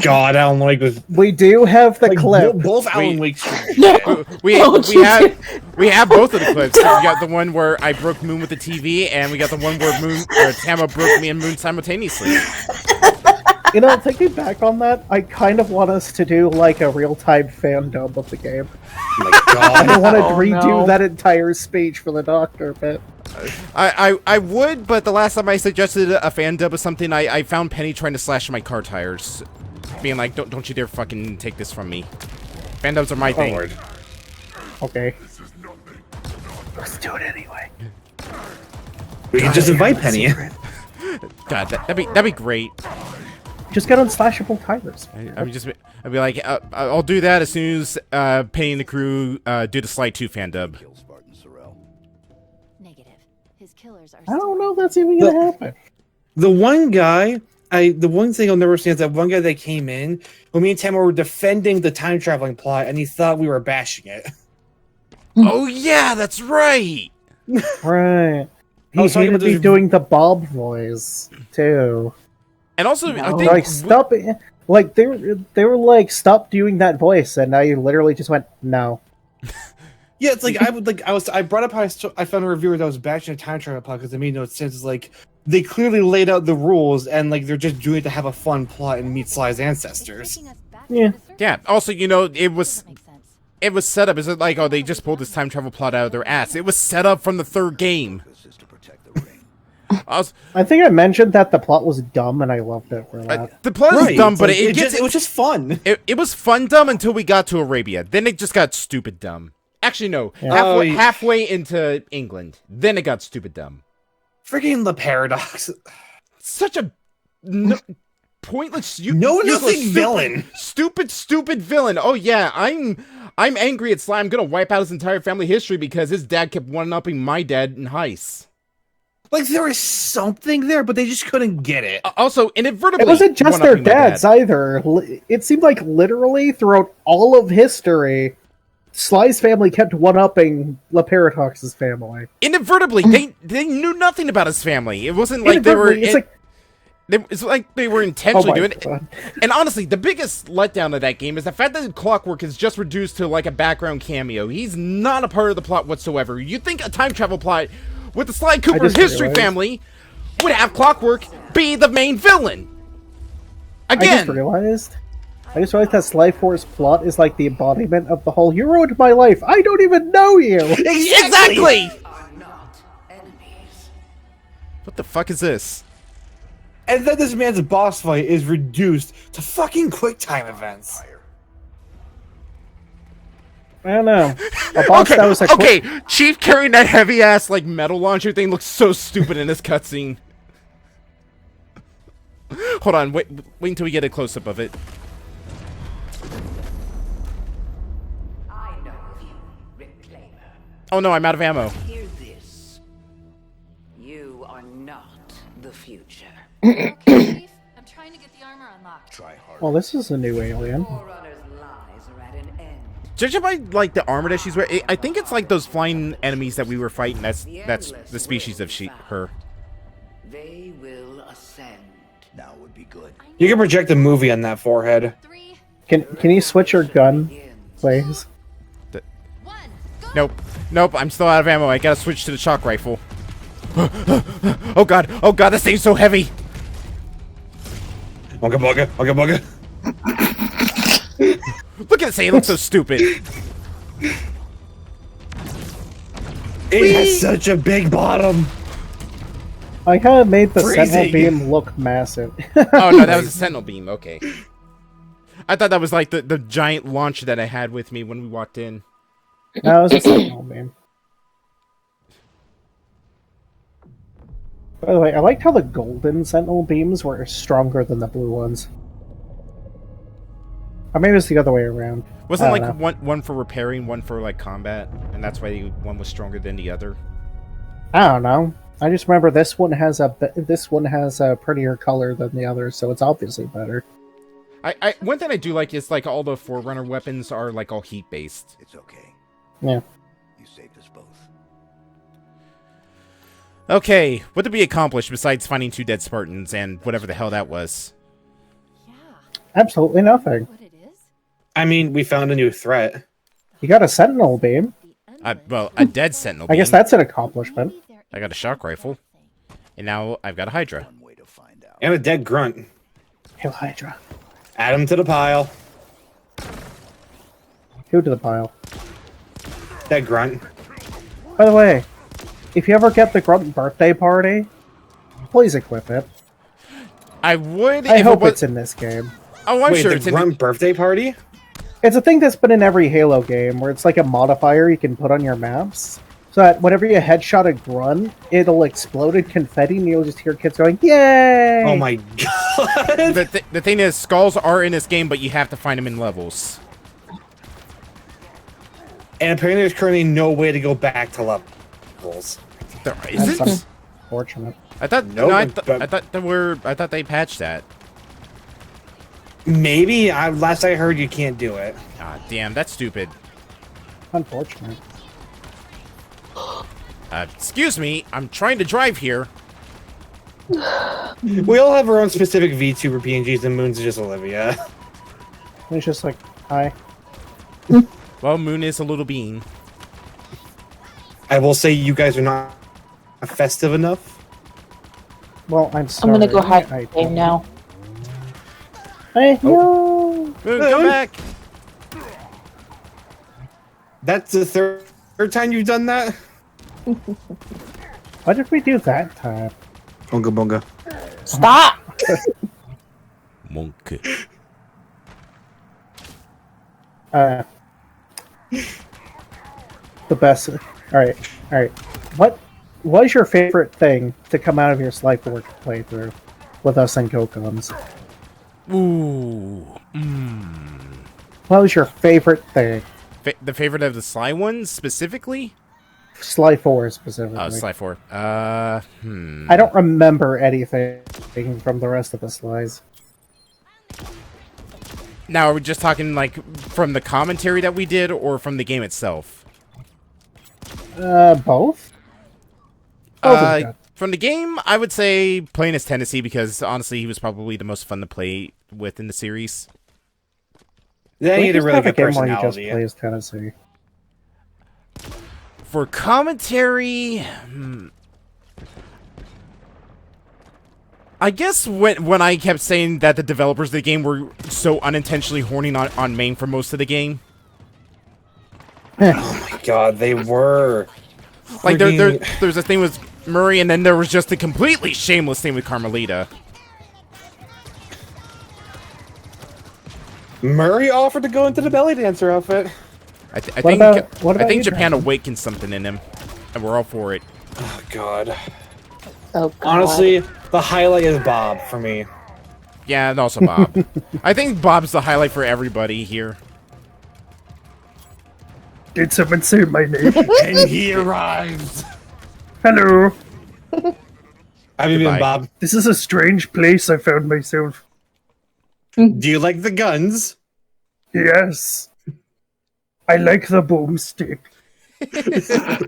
God, Alan Wake was. We do have the clip. Both Alan Wakes. We have both of the clips. We got the one where I broke Moon with the TV, and we got the one where Tama broke me and Moon simultaneously. You know, thinking back on that, I kind of want us to do like a real-time fan dub of the game. Oh my God. I want to redo that entire speech for the Doctor bit. I would, but the last time I suggested a fan dub of something, I found Penny trying to slash my car tires, being like, "Don't you dare fucking take this from me." Fan dubs are my thing. Lord. Okay. Let's do it anyway. We can just invite Penny. God, that'd be great. Just get unslashable tires. I'd be like, I'll do that as soon as Penny and the crew do the Slide 2 fan dub. I don't know if that's even gonna happen. The one guy, the one thing I'll never understand is that one guy that came in when me and Tamara were defending the time traveling plot, and he thought we were bashing it. Oh yeah, that's right. Right. He's going to be doing the Bob voice too. And also, I think like stop it. Like they were like, stop doing that voice, and I literally just went no. Yeah, it's like I brought up how I found a reviewer that was bashing a time travel plot because it made no sense. It's like they clearly laid out the rules and like they're just doing it to have a fun plot and meet Sly's ancestors. Yeah. Yeah. Also, you know, it was set up. Is it like, oh, they just pulled this time travel plot out of their ass? It was set up from the 3rd game. I think I mentioned that the plot was dumb, and I loved it for that. The plot is dumb, but it was just fun. It was fun dumb until we got to Arabia. Then it just got stupid dumb. Actually, no. Yeah. Halfway into England, then it got stupid dumb. Freaking the paradox. Such a pointless, nothing villain. Stupid villain. Oh yeah, I'm angry at Sly. I'm gonna wipe out his entire family history because his dad kept one-upping my dad in heists. Like there was something there, but they just couldn't get it. Also, inadvertently, it wasn't just their dads either. It seemed like literally throughout all of history, Sly's family kept one-upping La Paradox's family. Inadvertently, they knew nothing about his family. It wasn't like they were. It's like they were intentionally doing it. And honestly, the biggest letdown of that game is the fact that Clockwork is just reduced to like a background cameo. He's not a part of the plot whatsoever. You'd think a time travel plot with the Sly Cooper history family would have Clockwork be the main villain. Again. I just realized I just realized that Slifer's plot is like the embodiment of the whole "you ruined my life, I don't even know you." Exactly! What the fuck is this? And then this man's boss fight is reduced to fucking quick time events. I don't know. A boss that was Okay, Chief carrying that heavy ass like metal launcher thing looks so stupid in this cutscene. Hold on, wait until we get a close up of it. I know of you, Reclaimer. Oh no, I'm out of ammo. Hear this. You are not the future. Okay, Chief. I'm trying to get the armor unlocked. Try hard. Well, this is a new alien. Forerunner's lies are at an end. Judging by like the armor that she's wearing, I think it's like those flying enemies that we were fighting. That's the species of her. They will ascend. Now would be good. You can project a movie on that forehead. Can you switch your gun, please? Nope, I'm still out of ammo. I gotta switch to the shock rifle. Oh god, this thing's so heavy. Bugga. Look at this thing, it looks so stupid. It has such a big bottom. I kind of made the Freezing. sentinel beam look massive. Oh no, that was a sentinel beam. Okay. I thought that was like the giant launcher that I had with me when we walked in. That was a sentinel beam. By the way, I liked how the golden sentinel beams were stronger than the blue ones. Or maybe it's the other way around. Wasn't I like don't know. one for repairing, one for like combat, and that's why one was stronger than the other. I don't know. I just remember this one has a prettier color than the other, so it's obviously better. I one thing I do like is like all the Forerunner weapons are like all heat based. It's okay. Yeah. You saved us both. Okay, what did we accomplish besides finding 2 dead Spartans and whatever the hell that was? Absolutely nothing. I mean, we found a new threat. You got a sentinel beam. Well, a dead sentinel beam. I guess that's an accomplishment. I got a shock rifle. And now I've got a Hydra. And a dead grunt. Hail Hydra. Add him to the pile. Who to the pile? Dead grunt. By the way, if you ever get the grunt birthday party, please equip it. I would. I hope it's in this game. Oh, I'm Wait, sure the it's in grunt birthday party? It's a thing that's been in every Halo game, where it's like a modifier you can put on your maps. So that whenever you headshot a grunt, it'll explode in confetti and you'll just hear kids going, "Yay!" Oh my god! The thing is, skulls are in this game, but you have to find them in levels. And apparently there's currently no way to go back to levels. There isn't? That's unfortunate. I thought Nope, I thought they patched that. Maybe. Last I heard, you can't do it. Ah, damn, that's stupid. Unfortunate. Excuse me, I'm trying to drive here. We all have our own specific VTuber PNGs, and Moon's just Olivia. It's just like, hi. Well, Moon is a little bean. I will say you guys are not festive enough. Well, I'm I'm sorry. gonna go hack the game now. Hey, Moon, come back! That's the third time you've done that? What did we do that time? Bunga bunga. Stop! Monkey. The best. Alright. What was your favorite thing to come out of your Slifer playthrough with us and Kokons? Ooh. What was your favorite thing? The favorite of the Sly ones, specifically? Sly 4 specifically. Oh, Sly 4. I don't remember anything from the rest of the Slies. Now, are we just talking, like, from the commentary that we did, or from the game itself? Both? Both is good. From the game, I would say playing as Tennessee, because, honestly, he was probably the most fun to play with in the series. Yeah, he had a really good game where you just personality. play as Tennessee. For commentary... I guess when I kept saying that the developers of the game were so unintentionally horning on main for most of the game. Oh my god, they were. Like, there's a thing with Murray, and then there was just a completely shameless thing with Carmelita. Murray offered to go into the belly dancer outfit. I think Japan awakened something in him, and we're all for it. Oh god. Oh god. Honestly, the highlight is Bob for me. Yeah, and also Bob. I think Bob's the highlight for everybody here. Did someone say my name? And he arrives. Hello. How you been, Bob? This is a strange place I found myself. Do you like the guns? Yes. I like the boomstick.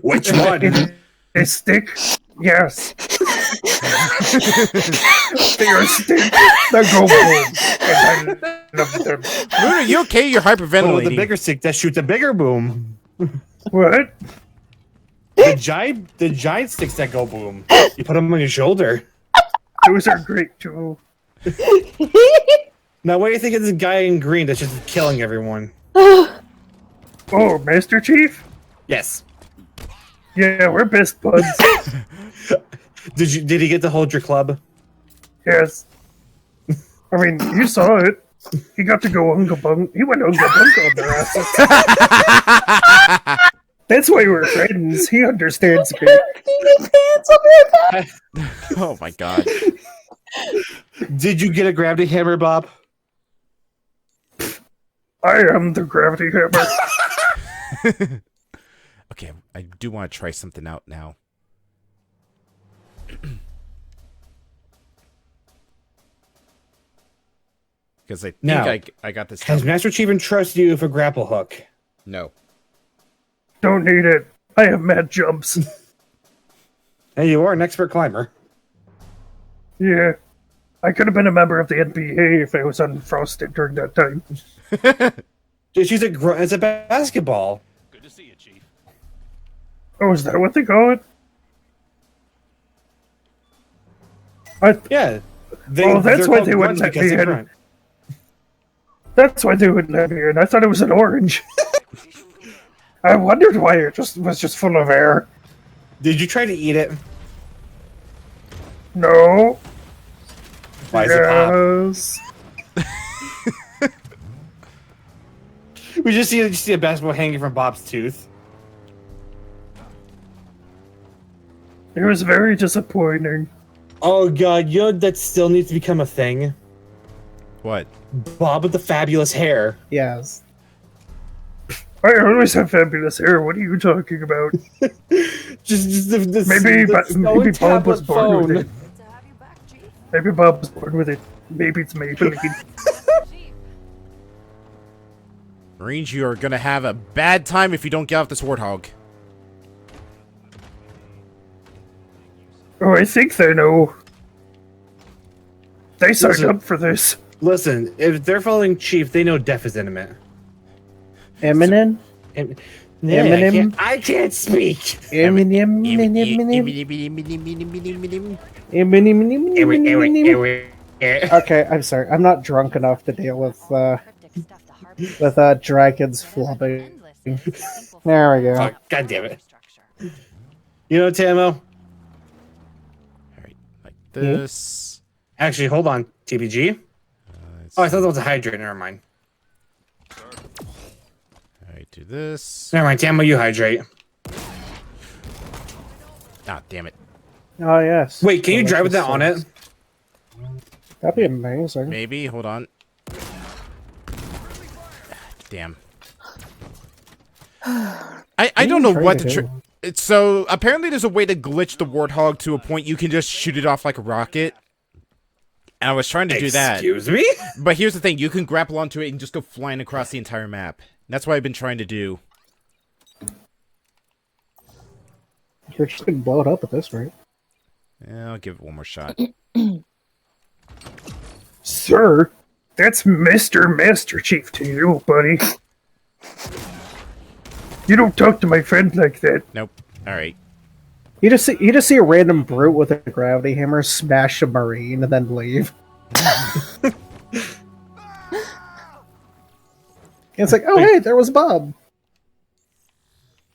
Which one? A stick? Yes. They are stick that go boom. And I love them. Moon, are you okay? You're hyperventilating. With the bigger stick that shoots a bigger boom. What? The giant sticks that go boom. You put them on your shoulder. Those are great too. Now, what do you think of this guy in green that's just killing everyone? Oh, Master Chief? Yes. Yeah, we're best buds. Did he get to hold your club? Yes. I mean, you saw it. He got to go unga bung. He went unga bunga on their asses. That's why we're friends. He understands me. Oh my god. Did you get a gravity hammer, Bob? I am the gravity hammer. Okay, I do want to try something out now. Because I think I got this. Has Master Chief entrusted you with a grapple hook? No. Don't need it. I have mad jumps. Hey, you are an expert climber. Yeah. I could have been a member of the NBA if I was unfrosted during that time. Just use it as a basketball. Good to see you, Chief. Oh, is that what they call it? Yeah. That's why they wouldn't let me in. That's why they wouldn't let me in. I thought it was an orange. I wondered why it was just full of air. Did you try to eat it? No. Why is it pop? We just see a basketball hanging from Bob's tooth. It was very disappointing. Oh god, you know that still needs to become a thing? What? Bob with the fabulous hair. Yes. I always have fabulous hair. What are you talking about? just the maybe Bob was born phone. with it. Maybe Bob was born with it. Maybe it's Maybelline. Marines, you are gonna have a bad time if you don't get off this warthog. Oh, I think they know. They signed up for this. Listen, if they're following Chief, they know death is imminent. Eminem? Eminem? I can't speak. Eminem. Okay, I'm sorry. I'm not drunk enough to deal with dragons flubbing. There we go. Oh, God damn it. You know, Tamo? Alright, like this. Actually, hold on. TBG? I thought that was a hydrant. Never mind. Alright, do this. Never mind, Tamo, you hydrate. Ah, damn it. Oh, yes. Wait, can you drive with that on it? That'd be amazing. Maybe, hold on. Damn. I don't know what to so apparently there's a way to glitch the warthog to a point you can just shoot it off like a rocket. And I was trying to do that. Excuse me? But here's the thing, you can grapple onto it and just go flying across the entire map. That's what I've been trying to do. You're just gonna blow it up at this rate. Yeah, I'll give it one more shot. Sir, that's Mr. Master Chief to you, buddy. You don't talk to my friend like that. Nope. Alright. You just see a random brute with a gravity hammer smash a marine and then leave. It's like, oh hey, there was Bob.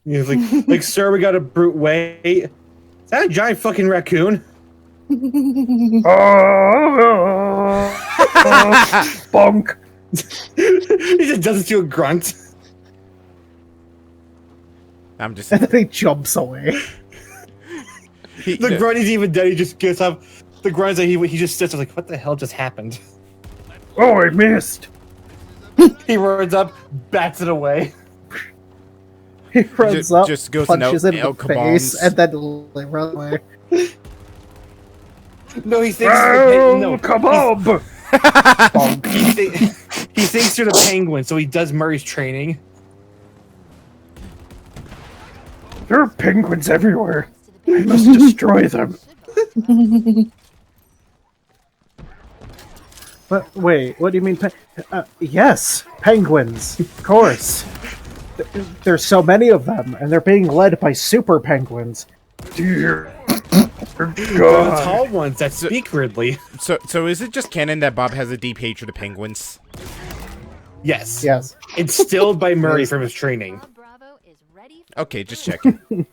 He's like, sir, we got a brute. Wait, is that a giant fucking raccoon? Bonk. He just doesn't do a grunt. I'm just. And then he jumps away. The grunt isn't even dead. He just gets up. The grunt's like he just sits there like, what the hell just happened? Oh, I missed. He runs up, bats it away. He runs up, just goes punches to him in the face, and then runs away. No, he thinks. No, kebab. He thinks they're the penguins, so he does Murray's training. There are penguins everywhere. I must destroy them. But wait, what do you mean? Yes, penguins, of course. There's so many of them, and they're being led by super penguins. Dear They're the tall ones that speak weirdly. So is it just canon that Bob has a deep hatred of penguins? Yes. Yes. Instilled by Murray from his training. Okay, just checking.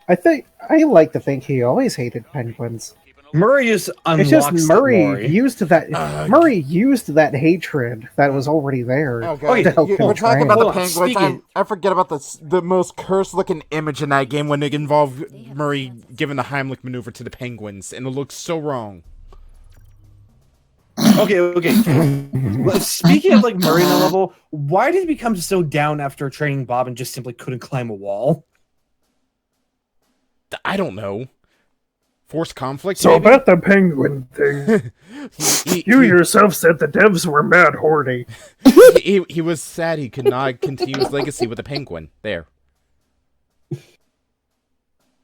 I like to think he always hated penguins. Murray just unlocks It's just Murray that used that. Murray used that hatred that was already there. To help him We're talking train. about the penguins. I forget about the most cursed-looking image in that game when it involved Murray giving the Heimlich maneuver to the penguins, and it looks so wrong. Okay. Speaking of like Murray on the level, why did he become so down after training Bob and just simply couldn't climb a wall? I don't know. Forced conflict. So maybe? about the penguin thing, you yourself said the devs were mad horny. He was sad he could not continue his legacy with a penguin. There.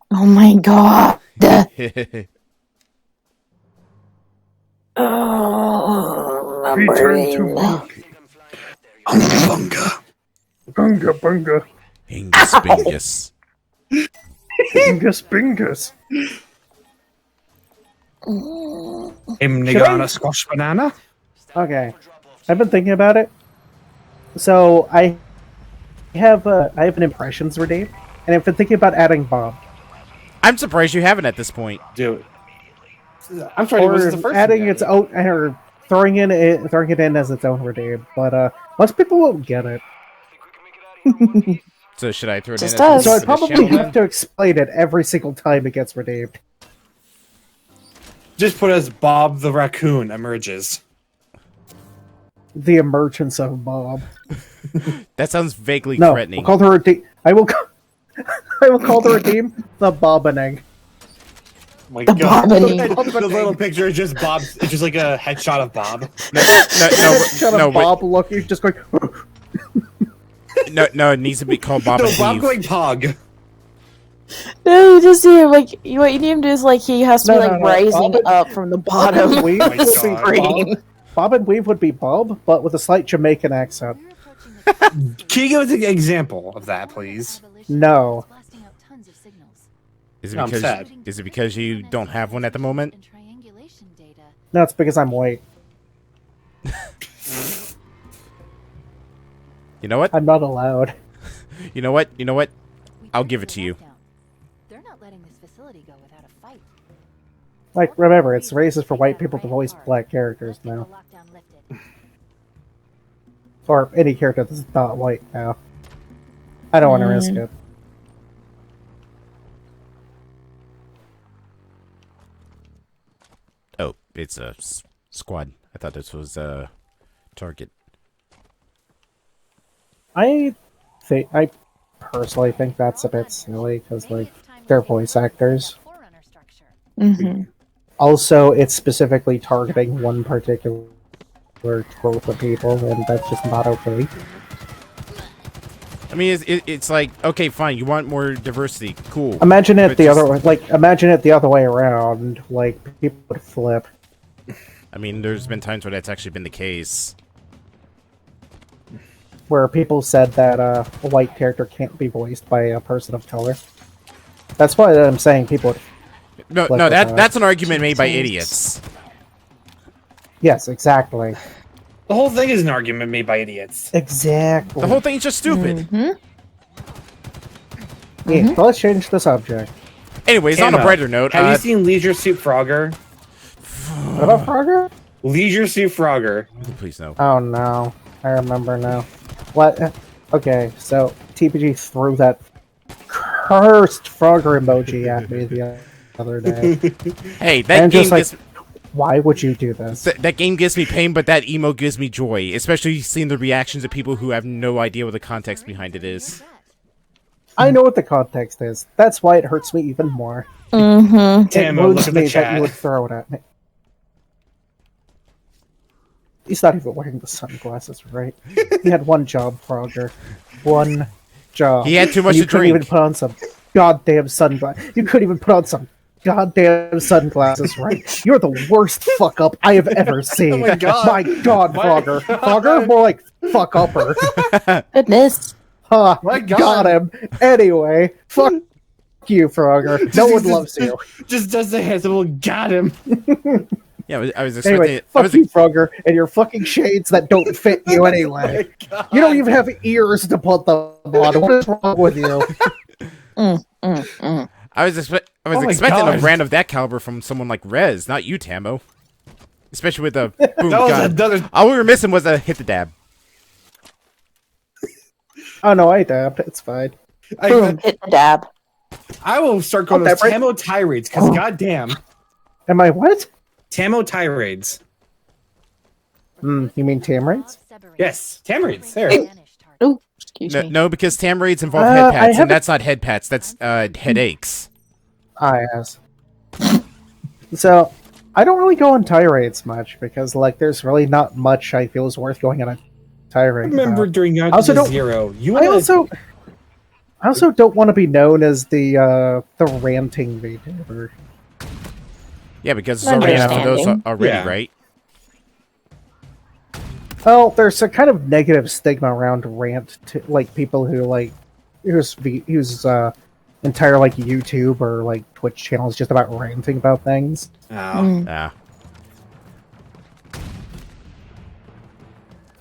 Oh my god. Return to monkey. Bunga. Bunga bunga. Bingus bingus. Bingus bingus. Nigana squash banana? Okay, I've been thinking about it. So I have an impressions redeem, and I've been thinking about adding Bob. I'm surprised you haven't at this point. Dude, I'm sorry. Or Was the first adding its own, or throwing it in as its own redeem, but most people won't get it. So should I throw it Just in? us. So I this probably channel have to explain it every single time it gets redeemed. Just put as Bob the raccoon emerges. The emergence of Bob. That sounds vaguely No, threatening. we'll call the redeem. I will call the redeem the Bobbing. My The God. Bobbing. The little picture is just Bob. It's just like a headshot of Bob. No, Bob looking, just going. No, it needs to be called Bob No, and Bob Weave. going Pog. No, you just see him like what you need him to do is like he has to be No, like no, rising Bob and- up from the bottom. Weave Oh my would be God. Screen. Bob and Weave would be Bob, but with a slight Jamaican accent. Can you give us an example of that, please? No. Is it No, I'm because sad. is it because you don't have one at the moment? No, it's because I'm white. You know what? I'm not allowed. You know what? You know what? I'll give it to you. They're not letting this facility go without a fight. Like, remember, it's racist for white people to voice black characters now. Or any character that's not white now. I don't want to risk it. Oh, it's a squad. I thought this was a target. I personally think that's a bit silly, because, like, they're voice actors. Mm-hmm. Also, it's specifically targeting one particular group of people, and that's just not okay. I mean, it's like, okay, fine, you want more diversity, cool. Imagine it But the just- other way. Like, imagine it the other way around. Like, people would flip. I mean, there's been times where that's actually been the case. Where people said that a white character can't be voiced by a person of color. That's why I'm saying people would No, click no, with that's an argument made by idiots. Yes, exactly. The whole thing is an argument made by idiots. Exactly. The whole thing's just stupid. Yeah, let's change the subject. Anyways, on a brighter note, have you seen Leisure Suit Frogger? What about Frogger? Leisure Suit Frogger. Please no. Oh no, I remember now. What? Okay, so TPG threw that cursed Frogger emoji at me the other day. Hey, that and game just like, gets... why would you do this? That game gives me pain, but that emo gives me joy. Especially seeing the reactions of people who have no idea what the context behind it is. I know what the context is. That's why it hurts me even more. Mm-hmm. It wounds me that you would throw it at me. He's not even wearing the sunglasses, right? He had one job, Frogger. One job. He had too much you to couldn't drink. even put on some goddamn sunglasses. You couldn't even put on some goddamn sunglasses, right? You're the worst fuck up I have ever seen. Oh my God. My God, Frogger. Frogger? More like fuck upper. Goodness. Ha! My God. Got him. Anyway, fuck you, Frogger. No one loves you. Just does the hands and got him. Yeah, I was expecting Anyway, it. fuck you, Frogger, and your fucking shades that don't fit you anyway. You don't even have ears to put them on. What is wrong with you? I was expecting God. a brand of that caliber from someone like Rez, not you, Tamo. Especially with the boom That was gun. another- All we were missing was a hit the dab. Oh no, I dabbed. It's fine. Boom, hit the dab. I will start going Oh, to that right- Tamo tirades, because goddamn. Am I what? Tamo tirades. You mean Tamrites? Yes, Tamrides. There. Oh, excuse me. No, because tam raids involve I head pats, haven't- and that's not head pats, that's headaches. Yes. So, I don't really go on tirades much, because, like, there's really not much I feel is worth going on a tirade Remember about. during I also Yakuza don't- Zero, you I and also don't want to be known as the ranting VTuber. Yeah, because it's already enough of those Understanding. already, Yeah. right? Well, there's a kind of negative stigma around rant to like people who like whose entire like YouTube or like Twitch channel is just about ranting about things. Ah.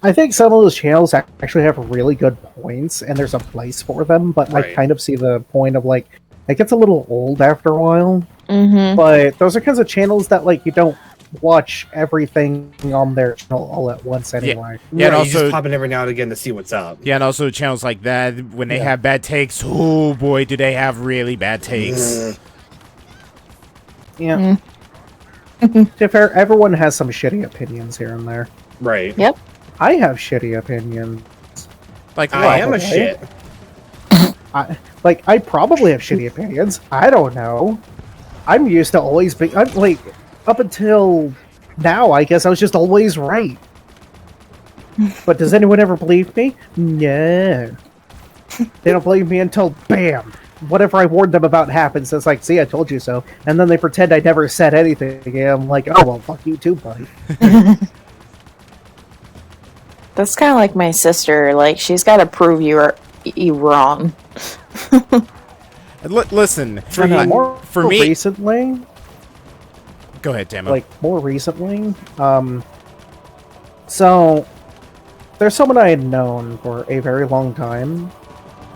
I think some of those channels actually have really good points, and there's a place for them. But I Right. kind of see the point of like it gets a little old after a while. Mm-hmm. But those are kinds of channels that like you don't watch everything on their channel all at once anyway. Yeah, and you also just pop in every now and again to see what's up. Yeah, and also channels like that, when they have bad takes, oh boy, do they have really bad takes. Yeah. To be fair, everyone has some shitty opinions here and there. Right. Yep. I have shitty opinions. Like I am a Probably. shit. I probably have shitty opinions. I don't know. I'm used to always being... I'm like, up until now, I guess I was just always right. But does anyone ever believe me? No. They don't believe me until, bam! Whatever I warned them about happens. It's like, see, I told you so. And then they pretend I never said anything. And I'm like, oh, well, fuck you too, buddy. That's kind of like my sister. Like, she's got to prove you wrong. Listen, For me... recently... Go ahead, Tamo. Like, more recently, so, there's someone I had known for a very long time,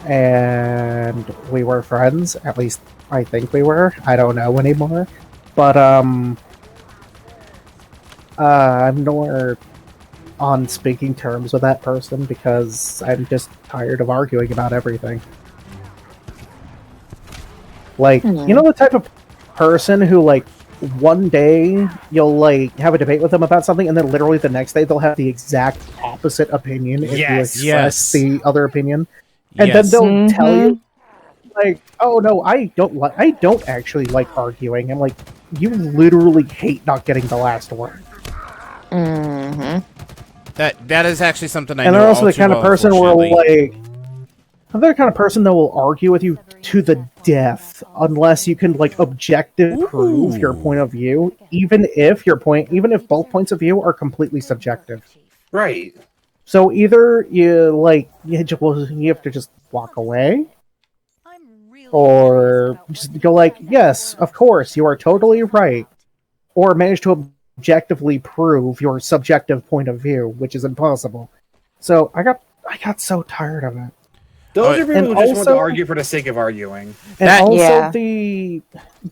and we were friends, at least I think we were, I don't know anymore, but, I'm nowhere on speaking terms with that person, because I'm just tired of arguing about everything. Like, you know the type of person who, like, one day you'll like have a debate with them about something, and then literally the next day they'll have the exact opposite opinion if you express the other opinion, and then they'll tell you like, "Oh no, I don't actually like arguing." I'm like, you literally hate not getting the last word. Mm-hmm. That is actually something I And know they're also all the too kind of well, person where unfortunately. like. They're the kind of person that will argue with you to the death unless you can like objectively prove your point of view, even if both points of view are completely subjective. Right. So either you have to just walk away, or just go like, yes, of course, you are totally right, or manage to objectively prove your subjective point of view, which is impossible. So I got so tired of it. Those are people who just want to also- argue for the sake of arguing. And also Yeah.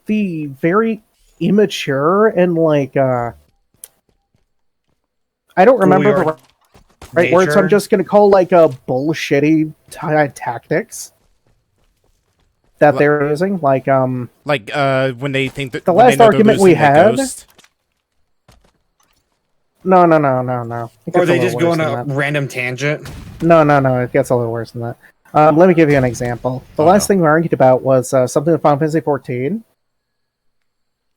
the very immature and like I don't remember the right word, so I'm nature. just gonna call like a bullshitty tactics that they're using. Like when they think that the when they last know they're argument we losing the had. ghost. No. It Or gets they a just little go worse on than a that. random tangent. No, it gets a little worse than that. Let me give you an example. The last thing we argued about was something with Final Fantasy 14.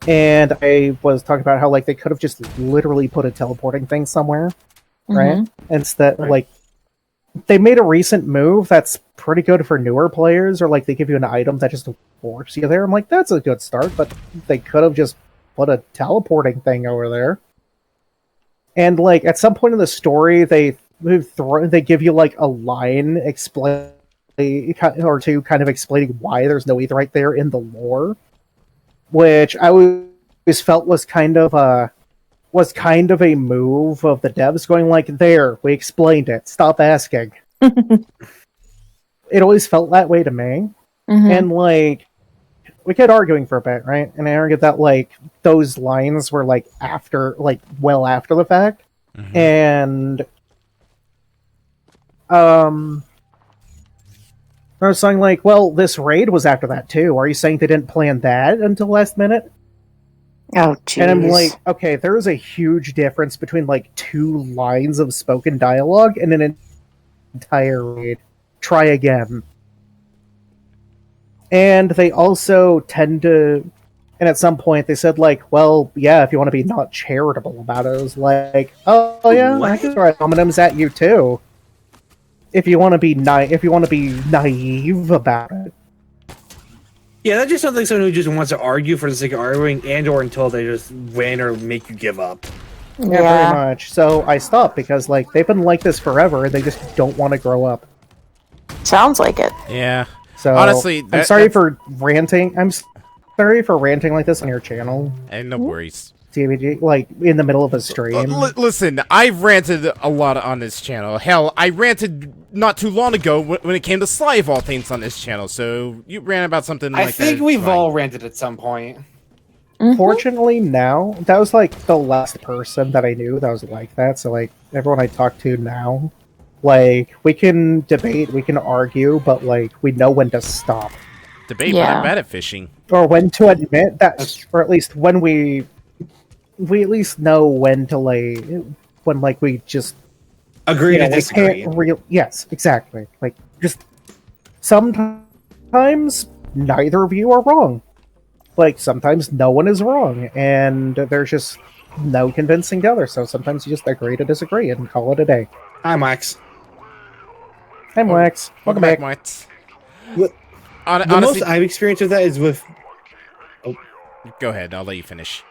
And I was talking about how like they could have just literally put a teleporting thing somewhere, right? Instead, like they made a recent move that's pretty good for newer players, or like they give you an item that just warps you there. I'm like, that's a good start, but they could have just put a teleporting thing over there. And like at some point in the story, they give you like a line explain or two kind of explaining why there's no Aetheryte there in the lore, which I always felt was kind of a move of the devs going like, there, we explained it, stop asking. It always felt that way to me. And like we kept arguing for a bit, right? And I argued that like those lines were like well after the fact. And I was saying like, well, this raid was after that too. Are you saying they didn't plan that until last minute? Oh, jeez. And I'm like, okay, there is a huge difference between like 2 lines of spoken dialogue and an entire raid. Try again. And they also tend to, and at some point they said like, well, yeah, if you want to be not charitable about it, it was like, oh yeah, I can throw homonyms at you too. If you want to be naive about it. Yeah, that just sounds like someone who just wants to argue for the sake of arguing, and/or until they just win or make you give up. Yeah, pretty much. So I stopped because like they've been like this forever, and they just don't want to grow up. Sounds like it. Yeah. So Honestly, I'm sorry for ranting. I'm sorry for ranting like this on your channel. And no worries. TBG, like in the middle of a stream. Listen, I've ranted a lot on this channel. Hell, I ranted not too long ago when it came to Sly of all things on this channel. So you ran about something like that. I think we've all ranted at some point. Fortunately, now that was like the last person that I knew that was like that. So like everyone I talk to now, like we can debate, we can argue, but like we know when to stop. Debate, but I'm bad at fishing. Or when to admit that, or at least when we at least know when to when like we just agree to disagree. Yes, exactly. Like just sometimes neither of you are wrong. Like sometimes no one is wrong, and there's just no convincing the other. So sometimes you just agree to disagree and call it a day. I'm Wax. I'm Wax. Welcome back, Wax. The most I've experienced with that is with. Oh. Go ahead. I'll let you finish.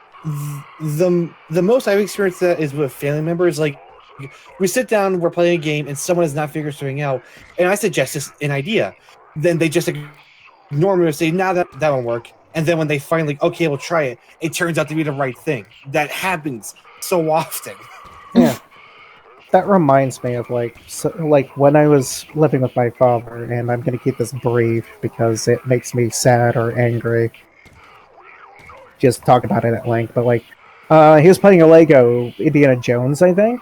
The most I've experienced that is with family members. Like we sit down, we're playing a game, and someone has not figured something out, and I suggest an idea. Then they just ignore me and say, "Nah, that won't work." And then when they finally, okay, we'll try it, it turns out to be the right thing. That happens so often. Yeah. That reminds me of like when I was living with my father, and I'm gonna keep this brief because it makes me sad or angry. Just talk about it at length, but like, he was playing a Lego Indiana Jones, I think,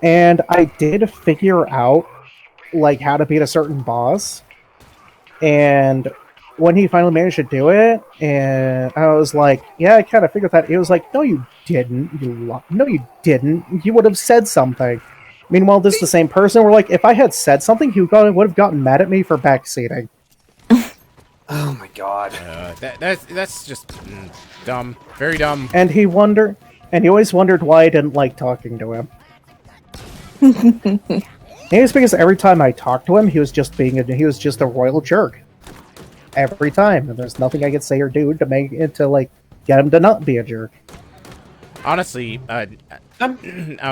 and I did figure out like how to beat a certain boss, and when he finally managed to do it, and I was like, yeah, I kind of figured that. He was like, no, you didn't. No, you didn't. You would have said something. Meanwhile, this is the same person. We're like, if I had said something, he would have gotten mad at me for backseating. Oh my god. That's just dumb. Very dumb. And he always wondered why I didn't like talking to him. Maybe it's because every time I talked to him, he was just a royal jerk. Every time, and there's nothing I could say or do to make it to like get him to not be a jerk. Honestly, I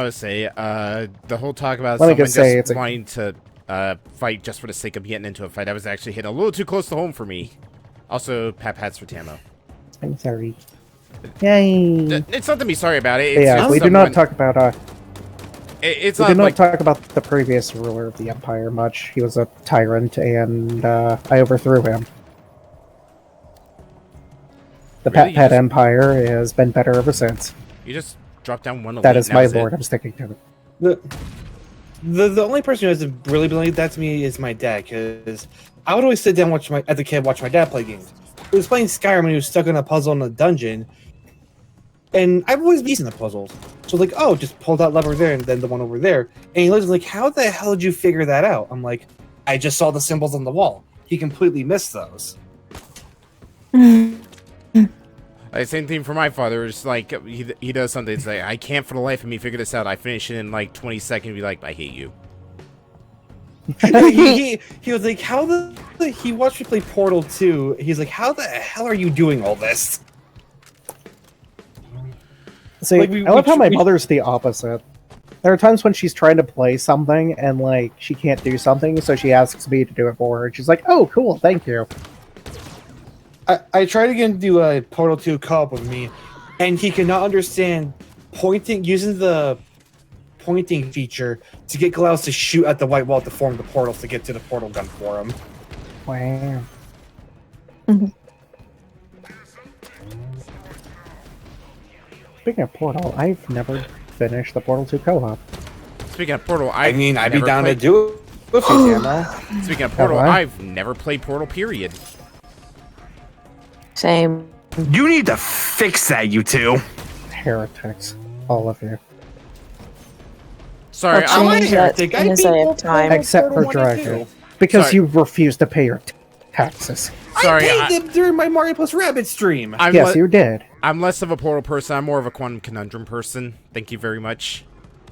would say the whole talk about Let me someone just say wanting to fight just for the sake of getting into a fight, that was actually hitting a little too close to home for me. Also, Pap hats for Tamo. I'm sorry. Yay! It's not to be sorry about it. It's Yeah, just we do not talk about. It's we not do not like talk about the previous ruler of the Empire much. He was a tyrant, and I overthrew him. The Really? Pet Empire has been better ever since. you just dropped down one. That elite, is and my was it. lord. I'm sticking to it. The only person who hasn't really been like that to me is my dad, because I would always sit down as a kid watch my dad play games. He was playing Skyrim when he was stuck in a puzzle in a dungeon, and I've always been decent at puzzles. So like, oh, just pull that lever there and then the one over there. And he was like, how the hell did you figure that out? I'm like, I just saw the symbols on the wall. He completely missed those. Same thing for my father. It's like he does something. It's like I can't for the life of me figure this out. I finish it in like 20 seconds. And be like, I hate you. he was like, how the he watched me play Portal 2. He's like, how the hell are you doing all this? See, Like, I love how my mother's the opposite. There are times when she's trying to play something and like she can't do something, so she asks me to do it for her. And she's like, "Oh, cool, thank you." I tried to get him to do a Portal 2 co-op with me, and he cannot understand using the pointing feature to get Glaus to shoot at the white wall to form the portals to get to the portal gun for him. Wow. Speaking of Portal, I've never finished the Portal 2 co-op. Speaking of Portal, I'd be down to do it with you, Speaking of Portal, I've never played Portal, period. Same. You need to fix that, you two. Heretics. All of you. Sorry, I'll change that as soon as I have time. Except for Dragon. Because Sorry. you refuse to pay your taxes. Sorry, I paid them during my Mario Plus Rabbit stream. Yes, you did. I'm less of a Portal person. I'm more of a Quantum Conundrum person. Thank you very much.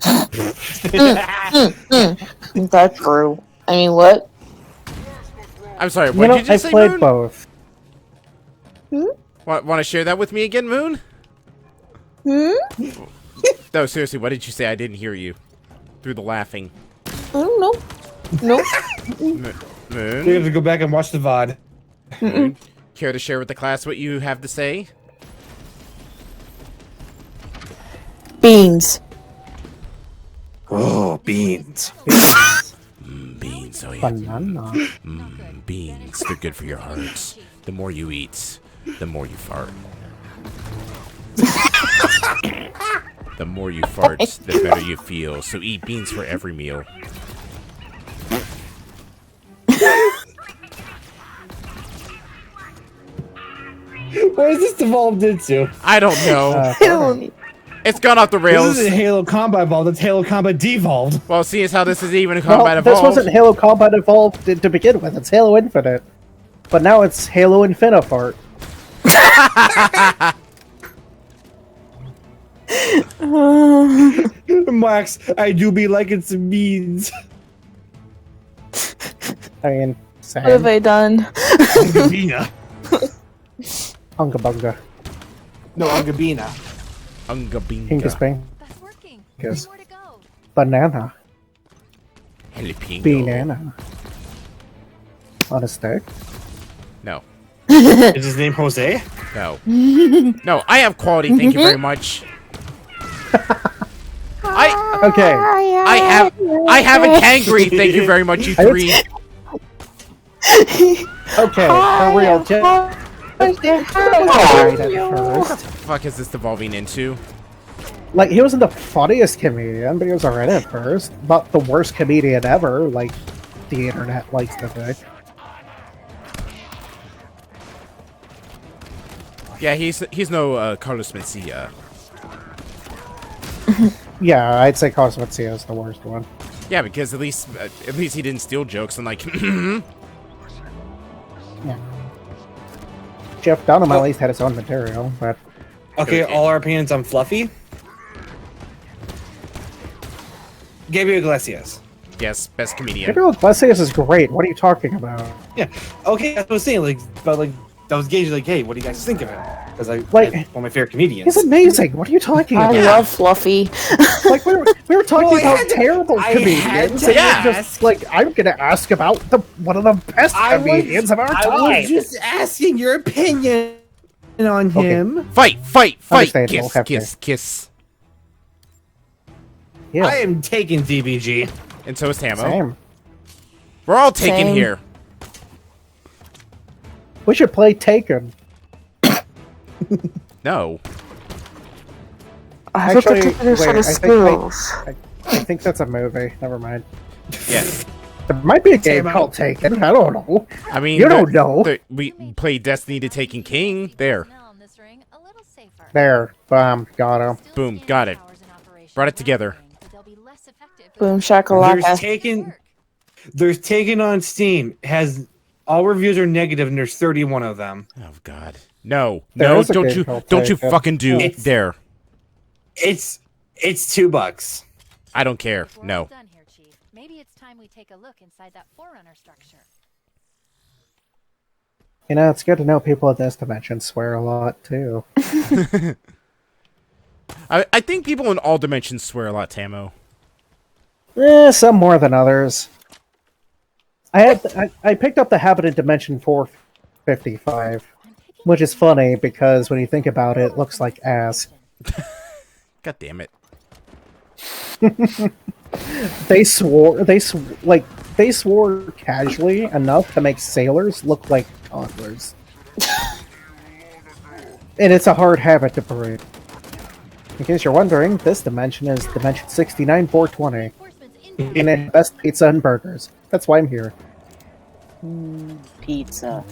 That's true. I mean, what? I'm sorry, what did you just say, I played Moon? both. Want to share that with me again, Moon? No, seriously, what did you say? I didn't hear you. Through the laughing. I don't know. Nope. Moon? You have to go back and watch the VOD. Moon? Care to share with the class what you have to say? Beans. Oh, beans. Beans, oh yeah. Banana. Beans, they're good for your heart. The more you eat, the more you fart. The more you fart, the better you feel. So eat beans for every meal. What has this evolved into? I don't know. It's gone off the rails. This isn't Halo Combat Evolved, it's Halo Combat Devolved. Well, seeing as how this is even Combat This Evolved. wasn't Halo Combat Evolved to begin with. It's Halo Infinite. But now it's Halo Infinifart. Max, I do be liking some beans. I mean, same. What have I done? Ungabina. Unga Bunga. No, Ungabina. Ungabinga. Pinkus Bing. That's working. Yes. More to go. Banana. Jalapeno. Banana. On a stick. No. Is his name Jose? No. No, I have quality, thank you very much. Okay. I have a Kangry, thank you very much, you three. Okay, for real, just right at first. What the fuck is this devolving into? Like, he wasn't the funniest comedian, but he was alright at first. Not the worst comedian ever, like the internet likes to think. Yeah, he's no Carlos Mencia. Yeah, I'd say Carlos Mencia is the worst one. Yeah, because at least he didn't steal jokes and like. Yeah. Jeff Dunham at least had his own material, but Okay, all our opinions on Fluffy. Gabriel Iglesias. Yes, best comedian. Gabriel Iglesias is great. What are you talking about? Yeah. Okay, that's what I was saying. Like, but like, those games are like, hey, what do you guys think of him? Because I Like- one of my favorite comedians. He's amazing. What are you talking I about? love Fluffy. Like we were talking Well, I about had to- terrible I had comedians. to and you're ask. just like, I'm gonna ask about one of the best comedians of our I time. was just asking your opinion on him. Fight! Understandable, Kiss, Hefty. kiss. Yeah. I am taking DBG. And so is Tamo. Same. We're all taken Same. here. We should play Taken. No. I have to Actually, take a set wait, of skills. I think that's a movie. Never mind. Yeah. There might be a game Tamo. called Taken. I don't know. I mean, You don't know. We played Destiny to Taken King. There. There. Got him. Boom. Got it. Brought it together. Boom There's shakalaka. There's Taken on Steam. Has all reviews are negative, and there's 31 of them. Oh God. No. There No. is a Don't game you called Taken. Taken. Fucking do It's- there. It's $2. I don't care. We're all No. done here, Chief. Maybe it's time we take a look inside that Forerunner structure. You know, it's good to know people at this dimension swear a lot too. I think people in all dimensions swear a lot, Tamo. Some more than others. I picked up the habit in Dimension 455, which is funny because when you think about it, it looks like ass. God damn it. They swore casually enough to make sailors look like toddlers. And it's a hard habit to break. In case you're wondering, this dimension is Dimension 69420. And it has best pizza and burgers. That's why I'm here. Pizza.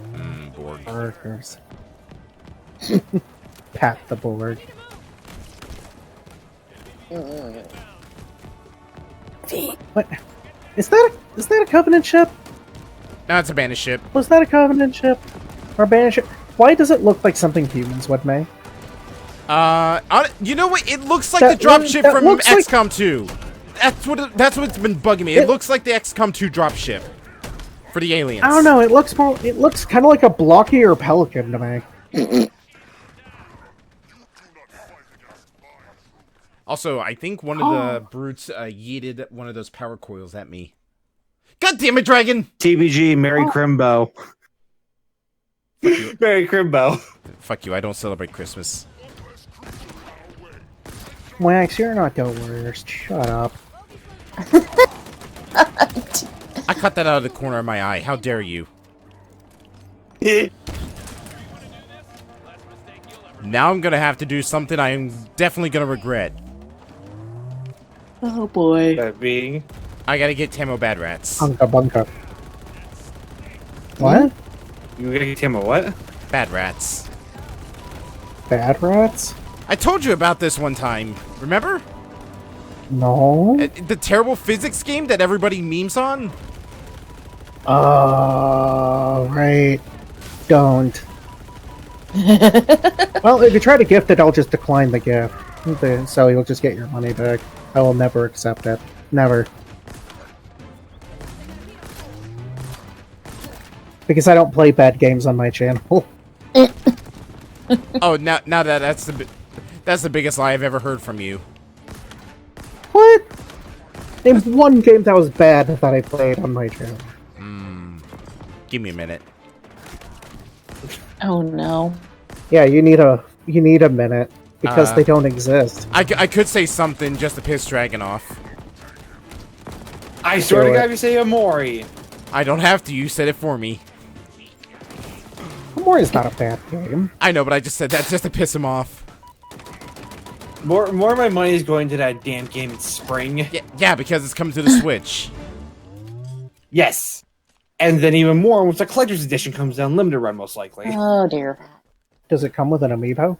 Bored. Burgers. Pat the board. What? Is that a Covenant ship? No, it's a banished ship. Was that a Covenant ship? Or a Banner ship? Why does it look like something humans would make? You know what? It looks like That the one- dropship that from looks like- XCOM 2. That's what's been bugging me. It looks like the XCOM 2 dropship for the aliens. I don't know. It looks kind of like a blockier pelican to me. Also, I think one of the brutes yeeted one of those power coils at me. God damn it, Dragon! TBG, Merry Crimbo. Merry Crimbo. Fuck you, I don't celebrate Christmas. Wax, you're not the worst. Shut up. I cut that out of the corner of my eye. How dare you? Now I'm gonna have to do something I am definitely gonna regret. Oh boy. That being. I gotta get Tamo Bad Rats. Bunka bunka. What? You gonna get him a what? Bad Rats. Bad rats? I told you about this one time. Remember? No. The terrible physics game that everybody memes on? Right. Don't. Well, if you try to gift it, I'll just decline the gift. So you'll just get your money back. I will never accept it. Never. Because I don't play bad games on my channel. Oh, now that's the biggest lie I've ever heard from you. What? Name one game that was bad that I played on my channel. Give me a minute. Oh no. Yeah, you need a minute because they don't exist. I could say something just to piss Dragon off. I swear Do to it. God, if you say Amori. I don't have to. You said it for me. Amori's not a bad game. I know, but I just said that just to piss him off. More of my money is going to that damn game in spring. Yeah, because it's coming to the Switch. Yes. And then even more once the collector's edition comes down, limited run most likely. Oh dear. Does it come with an amiibo?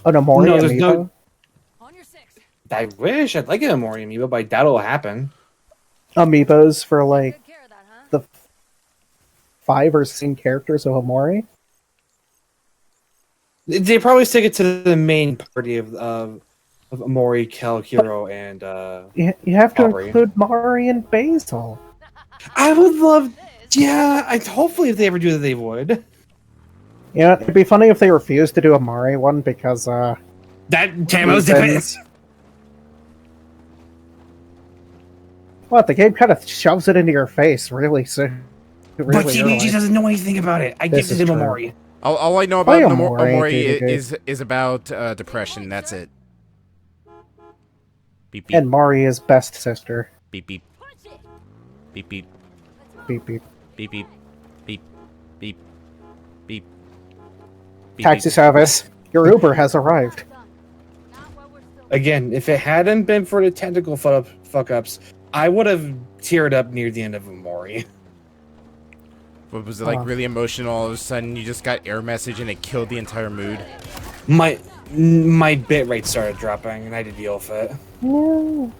An Amori No, there's amiibo? no- I wish I'd like an Amori amiibo, but I doubt it'll happen. Amiibos for like the 5 or 6 characters of Amori? They probably stick it to the main party of Amori, Kel, Hero, and You have to Aubrey. include Mari and Basil. I would love Yeah, hopefully if they ever do that, they would. Yeah, it'd be funny if they refused to do a Mari one because that Tamo's reasons. What, the game kind of shoves it into your face really soon. Really but TBG doesn't know anything about it. I give it to Mori. All I know about Omori is about depression. That's it. Beep beep. And Mari is best sister. Beep beep. Beep beep. Beep beep. Beep beep. Beep beep. Beep. Taxi service. Your Uber has arrived. Again, if it hadn't been for the technical fuck-ups, I would have teared up near the end of Omori. What was it like? Really emotional? All of a sudden, you just got error message and it killed the entire mood. My bit rate started dropping, and I had to deal with it. No.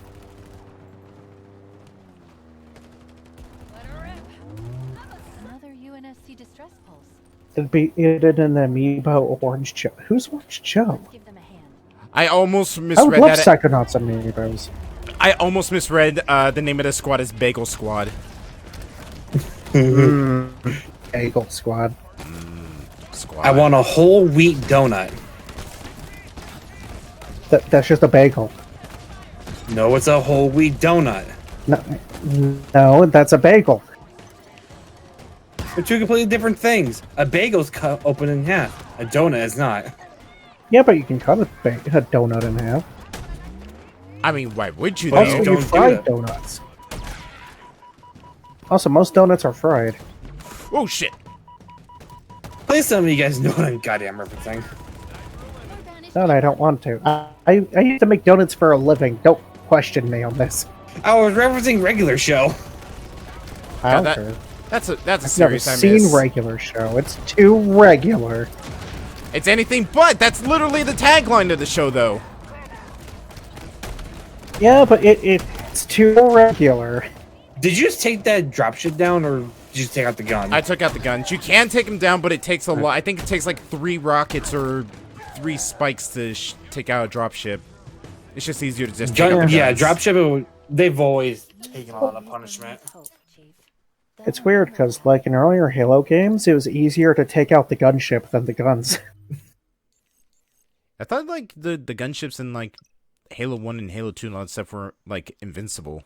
Another UNSC distress pulse. It'd be an amiibo orange Joe. Who's Orange Joe? I almost I would misread love that. Psychonauts amiibos. I almost misread the name of the squad as Bagel Squad. Bagel Squad. Squad. I want a whole wheat donut. That's just a bagel. No, it's a whole wheat donut. No, that's a bagel. They're two completely different things. A bagel's cut open in half. A donut is not. Yeah, but you can cut a donut in half. I mean, why would you? Also, though? you fry donuts. Also, most donuts are fried. Oh shit! Please some of you guys know what I'm goddamn referencing. No, I don't want to. I used to make donuts for a living. Don't question me on this. I was referencing regular show. I don't care. That's a I've never serious I seen miss. regular show. It's too regular. It's anything but. That's literally the tagline of the show, though. Yeah, but it's too regular. Did you just take that dropship down, or did you take out the gun? I took out the guns. You can take them down, but it takes a lot. I think it takes like 3 rockets or 3 spikes to take out a dropship. It's just easier to just take out the guns. dropship. They've always taken on a punishment. It's weird because, like in earlier Halo games, it was easier to take out the gunship than the guns. I thought like the gunships in like Halo 1 and Halo 2 and all that stuff were like invincible.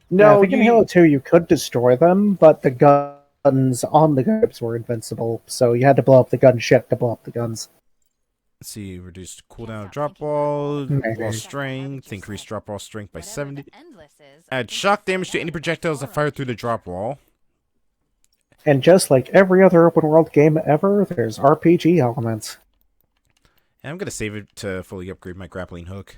No, I think in Halo 2 you could destroy them, but the guns on the gunships were invincible, so you had to blow up the gunship to blow up the guns. Let's see, reduced cooldown of drop ball, ball strength, increased drop ball strength by 70. Add shock damage to any projectiles that fire through the drop wall. And just like every other open world game ever, there's RPG elements. And I'm going to save it to fully upgrade my grappling hook.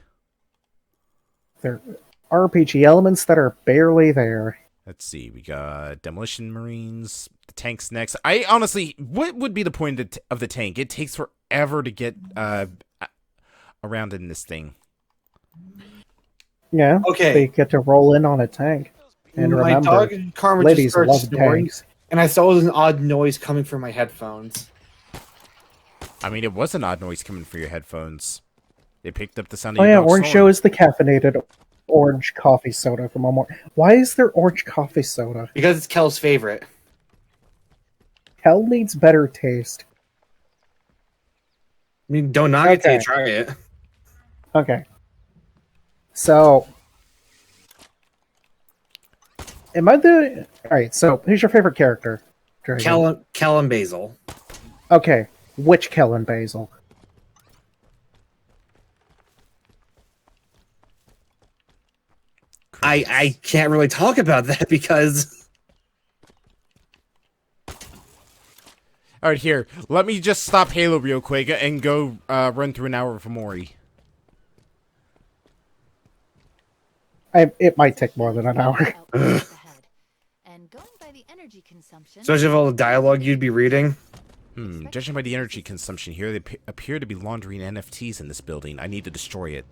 There are RPG elements that are barely there. Let's see, we got Demolition Marines, the tanks next. I honestly, what would be the point of the tank? It takes forever to get around in this thing. Yeah, okay. They get to roll in on a tank. And my remember, dog Karma just ladies started love snoring, tanks. and I saw an odd noise coming from my headphones. I mean, it was an odd noise coming from your headphones. They picked up the sound of Oh your yeah, dog Orange snoring. Joe is the caffeinated orange coffee soda from Walmart. Why is there orange coffee soda? Because it's Kel's favorite. Hell needs better taste. I mean, don't knock it till you try it. Okay. So, am I the... Alright, so who's your favorite character? Dragon? Kel and Basil. Okay, which Kel and Basil? I can't really talk about that because... Alright, here. Let me just stop Halo real quick and go run through an hour of Amori. It might take more than an hour. And going by the energy consumption, Especially of all the dialogue you'd be reading. Judging by the energy consumption here, they appear to be laundering NFTs in this building. I need to destroy it.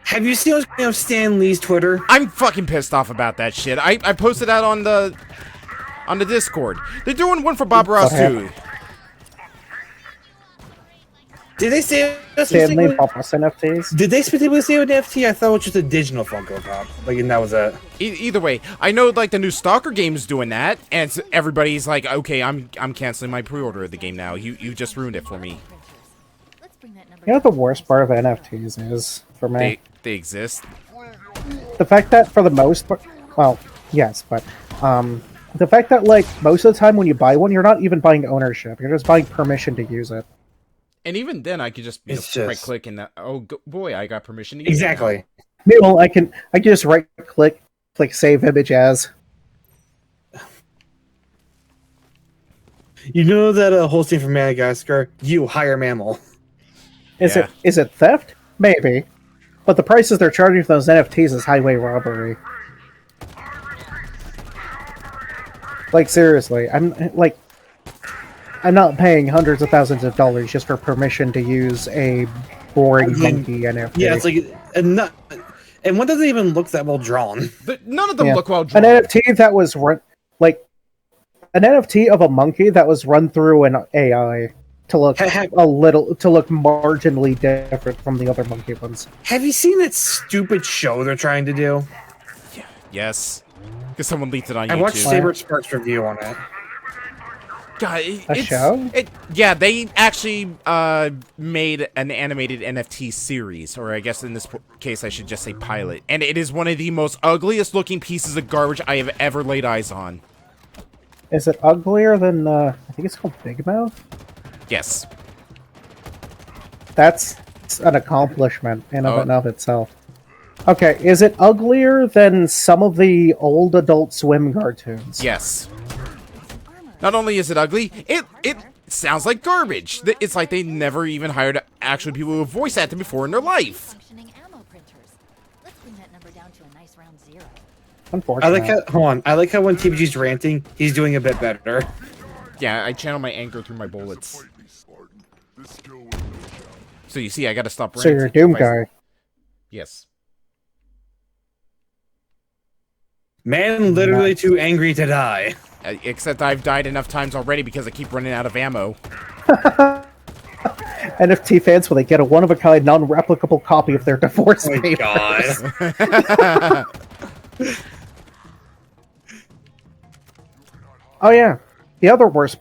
Have you seen Stan Lee's Twitter? I'm fucking pissed off about that shit. I posted that on the Discord. They're doing one for Bob Ross too. Did they say Stanley Poppers NFTs? Did they specifically say an NFT? I thought it was just a digital Funko Pop. Like, and that was it. Either way, I know like the new Stalker game is doing that, and everybody's like, okay, I'm canceling my pre-order of the game now. You just ruined it for me. You know what the worst part of NFTs is for me? They exist. The fact that for the most part, well, yes, but the fact that like most of the time when you buy one, you're not even buying ownership. You're just buying permission to use it. And even then, I could just, right click and boy, I got permission to use exactly. it. Well, I can just right click save image as. You know that whole scene from Madagascar? You hire mammal. Is it theft? Maybe. But the prices they're charging for those NFTs is highway robbery. Like, seriously, I'm not paying hundreds of thousands of dollars just for permission to use a boring monkey NFT. Yeah, it's like, and one doesn't even look that well drawn. None of them look well drawn. An NFT that was an NFT of a monkey that was run through an AI to look marginally different from the other monkey ones. Have you seen that stupid show they're trying to do? Yes. Because someone leaked it on YouTube. I watched Saber Sparks' review on it. God, a show? Yeah, they actually made an animated NFT series, or I guess in this case I should just say pilot. And it is one of the most ugliest looking pieces of garbage I have ever laid eyes on. Is it uglier than, I think it's called Big Mouth? Yes. That's an accomplishment in and of itself. Okay, is it uglier than some of the old Adult Swim cartoons? Yes. Not only is it ugly, it sounds like garbage. It's like they never even hired actual people who voice acted before in their life. Unfortunately. I like how when TBG's ranting, he's doing a bit better. Yeah, I channel my anger through my bullets. So you see, I gotta stop ranting. So you're a Doom guy. Yes. Man literally too angry to die. Except I've died enough times already because I keep running out of ammo. NFT fans, will they get a one-of-a-kind, non-replicable copy of their divorce papers? God. Oh yeah, the other worst.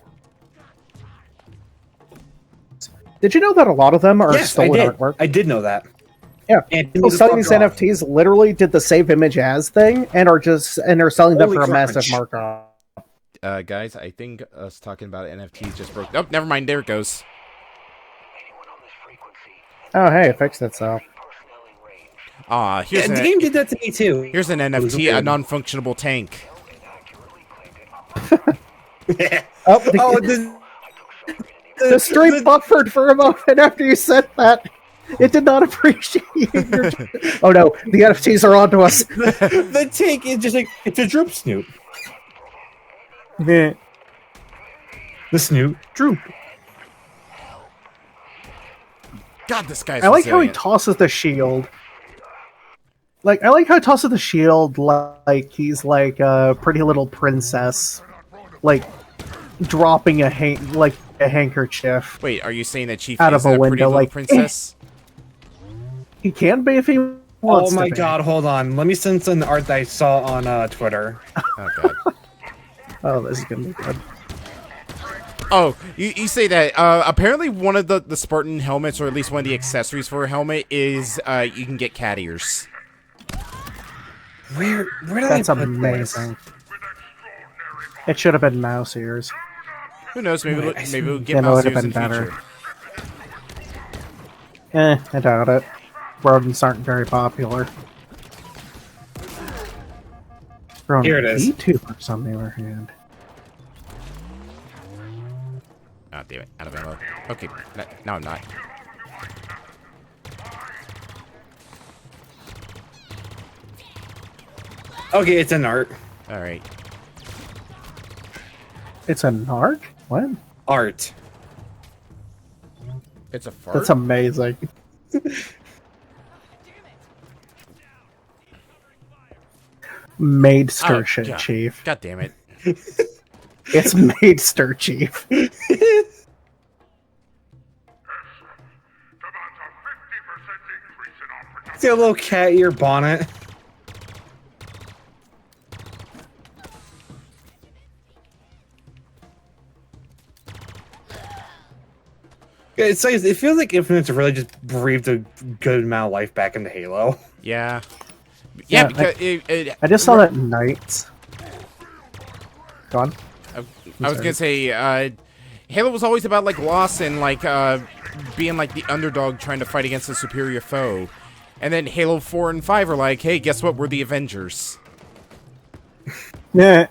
Did you know that a lot of them are stolen artwork? I did know that. Yeah, people selling these NFTs literally did the save image as thing and are selling them for a massive markup. Guys, I think us talking about NFTs just broke. Oh, never mind. There it goes. Oh, hey, it fixed itself. Here's the game did that to me too. Here's an NFT, a non-functionable tank. The stream buffered for a moment after you said that. It did not appreciate your... Oh no, the NFTs are onto us. The tank is just like, it's a droop snoot. Yeah. The snoot droop. God, this guy's I like how he resilient. tosses the shield. I like how he tosses the shield like he's like a pretty little princess. Like, dropping a handkerchief. Wait, are you saying that Chief out is of a a pretty window, little like princess? He can be if he wants. Oh my to god, hold on. Let me send some art that I saw on Twitter. Oh god. Oh, this is gonna be good. Oh, you say that. Apparently one of the Spartan helmets, or at least one of the accessories for a helmet, is you can get cat ears. Where did That's I put amazing. It should have been mouse ears. Who knows? Maybe we'll get Then it mouse would have ears been in the better. future. I doubt it. Rodents aren't very popular. Here it is. VTubers, on the other hand. Oh, damn it. Out of ammo. Okay, no, I'm not. Okay, it's an art. Alright. It's a narc? What? Art. It's a fart? That's amazing. Maidster shit, God. Chief. God damn it. It's Maidster, Chief. their little cat ear bonnet. It's like, it feels like Infinite's really just breathed a good amount of life back into Halo. Yeah. Yeah, because I just saw that Knights. Go on. I was gonna say, Halo was always about like loss and like being like the underdog trying to fight against a superior foe, and then Halo 4 and 5 are like, hey, guess what? We're the Avengers. Yeah.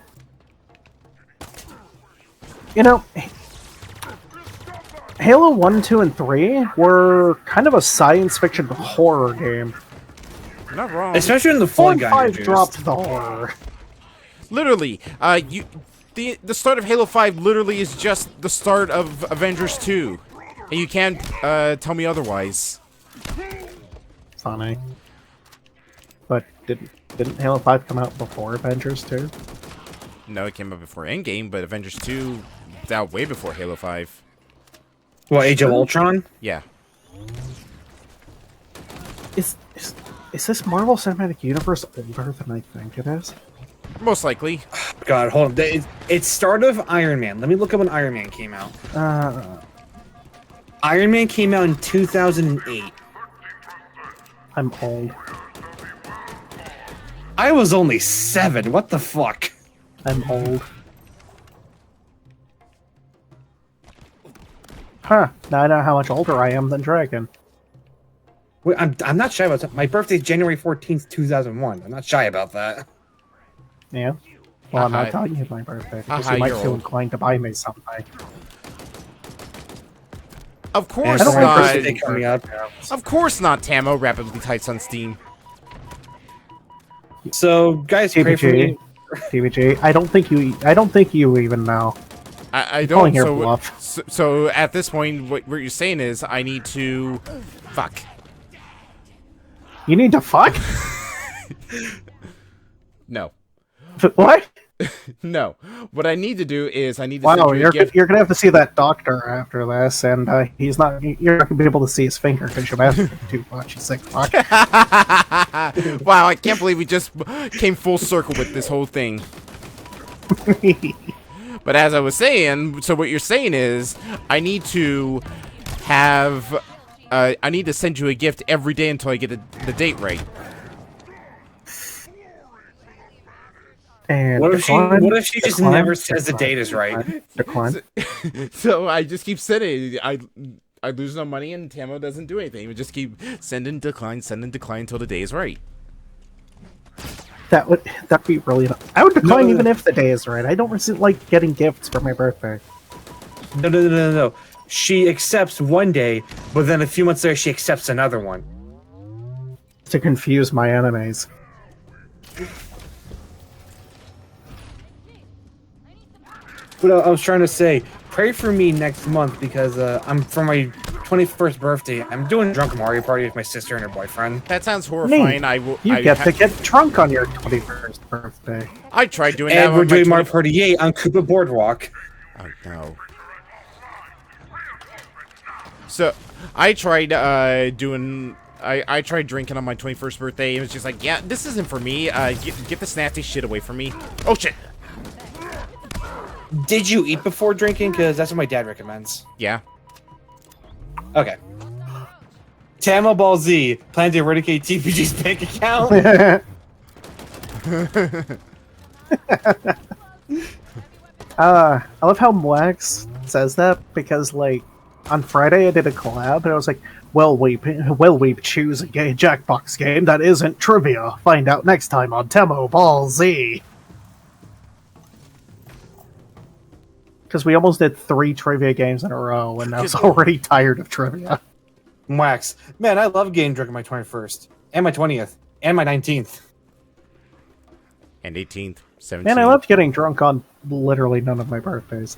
You know, Halo 1, 2, and 3 were kind of a science fiction horror game. You're not wrong. Especially in the 4 and gun 5 introduced. dropped the horror. Literally, the start of Halo 5 literally is just the start of Avengers 2, and you can't tell me otherwise. Funny. But didn't Halo 5 come out before Avengers 2? No, it came out before Endgame, but Avengers 2 is out way before Halo 5. Well, Age of Ultron? Yeah. Is this Marvel Cinematic Universe older than I think it is? Most likely. God, hold on. It's start of Iron Man. Let me look up when Iron Man came out. Iron Man came out in 2008. I'm old. I was only 7. What the fuck? I'm old. Huh. Now I know how much older I am than Dragon. Wait, I'm not shy about that. My birthday's January 14th, 2001. I'm not shy about that. Yeah? Well, I'm not telling you my birthday, because you might feel inclined to buy me something. Of course not. Of course not, Tamo. Rapidly types on Steam. So, guys, pray for me. TVG, I don't think you even know. I Calling don't. your bluff. So at this point, what you're saying is I need to fuck. You need to fuck? No. What? No. What I need to do is I need to. Wow, send you a gift. you're gonna have to see that doctor after this, and he's not. You're not gonna be able to see his finger because you're asking too much. He's like, fuck. Wow, I can't believe we just came full circle with this whole thing. But as I was saying, so what you're saying is I need to have. I need to send you a gift every day until I get the date right. And what if she just never says the date is right? Decline. So I just keep sending. I lose no money and Tamo doesn't do anything. We just keep sending decline until the day is right. That'd be really. I would decline even if the day is right. I don't really like getting gifts for my birthday. No. She accepts one day, but then a few months later she accepts another one. To confuse my enemies. But I was trying to say, pray for me next month because I'm for my 21st birthday. I'm doing a drunk Mario Party with my sister and her boyfriend. That sounds horrifying. You get to get drunk on your 21st birthday. I tried doing that. And we're doing Mario Party 8 on Koopa Boardwalk. Oh no. So I tried doing. I tried drinking on my 21st birthday. It was just like, yeah, this isn't for me. Get this nasty shit away from me. Oh shit. Did you eat before drinking? Because that's what my dad recommends. Yeah. Okay. Tamoball Z plan to eradicate TPG's bank account. I love how Wax says that because, like, on Friday I did a collab and I was like, will we choose a gay Jackbox game that isn't trivia? Find out next time on Tamoball Z. Because we almost did 3 trivia games in a row, and I was already tired of trivia. Wax. Man, I love getting drunk on my 21st. And my 20th. And my 19th. And 18th. 17th. Man, I loved getting drunk on literally none of my birthdays.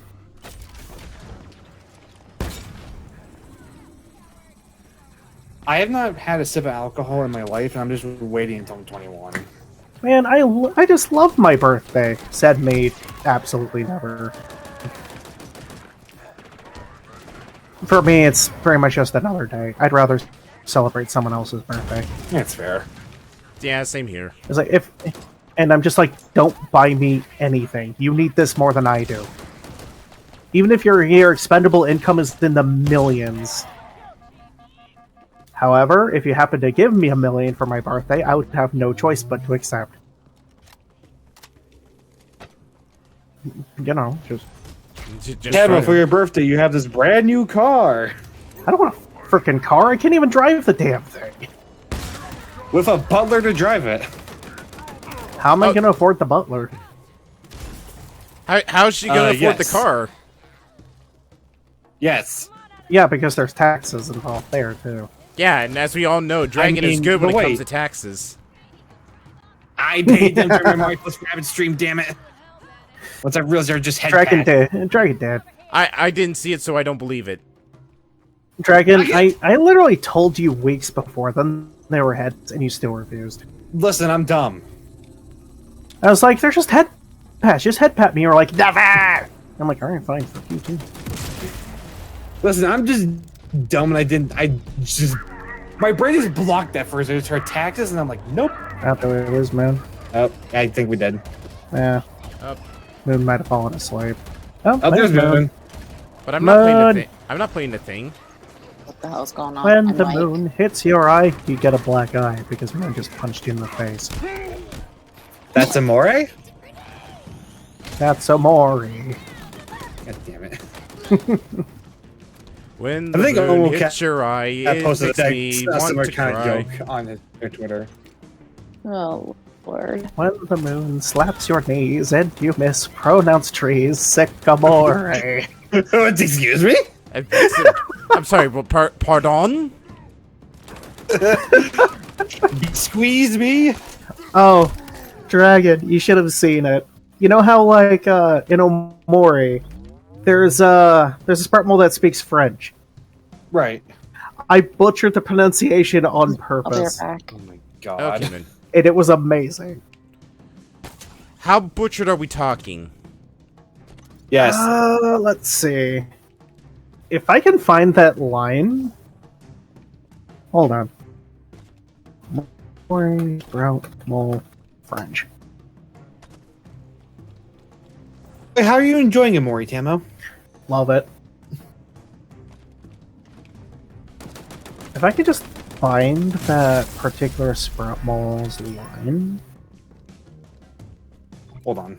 I have not had a sip of alcohol in my life, and I'm just waiting until I'm 21. Man, I just love my birthday. Said me, absolutely never. For me, it's very much just another day. I'd rather celebrate someone else's birthday. That's fair. Yeah, same here. It's like and I'm just like, don't buy me anything. You need this more than I do. Even if your expendable income is in the millions. However, if you happen to give me $1 million for my birthday, I would have no choice but to accept. You know, just yeah, but for your birthday, you have this brand new car. I don't want a freaking car. I can't even drive the damn thing. With a butler to drive it. How am I going to afford the butler? How's she going to afford the car? Yes. Yeah, because there's taxes involved there, too. Yeah, and as we all know, Dragon is good when it comes to taxes. I paid them for my Mindless Rabbit stream, damn it. Once I realized they're just head Dragon dead. I didn't see it, so I don't believe it. Dragon, I literally told you weeks before then they were heads, and you still refused. Listen, I'm dumb. I was like, they're just head pats. Just head pat me. You were like, never! I'm like, alright, fine. Fuck you, too. Listen, I'm just dumb, and I just... My brain just blocked that first. It was her taxes, and I'm like, nope. Out there it is, man. Oh, I think we did. Yeah. Moon might have fallen asleep. Oh, there's Moon. But I'm not playing the thing. I'm not playing the thing. What the hell's going on? When the moon hits your eye, you get a black eye because Moon just punched you in the face. That's Amore? That's Amore. God damn it. When the moon hits your eye, it makes me want to cry. Joke on their Twitter. Oh, Lord. When the moon slaps your knees and you mispronounce trees, sycamore. Excuse me? I'm sorry, but pardon? Squeeze me? Oh, Dragon, you should have seen it. You know how, like, in Omori, there's a sprout mole that speaks French. Right. I butchered the pronunciation on purpose. I'll be right back. Oh my god. Okay, man. And it was amazing. How butchered are we talking? Yes. Let's see. If I can find that line... Hold on. Omori, sprout mole, French. Wait, how are you enjoying Amori, Tamo? Love it. If I could just find that particular sprout mole's line. Hold on.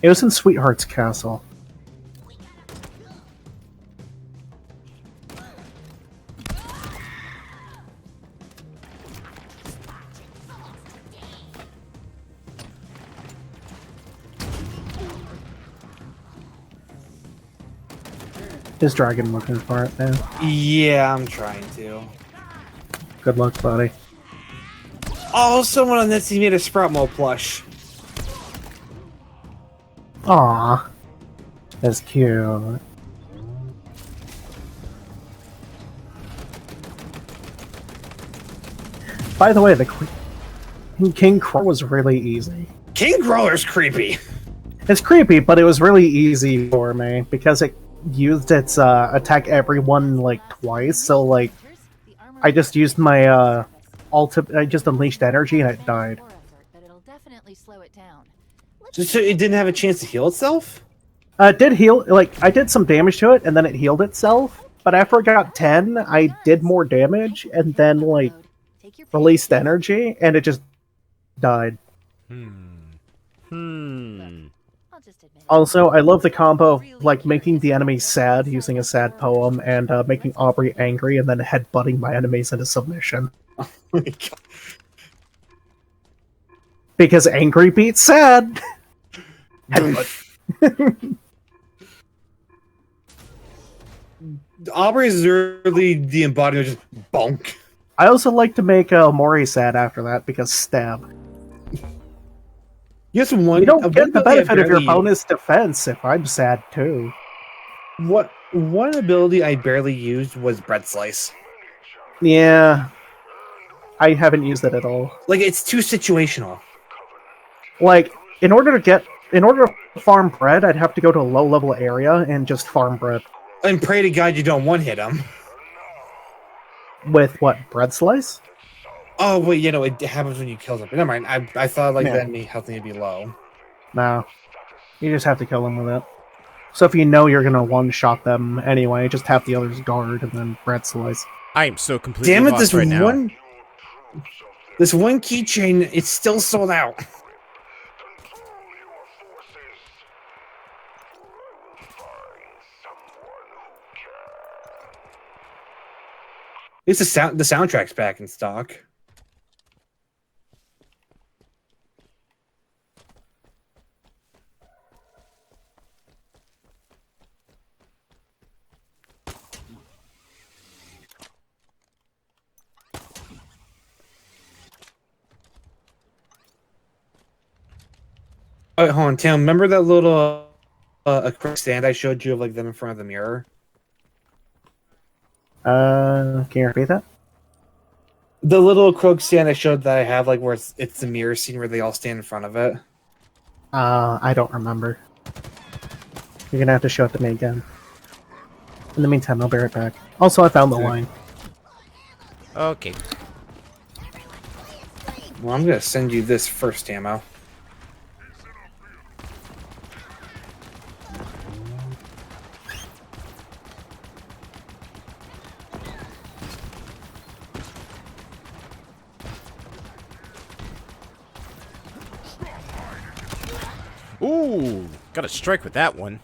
It was in Sweetheart's Castle. Is Dragon looking for it now? Yeah, I'm trying to. Good luck, buddy. Oh, someone on this made a Sprout Mole plush. Aww. That's cute. By the way, the King Crawl was really easy. King Crawler's creepy. It's creepy, but it was really easy for me because it used its attack everyone like twice. So like, I just used my I just unleashed energy and it died. So it didn't have a chance to heal itself? It did heal. Like I did some damage to it, and then it healed itself. But after I got 10, I did more damage, and then like released energy, and it just died. Also, I love the combo of like making the enemy sad using a sad poem, and making Aubrey angry, and then headbutting my enemies into submission. Oh my god. Because angry beats sad. Headbutt. Aubrey is really the embodiment of just bonk. I also like to make Mori sad after that because stab. Yes, one. You don't get the benefit of your bonus defense if I'm sad too. One ability I barely used was Bread Slice. Yeah, I haven't used it at all. Like it's too situational. Like in order to farm bread, I'd have to go to a low-level area and just farm bread. And pray to God you don't one-hit him. With what, bread slice? Oh, well, it happens when you kill them. Never mind. I thought like Yeah. the enemy health needed to be low. No. You just have to kill them with it. So if you know you're gonna one-shot them anyway, just have the others guard and then bread slice. I am so completely Damn it! lost right now. This one keychain, it's still sold out. At least the soundtrack's back in stock. Oh, hold on, Tim. Remember that little a quick stand I showed you of like them in front of the mirror? Can you repeat that? The little crook stand I showed that I have, like where it's the mirror scene where they all stand in front of it. I don't remember. You're gonna have to show it to me again. In the meantime, I'll be right back. Also, I found the line. Okay. Well, I'm gonna send you this first, Ammo. Ooh, got a strike with that one.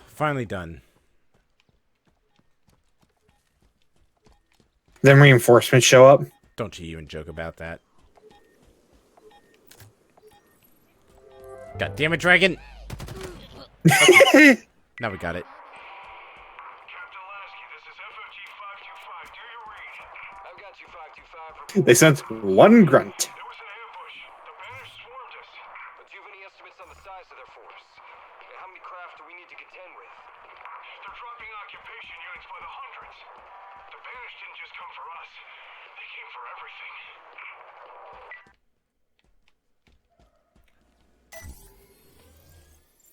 Finally done. Then reinforcements show up. Don't you even joke about that. God damn it, Dragon! Okay. Now we got it. They sent one grunt.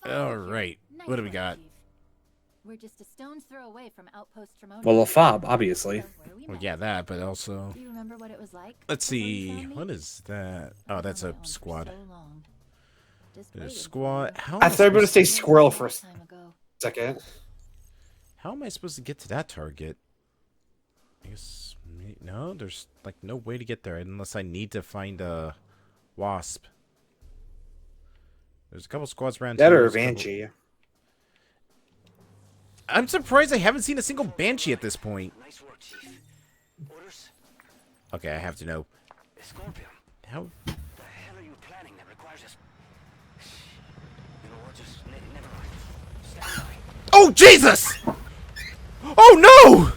All right, what do we got? We're just a stone's throw away from Outpost Tremona. Well, a fob, obviously. Well, yeah, that, but also... Do you remember what it was like? Let's see, what is that? Oh, that's a squad. A squad. How I thought I was going to say squirrel for a second. How am I supposed to get to that target? I guess... No, there's like no way to get there unless I need to find a wasp. There's a couple squads around That here. or a banshee. I'm surprised I haven't seen a single banshee at this point. Nice work, Chief. Orders? Okay, I have to know. Scorpion. How? The hell are you planning that requires us? You know what? Just never mind. Stand by. Oh Jesus! Oh no!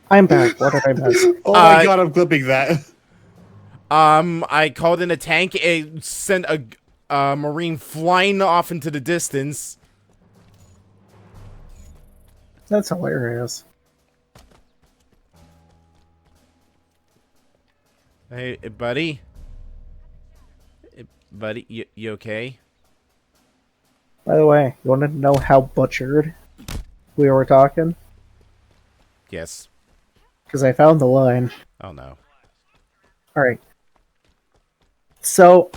I'm back. What did I miss? Oh my god, I'm clipping that. I called in a tank and sent a marine flying off into the distance. That's hilarious. Hey, buddy. Hey, buddy, you okay? By the way, you want to know how butchered we were talking? Yes. Because I found the line. Oh no. Alright. So,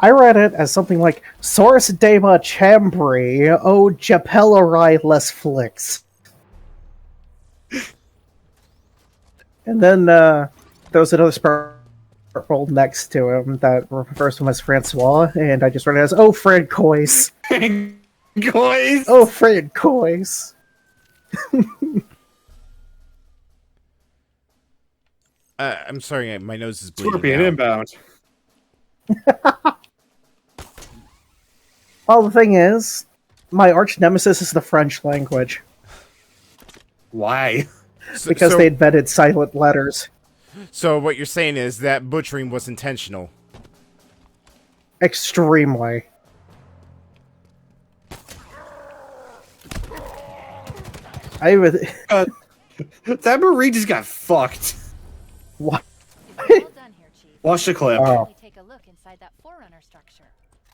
I read it as something like, Source Dema Chambri, O Japellerai Les Flicks. And then, there was another sparkle next to him that refers to him as Francois, and I just read it as, Oh, Fred Coys. Coys? Oh, Fred Coys. I'm sorry, my nose is bleeding. Scorpion now. inbound. Well, the thing is, my arch nemesis is the French language. Why? Because they invented silent letters. So what you're saying is that butchering was intentional. Extremely. I would. That Marie just got fucked. What? Watch the clip. Oh. Take a look inside that Forerunner structure.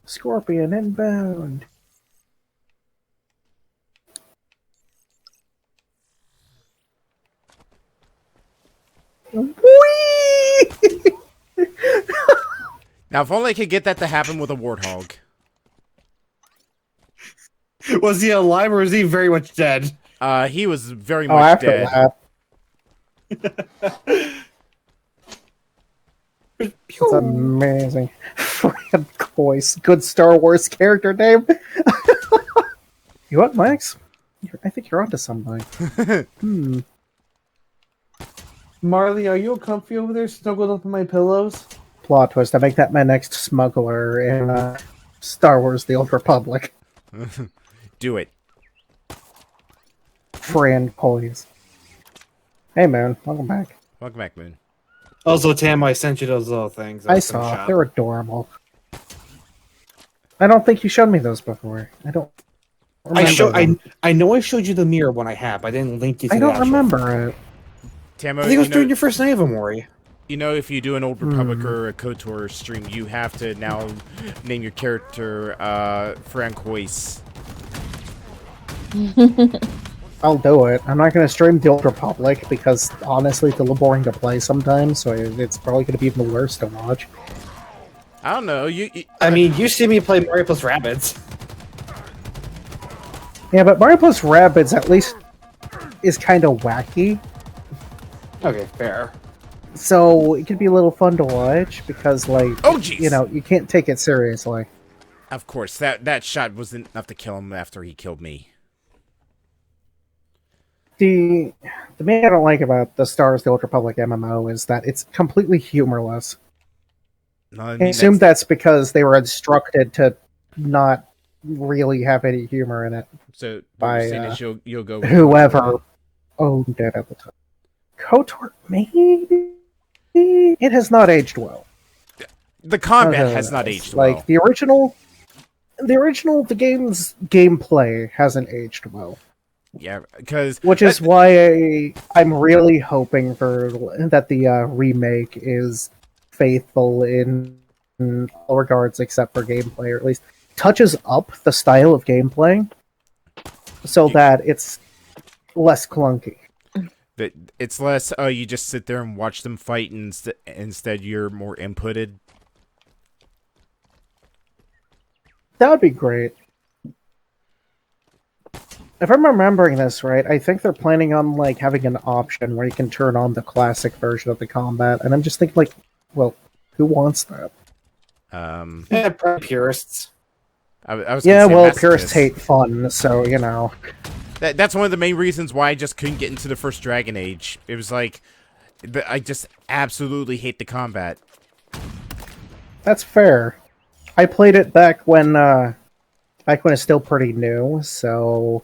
Scorpion inbound. Whee! Now, if only I could get that to happen with a warthog. Was he alive or was he very much dead? He was very much dead. That. It's amazing. Fran Coyce, good Star Wars character name. You what, Max? I think you're onto something. Marley, are you comfy over there snuggled up in my pillows? Plot twist, I make that my next smuggler in Star Wars The Old Republic. Do it. Fran Coyce. Hey, Moon. Welcome back. Welcome back, Moon. Also, Tam, I sent you those little things. I saw. They're adorable. I don't think you showed me those before. I don't I know I showed you the mirror when I have. I didn't link you to I don't remember it. Tamo, I think it was during your first night of Amori. You know, if you do an Old Republic or a KOTOR stream, you have to now name your character Fran Coyce. I'll do it. I'm not going to stream The Old Republic because, honestly, it's a little boring to play sometimes, so it's probably going to be even worse to watch. I don't know. I mean, you see me play Mario plus Rabbids. Yeah, but Mario plus Rabbids at least is kind of wacky. Okay, fair. So it could be a little fun to watch because, like, oh, geez. You know, you can't take it seriously. Of course, that shot wasn't enough to kill him after he killed me. The main thing I don't like about the Star Wars The Old Republic MMO is that it's completely humorless. No, I assume that's because they were instructed to not really have any humor in it. So by you'll go with whoever owned it at the time. KOTOR, maybe it has not aged well. The combat has not aged well. Like the game's gameplay hasn't aged well. Yeah, because which is why I'm really hoping for that the remake is faithful in all regards except for gameplay, or at least touches up the style of gameplay so that it's less clunky. That it's less. You just sit there and watch them fight, and instead you're more inputted. That would be great. If I'm remembering this right, I think they're planning on like having an option where you can turn on the classic version of the combat, and I'm just thinking, like, well, who wants that? Yeah, probably purists. I was yeah, well, purists hate fun, so you know. That's one of the main reasons why I just couldn't get into the first Dragon Age. It was like, I just absolutely hate the combat. That's fair. I played it back when it's still pretty new, so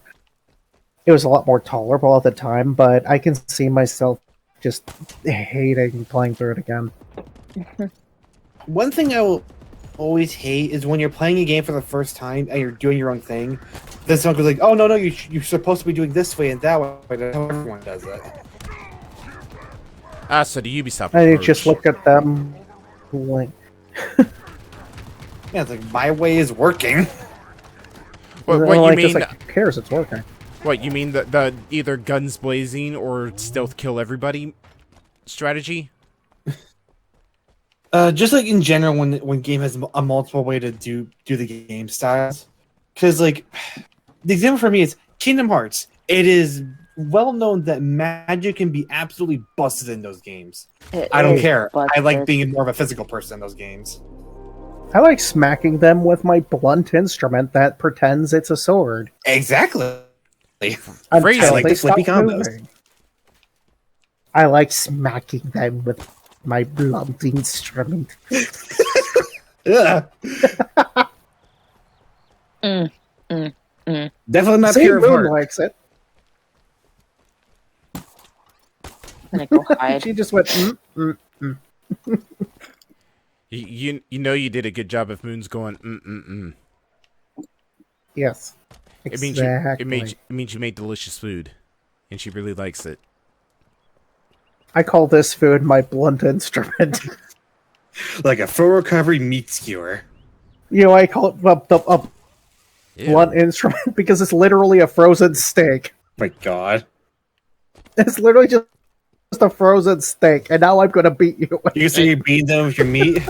it was a lot more tolerable at the time, but I can see myself just hating playing through it again. One thing I will always hate is when you're playing a game for the first time and you're doing your own thing, then someone goes like, oh, no, you're supposed to be doing this way and that way. That's how everyone does it. So the Ubisoft I just look at them like... Yeah, it's like, my way is working. What you like, mean? Like, who cares? It's working. What, you mean the either guns blazing or stealth kill everybody strategy? Just like in general, when game has a multiple way to do the game styles, because like the example for me is Kingdom Hearts. It is well known that magic can be absolutely busted in those games. I don't care. I like being more of a physical person in those games. I like smacking them with my blunt instrument that pretends it's a sword. Exactly. I like the flippy combos. I like smacking them with my blunt instrument. Yeah. Definitely not See, pure of Moon heart. likes it. I'm gonna go hide. She just went. You know you did a good job if Moon's going mm. Yes. It Exactly. means you made delicious food, and she really likes it. I call this food my blunt instrument. Like a full recovery meat skewer. You know, I call it a blunt instrument because it's literally a frozen steak. My God. It's literally just a frozen steak, and now I'm going to beat you with You say you're beating them with your meat?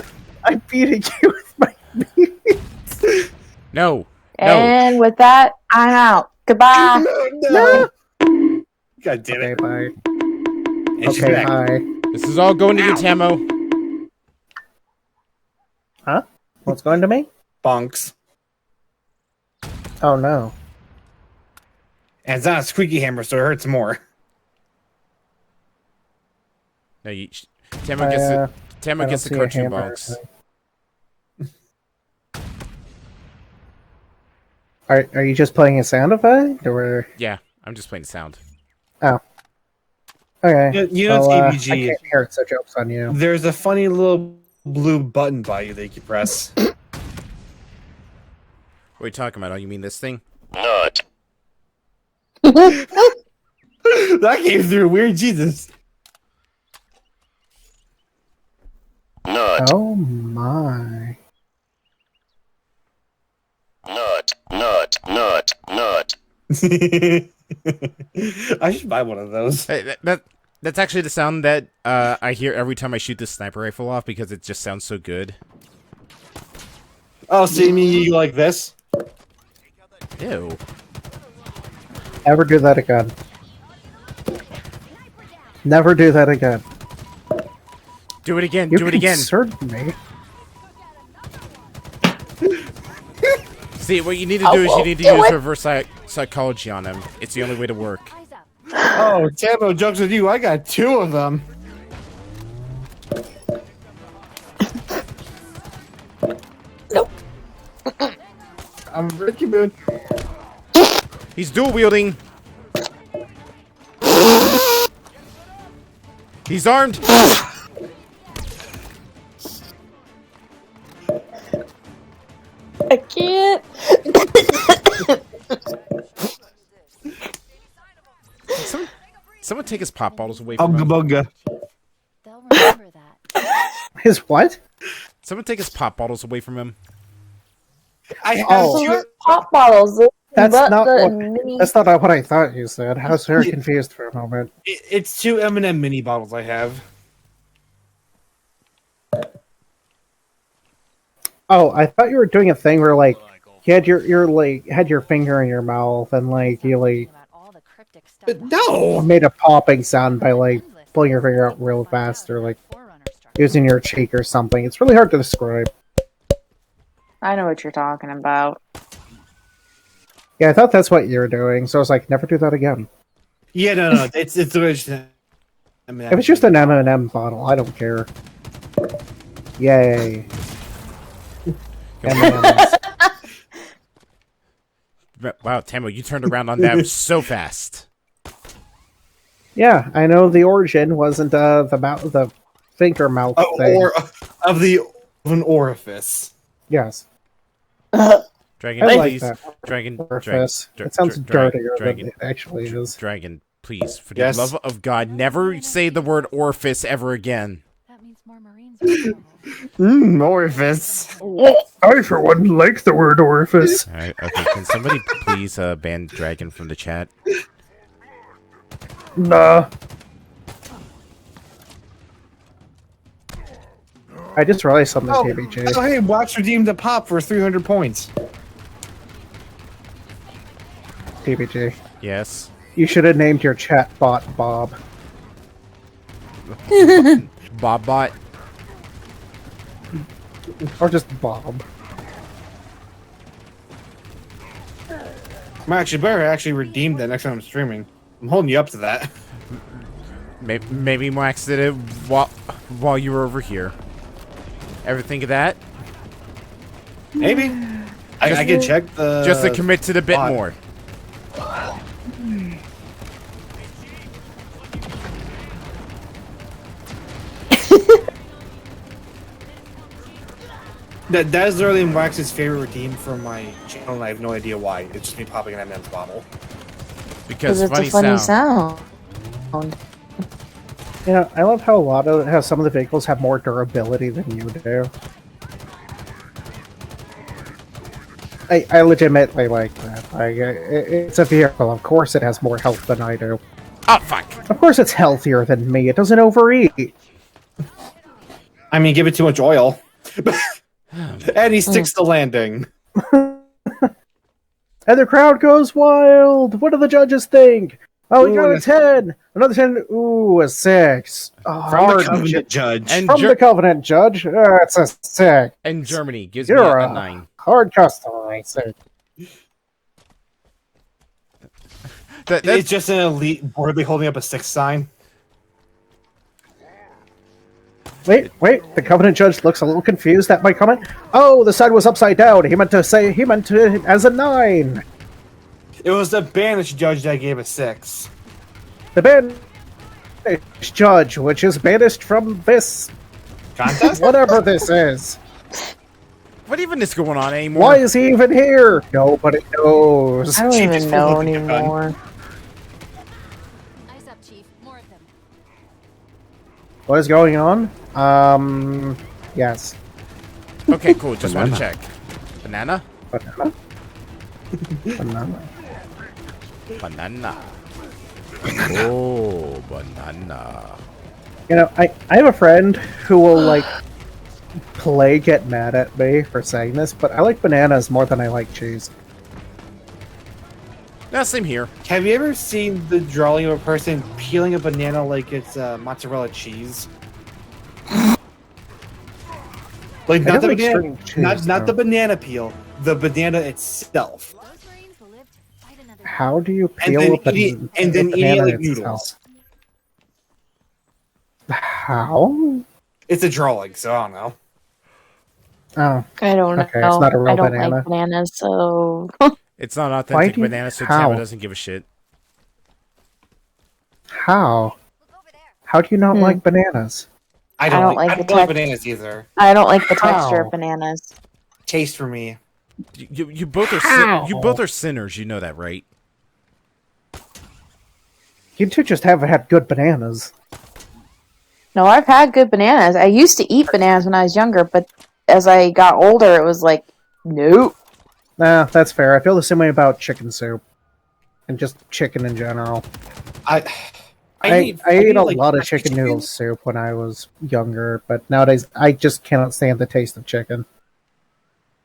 I'm beating you with my meat. No. And with that, I'm out. Goodbye. No. God damn it. Okay, bye. And she's Okay, back. bye. This is all going to you, Tamo. Huh? What's going to me? Bonks. Oh, no. And it's not a squeaky hammer, so it hurts more. No, Tamo gets the cartoon box. Are you just playing a sound effect, or? Yeah, I'm just playing sound. Oh. Okay. You know, TBG. I can't hear it, so joke's on you. There's a funny little blue button by you that you can press. What are you talking about? Oh, you mean this thing? Nut. That came through weird, Jesus. Nut. Oh my. Nut. Nut. Nut. Nut. I should buy one of those. Hey, that's actually the sound that I hear every time I shoot this sniper rifle off because it just sounds so good. Oh, see me, you like this? Ew. Never do that again. Never do that again. Do it again. You Do it again. concerned me. See, what you need to do is you need to use reverse psychology on him. It's the only way to work. Oh, Tamo, jokes with you. I got 2 of them. Nope. I'm Ricky Moon. He's dual wielding. He's armed. I can't. Someone take his pop bottles away from him. Bunga. They'll remember that. His what? Someone take his pop bottles away from him. I have Oh. Pop bottles. That's But not the what. mini- That's not what I thought you said. I was very confused for a moment. It's 2 M&M mini bottles I have. Oh, I thought you were doing a thing where like you had your like had your finger in your mouth and like you like No! made a popping sound by like pulling your finger out real fast or like using your cheek or something. It's really hard to describe. I know what you're talking about. Yeah, I thought that's what you were doing, so I was like, never do that again. Yeah, no. It's just If it's just an M&M bottle, I don't care. Yay. M&Ms. Wow, Tamo, you turned around on that so fast. Yeah, I know the origin wasn't the finger mouth thing. Or of an orifice. Yes. Dragon, I like please. that. Dragon, Orifice. Dragon. It sounds dirtier Dragon, than it actually is. Dragon, please, for the Yes? love of God, never say the word orifice ever again. That means more Marines are Orifice. I, for one, like the word orifice. Alright, okay, can somebody please ban Dragon from the chat? Nah. I just realized something, Oh, TBJ. hey, watch redeem the pop for 300 points. TBJ. Yes. You should have named your chat bot Bob. Bobbot. Or just Bob. I actually better redeem that next time I'm streaming. I'm holding you up to that. Maybe Max did it while you were over here. Ever think of that? Maybe. I can check the... Just to commit to the bit bot. more. That is literally Wax's favorite routine from my channel, and I have no idea why. It's just me popping an M&M's bottle. Because it's a funny sound. Yeah, I love how some of the vehicles have more durability than you do. I legitimately like that. It's a vehicle. Of course, it has more health than I do. Oh fuck! Of course, it's healthier than me. It doesn't overeat. I mean, give it too much oil, and he sticks to landing. And the crowd goes wild. What do the judges think? Oh, we got a 10. Another 10. Ooh, a 6. Oh, From the Covenant Judge. And From the Covenant Judge. It's a 6. And Germany gives me You're a 9. Hard customer, I say. It's just an elite boldly holding up a 6 sign. Wait. The Covenant Judge looks a little confused at my comment. Oh, the sign was upside down. He meant it as a 9. It was the Banished Judge that gave a 6. The Banished Judge, which is banished from this contest? Whatever this is. What even is going on anymore? Why is he even here? Nobody knows. I don't even know anymore. Eyes up, Chief. More of them. What is going on? Yes. Okay, cool. Just want to check. Banana? Banana. Oh, banana. You know, I have a friend who will, like, get mad at me for saying this, but I like bananas more than I like cheese. Yeah, same here. Have you ever seen the drawing of a person peeling a banana like it's mozzarella cheese? Like not the banana, not the banana peel, the banana itself. How do you peel a banana? And then eat it like noodles. How? It's a drawing, so I don't know. Oh, I don't know. Okay, it's not a real I don't banana. like bananas, so It's not authentic banana, so how? Tama doesn't give a shit. How? How do you not like bananas? I don't like bananas either. I don't like the texture How? of bananas. Taste for me. You both are How? you both are sinners. You know that, right? You two just haven't had good bananas. No, I've had good bananas. I used to eat bananas when I was younger, but as I got older, it was like, nope. Nah, that's fair. I feel the same way about chicken soup. And just chicken in general. I ate a lot of chicken noodle soup when I was younger, but nowadays I just cannot stand the taste of chicken.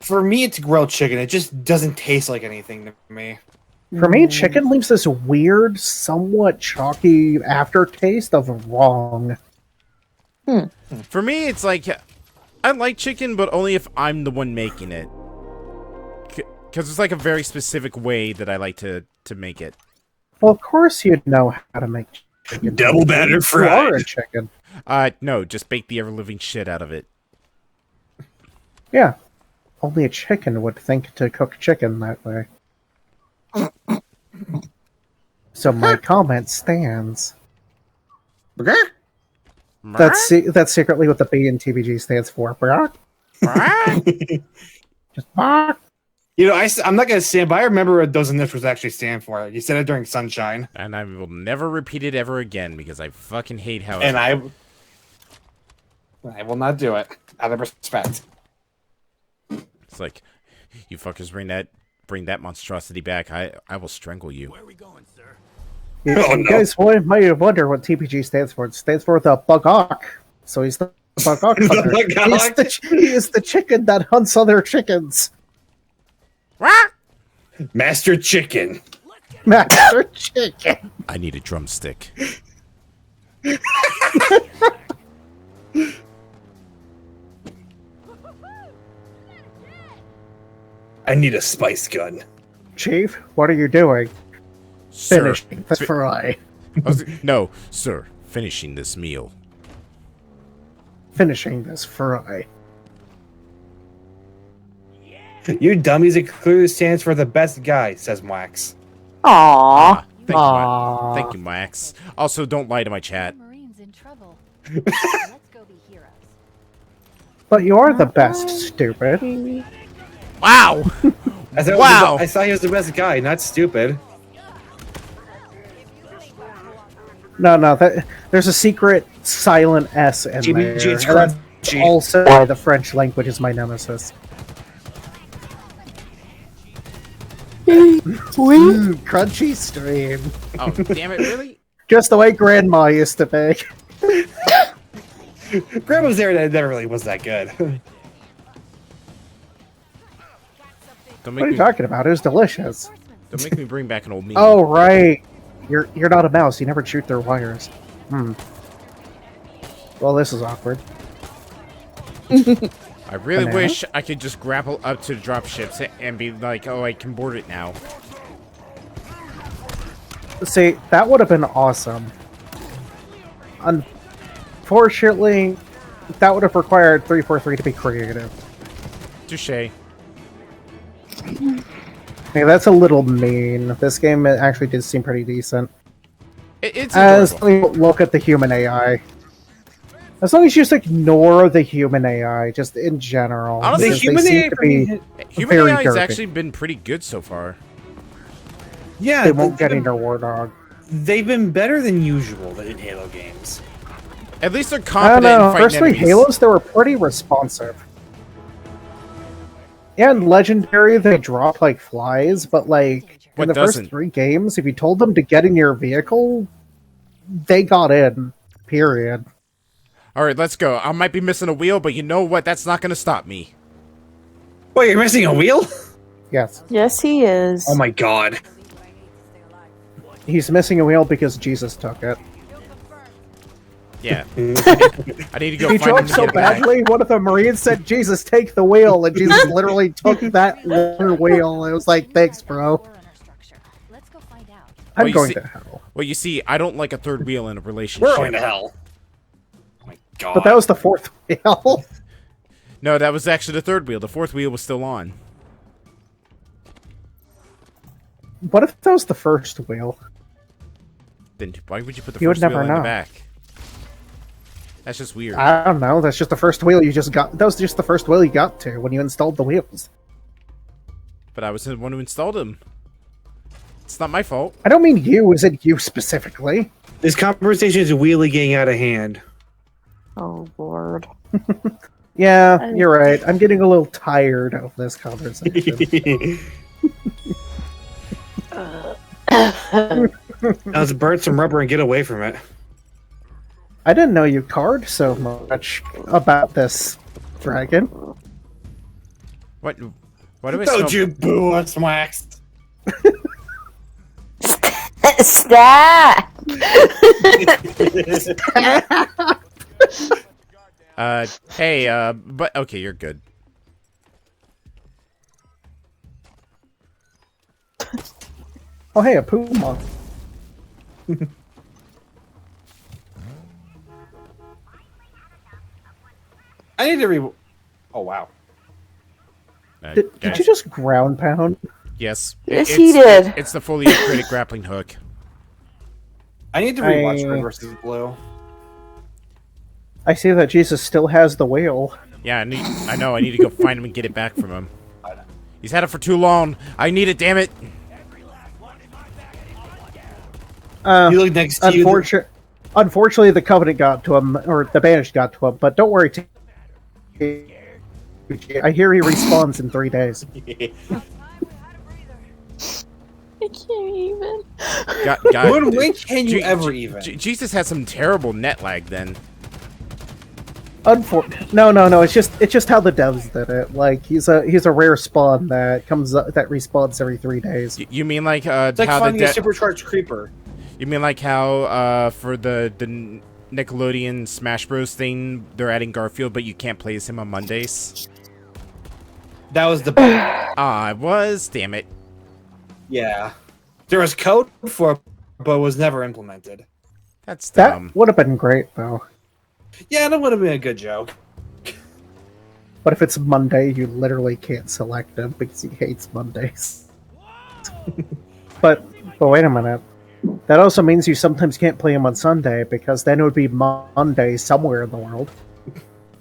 For me, it's grilled chicken. It just doesn't taste like anything to me. For me, chicken leaves this weird, somewhat chalky aftertaste of wrong. For me, it's like I like chicken, but only if I'm the one making it. Because it's like a very specific way that I like to make it. Well, of course you'd know how to make chicken. Double battered You are fried. a chicken. No, just bake the ever-living shit out of it. Yeah. Only a chicken would think to cook chicken that way. So my comment stands. That's secretly what the B in TBG stands for. Just bark. You know, I'm not going to say it, but I remember what those initials actually stand for. You said it during Sunshine. And I will never repeat it ever again because I fucking hate how And I will not do it out of respect. It's like, you fuckers bring that monstrosity back. I will strangle you. Where are we going, sir? You guys might wonder what TPG stands for. It stands for the Bugok. So he's the Bugok hunter. He is the chicken that hunts other chickens. Master Chicken. Master Chicken. I need a drumstick. I need a spice gun. Chief, what are you doing? Sir, Finishing the fry. No, sir. Finishing this meal. Finishing this fry. You dummies, it clearly stands for the best guy, says Wax. Aww. Thank you, Max. Also, don't lie to my chat. Marines in trouble. Let's go be heroes. But you're the best, stupid. Wow! Wow! I thought he was the best guy, not stupid. No, there's a secret silent S in there. GBG And that's also why the French language is my nemesis. Crunchy stream. Oh, damn it, really? Just the way Grandma used to bake. Grandma's there, that never really was that good. What are you talking about? It was delicious. Don't make me bring back an old meme. Oh, right. You're not a mouse. You never shoot their wires. Well, this is awkward. I really wish I could just grapple up to the dropships and be like, oh, I can board it now. See, that would have been awesome. Unfortunately, that would have required 343 to be creative. Touché. Yeah, that's a little mean. This game actually did seem pretty decent. It's as adorable. we look at the human AI. As long as you just ignore the human AI, just in general. Honestly, human AI has actually been pretty good so far. Yeah, they won't get into War Dog. They've been better than usual in Halo games. At least they're I don't confident in know. fighting Personally, enemies. Halos, they were pretty responsive. Yeah, in Legendary, they drop like flies, but like What in the doesn't? first 3 games, if you told them to get in your vehicle, they got in. Period. Alright, let's go. I might be missing a wheel, but you know what? That's not going to stop me. Wait, you're missing a wheel? Yes. Yes, he is. Oh my god. He's missing a wheel because Jesus took it. Yeah. I need to go He find him drove to so get it back. badly, one of the Marines said, Jesus, take the wheel, and Jesus literally took that one wheel. It was like, thanks, bro. I'm you going see- to hell. Well, you see, I don't like a third wheel in a relationship. We're going to hell. Oh my god. But that was the 4th wheel. No, that was actually the third wheel. The fourth wheel was still on. What if that was the first wheel? Then why would you put the You would first wheel never in the know. back? That's just weird. I don't know. That's just the first wheel you just got. That was just the first wheel you got to when you installed the wheels. But I was the one who installed them. It's not my fault. I don't mean you. Is it you specifically? This conversation is really getting out of hand. Oh, Lord. Yeah, you're right. I'm getting a little tired of this conversation. Let's burn some rubber and get away from it. I didn't know you cared so much about this dragon. What do I Don't smell? you boo, it's waxed. Stop! Hey, but okay, you're good. Oh, hey, a puma. I need to re... Oh, wow. Did you just ground pound? Yes. Yes, he did. It's the fully upgraded grappling hook. I need to rewatch Red vs. Blue. I see that Jesus still has the wheel. Yeah, I know. I need to go find him and get it back from him. He's had it for too long. I need it, damn it. You look next to you. Unfortunately, the Covenant got to him, or the Banished got to him, but don't worry. I hear he respawns in 3 days. I can't even. When can you ever even? Jesus had some terrible net lag then. No. It's just how the devs did it. Like he's a rare spawn that comes up, that respawns every 3 days. You mean like It's like how finding the a supercharged creeper. You mean like how for the Nickelodeon Smash Bros thing they're adding Garfield, but you can't play as him on Mondays? That was the Ah, it was. Damn it. Yeah. There was code for it, but it was never implemented. That's That dumb. would have been great though. Yeah, that would have been a good joke. But if it's Monday, you literally can't select him because he hates Mondays. but wait a minute. That also means you sometimes can't play him on Sunday because then it would be Monday somewhere in the world.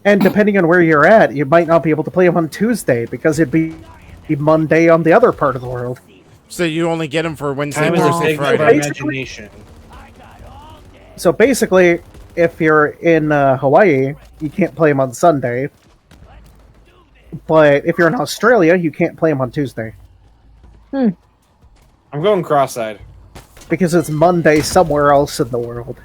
And depending on where you're at, you might not be able to play them on Tuesday because it'd be Monday on the other part of the world. So you only get them for Wednesday, Time is a Thursday, thing of our Friday. imagination. So basically, if you're in Hawaii, you can't play them on Sunday. But if you're in Australia, you can't play them on Tuesday. Hmm. I'm going cross-eyed. Because it's Monday somewhere else in the world.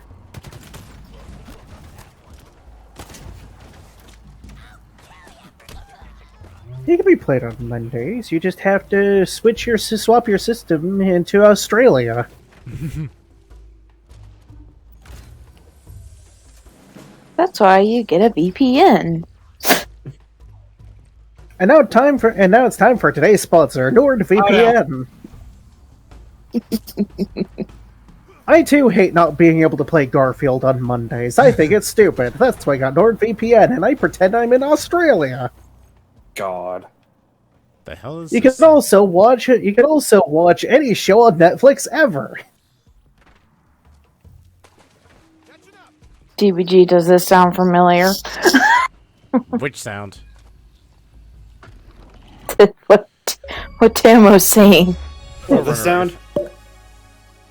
It can be played on Mondays. You just have to swap your system into Australia. That's why you get a VPN. And now it's time for today's sponsor, NordVPN. I too hate not being able to play Garfield on Mondays. I think it's stupid. That's why I got NordVPN, and I pretend I'm in Australia. God. The hell is You this? can also watch any show on Netflix ever. DBG, does this sound familiar? Which sound? what Tim was saying. What, the sound?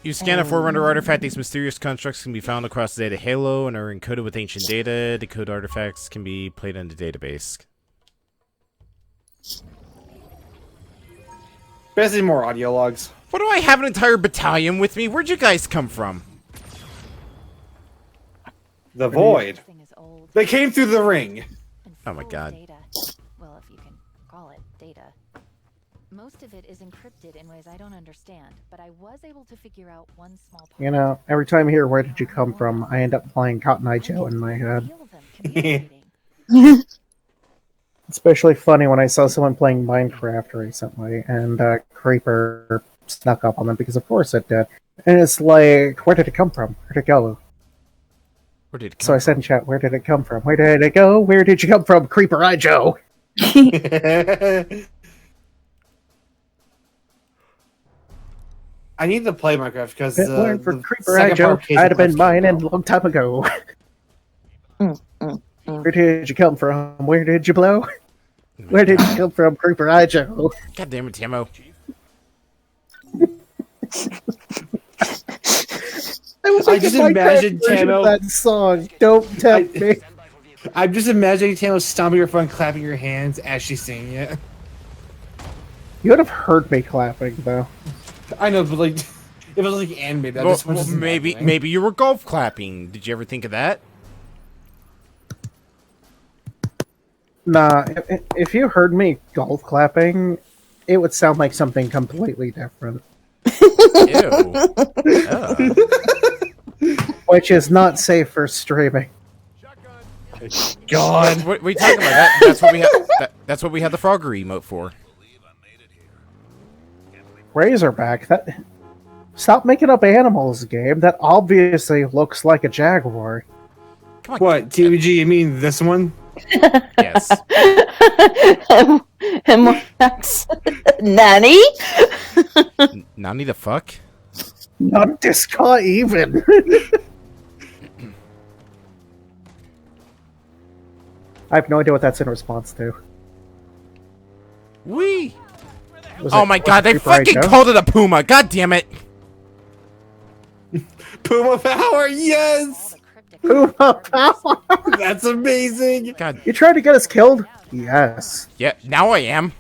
You scan a Forerunner artifact. These mysterious constructs can be found across Zeta Halo and are encoded with ancient data. Decode artifacts can be played in the database. Basically more audio logs. What do I have an entire battalion with me? Where'd you guys come from? The Void. They came through the ring. Oh my god. Data. Well, if you can call it data. Most of it is encrypted in ways I don't understand, but I was able to figure out one small part. You know, every time I hear "Where did you come from?" I end up playing Cotton Eye Joe in my head. Especially funny when I saw someone playing Minecraft recently, and Creeper snuck up on them because, of course, it did. And it's like, where did it come from? Where did it go? Where did it come So I said in chat, where did it come from? Where did it go? Where did you come from, Creeper Eye Joe? I need to play Minecraft because Learn for Creeper Eye Joe. I'd have been mine a long time ago. Where did you come from? Where did you blow? Where did you come from, Creeper Eye Joe? God damn it, Tamo. I just imagine Tamo that song. Don't tempt me. I'm just imagining Tamo stomping her front, clapping her hands as she's singing it. You would have heard me clapping, though. I know, but like, if it was like animated, Well, maybe you were golf clapping. Did you ever think of that? Nah, if you heard me golf clapping, it would sound like something completely different. Ew. Which is not safe for streaming. God. What are you talking about? That's what we had. That's what we had the Frogger emote for. Razorback. Stop making up animals, game. That obviously looks like a jaguar. Come on. What, TVG, you mean this one? Yes. And that's Nanny? Nanny the fuck? Not this guy even. I have no idea what that's in response to. Wee! Was Oh it- my was god, it they Creeper Eye fucking Joe? called it a puma! God damn it! Puma power, yes! Puma power! That's amazing! God. You trying to get us killed? Yes. Yeah, now I am.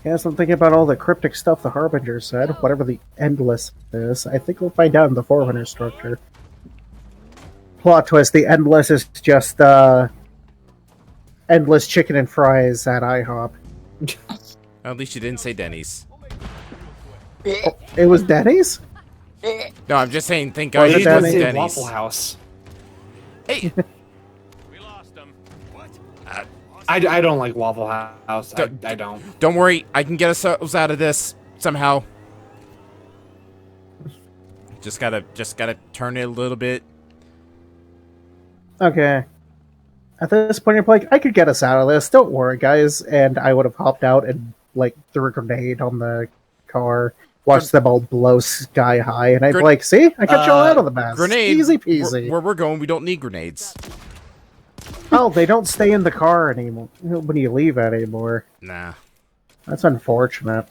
Yes, I'm thinking about all the cryptic stuff the Harbinger said, whatever the Endless is. I think we'll find out in the Forerunner structure. Plot twist, the Endless is just, endless chicken and fries at IHOP. At least you didn't say Denny's. Oh, it was Denny's? No, I'm just saying, thank Was God it it wasn't Denny's? Denny's. Waffle House. Hey! I don't like Waffle House. I don't. Don't worry, I can get us out of this somehow. Just gotta turn it a little bit. Okay. At this point, you're like, I could get us out of this. Don't worry, guys. And I would have hopped out and, like, threw a grenade on the car, watched them all blow sky high, and I'd be like, see? I got you all out of the mess. Grenade. Easy peasy. Where we're going, we don't need grenades. Oh, they don't stay in the car anymore when you leave anymore. Nah. That's unfortunate.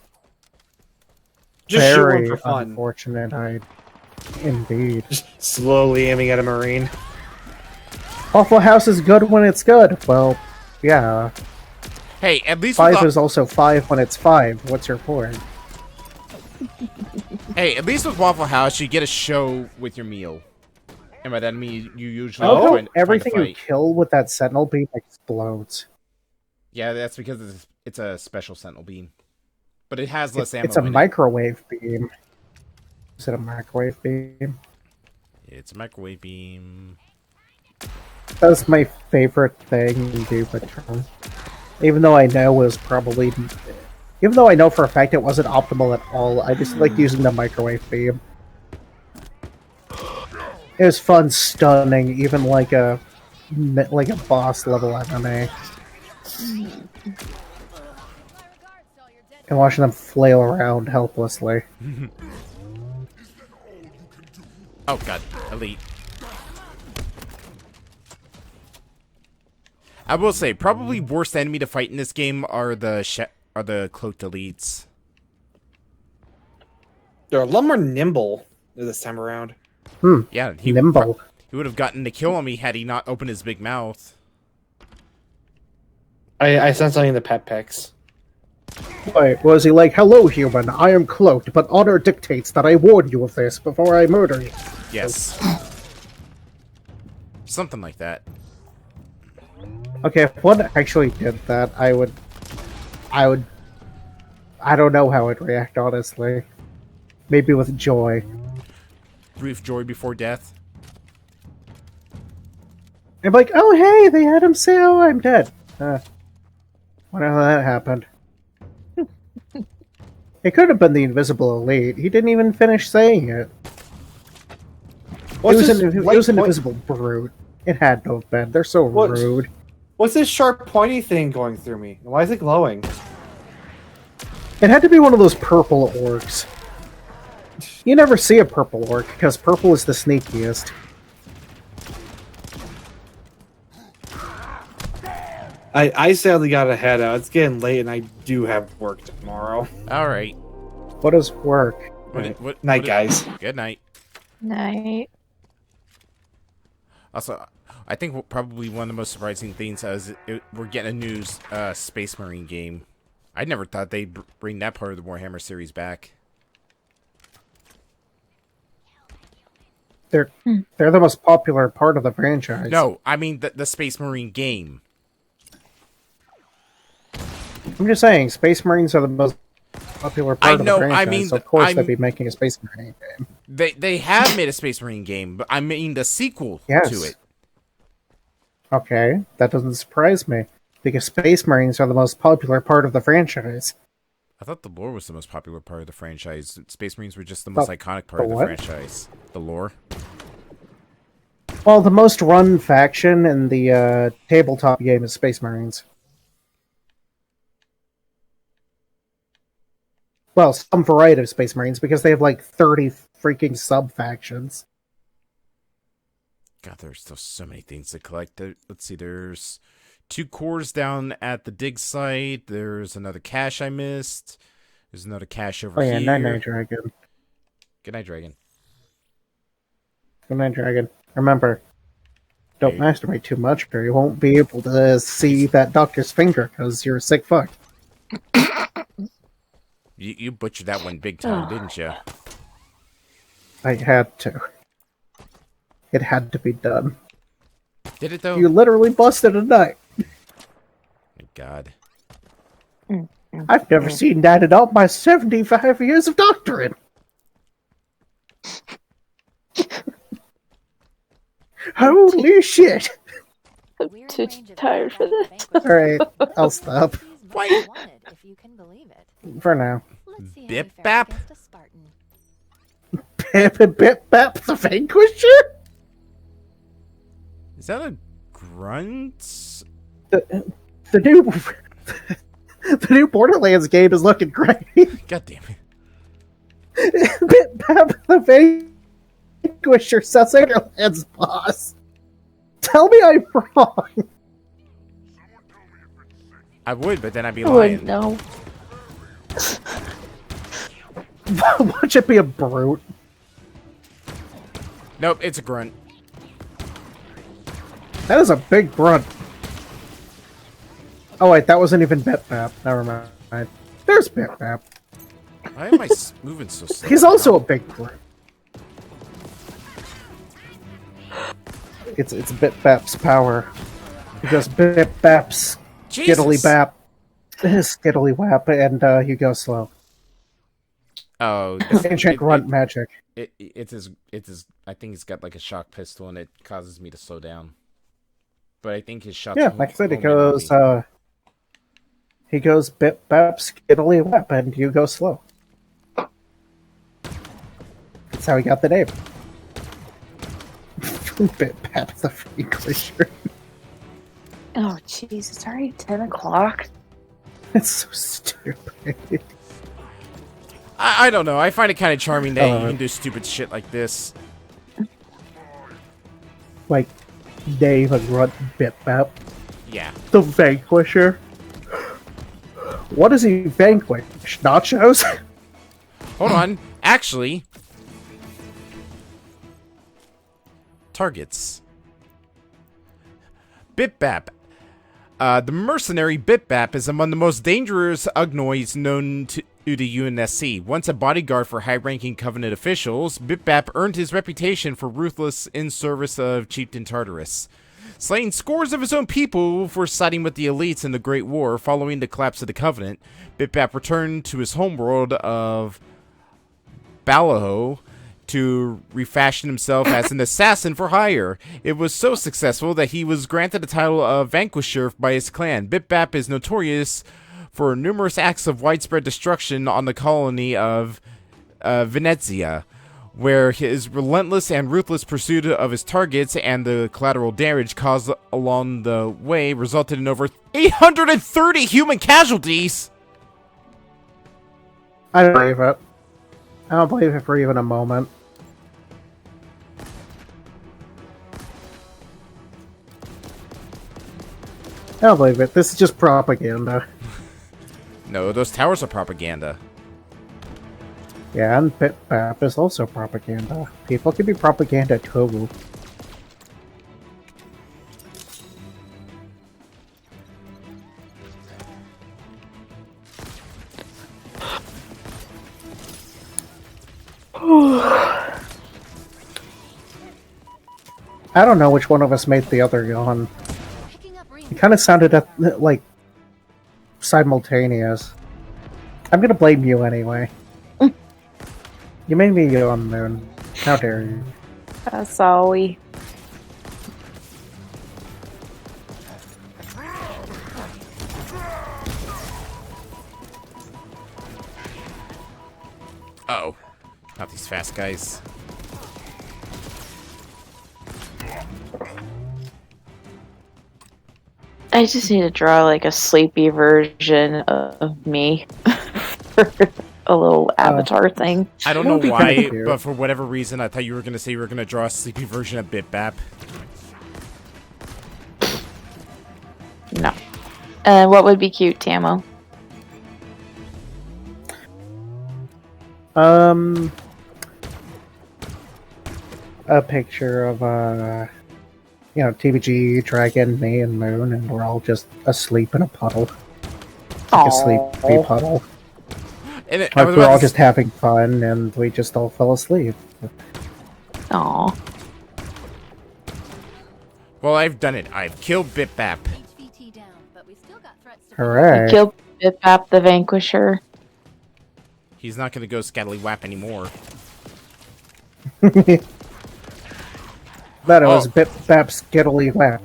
Just shoot one Very for fun. unfortunate, indeed. Just slowly aiming at a Marine. Waffle House is good when it's good. Well, yeah. Hey, at least 5 is also 5 when it's 5. What's your point? Hey, at least with Waffle House, you get a show with your meal. And by that I mean you usually Everything you kill with that sentinel beam explodes. Yeah, that's because it's a special sentinel beam. But it has less ammo. It's a in microwave beam. Is it a microwave beam? It's a microwave beam. That's my favorite thing in Doom Eternal. Even though I know it was probably... Even though I know for a fact it wasn't optimal at all, I just like using the microwave beam. It was fun stunning, even like a boss level enemy. And watching them flail around helplessly. Oh god, elite. I will say, probably worst enemy to fight in this game are the cloaked elites. They're a lot more nimble this time around. Yeah, nimble. He would have gotten the kill on me had he not opened his big mouth. I sent something in the pet pics. Wait, was he like, "Hello, human, I am cloaked, but honor dictates that I warn you of this before I murder you"? Yes. Something like that. Okay, if one actually did that, I don't know how I'd react, honestly. Maybe with joy. Brief joy before death. I'm like, oh hey, they had him say, "Oh, I'm dead." Wonder how that happened. It could have been the invisible elite. He didn't even finish saying it. It was an invisible brute. It had to have been. They're so rude. What's this sharp pointy thing going through me? Why is it glowing? It had to be one of those purple orcs. You never see a purple orc, because purple is the sneakiest. I sadly got to head out. It's getting late and I do have work tomorrow. Alright. What is work? Night, guys. Good night. Night. Also, I think probably one of the most surprising things is we're getting a new Space Marine game. I never thought they'd bring that part of the Warhammer series back. They're the most popular part of the franchise. No, I mean the Space Marine game. I'm just saying, Space Marines are the most popular part of the franchise. I mean, so of course they'd be making a Space Marine game. They have made a Space Marine game, but I mean the sequel to it. Okay, that doesn't surprise me, because Space Marines are the most popular part of the franchise. I thought the lore was the most popular part of the franchise. Space Marines were just the most iconic part of the franchise. The lore. Well, the most run faction in the tabletop game is Space Marines. Well, some variety of Space Marines, because they have like 30 freaking sub-factions. God, there's still so many things to collect. Let's see, there's 2 cores down at the dig site. There's another cache I missed. There's another cache over here. Night Dragon. Good night, Dragon. Good night, Dragon. Remember, don't masturbate too much, or you won't be able to see that doctor's finger, because you're a sick fuck. You butchered that one big time, didn't you? I had to. It had to be done. Did it, though? You literally busted a nut. My God. I've never seen that in all my 75 years of doctoring. Holy shit! I'm too tired for this. Alright, I'll stop. Wait. For now. Bip bap? Bip bap the Vanquisher? Is that a grunt? The new the new Borderlands game is looking great. God damn it. Bip bap the Vanquisher South Borderlands boss. Tell me I'm wrong. I would, but then I'd be I lying. wouldn't know. Watch it be a brute. Nope, it's a grunt. That is a big grunt. Oh wait, that wasn't even Bit Bap. Never mind. There's Bit Bap. Why am I moving so slow? He's also a big grunt. It's Bit Bap's power. He goes Bit Bap's Skiddly Bap. Skiddly Wap, and you go slow. Oh, ancient grunt magic. It's his. I think he's got like a shock pistol, and it causes me to slow down. But I think his shots. Yeah, like I said, he goes. He goes Bit Bap Skiddly Wap, and you go slow. That's how he got the name. Bit Bap the Vanquisher. Oh, jeez, it's already 10 o'clock. It's so stupid. I don't know. I find it kind of charming that you can do stupid shit like this. Like, Dave and Grunt Bit Bap. Yeah. The Vanquisher. What does he vanquish? Nachos? Hold on. Actually, targets. Bit-Bap. The mercenary Bit-Bap is among the most dangerous Ugnoids known to the UNSC. Once a bodyguard for high-ranking Covenant officials, Bit-Bap earned his reputation for ruthless in service of Chieftain Tartarus, slaying scores of his own people for siding with the elites in the Great War. Following the collapse of the Covenant, Bit-Bap returned to his homeworld of Balaho to refashion himself as an assassin for hire. It was so successful that he was granted the title of Vanquisher by his clan. Bit-Bap is notorious for numerous acts of widespread destruction on the colony of Venezia, where his relentless and ruthless pursuit of his targets and the collateral damage caused along the way resulted in over 830 human casualties! I don't believe it. I don't believe it for even a moment. I don't believe it. This is just propaganda. No, those towers are propaganda. Yeah, and Bit-Bap is also propaganda. People can be propaganda too. I don't know which one of us made the other yawn. It kind of sounded like simultaneous. I'm gonna blame you anyway. You made me yawn, Moon. How dare you? Sorry. Uh-oh. Not these fast guys. I just need to draw like a sleepy version of me for a little avatar thing. I don't know why, but for whatever reason, I thought you were going to say you were going to draw a sleepy version of Bit-Bap. No. What would be cute, Tamo? A picture of TBG, Dragon, me, and Moon, and we're all just asleep in a puddle. Like a sleepy puddle. And like we're all just having fun, and we just all fell asleep. Aww. Well, I've done it. I've killed Bit-Bap. Hooray. You killed Bit-Bap the Vanquisher. He's not going to go Scallywap anymore. But it was Bit-Bap Skiddly Wap.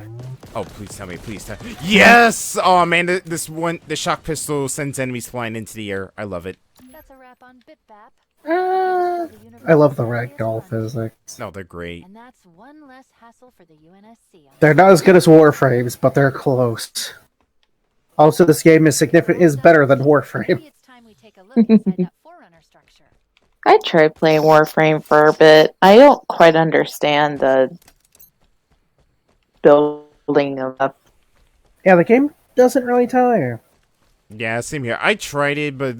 Oh, please tell me, please tell me. Yes! Oh, man, the shock pistol sends enemies flying into the air. I love it. That's a wrap on Bit-Bap. I love the ragdoll physics. No, they're great. And that's one less hassle for the UNSC. They're not as good as Warframes, but they're close. Also, this game is better than Warframe. I tried playing Warframe for a bit. I don't quite understand the building of up. Yeah, the game doesn't really tell you. Yeah, same here. I tried it, but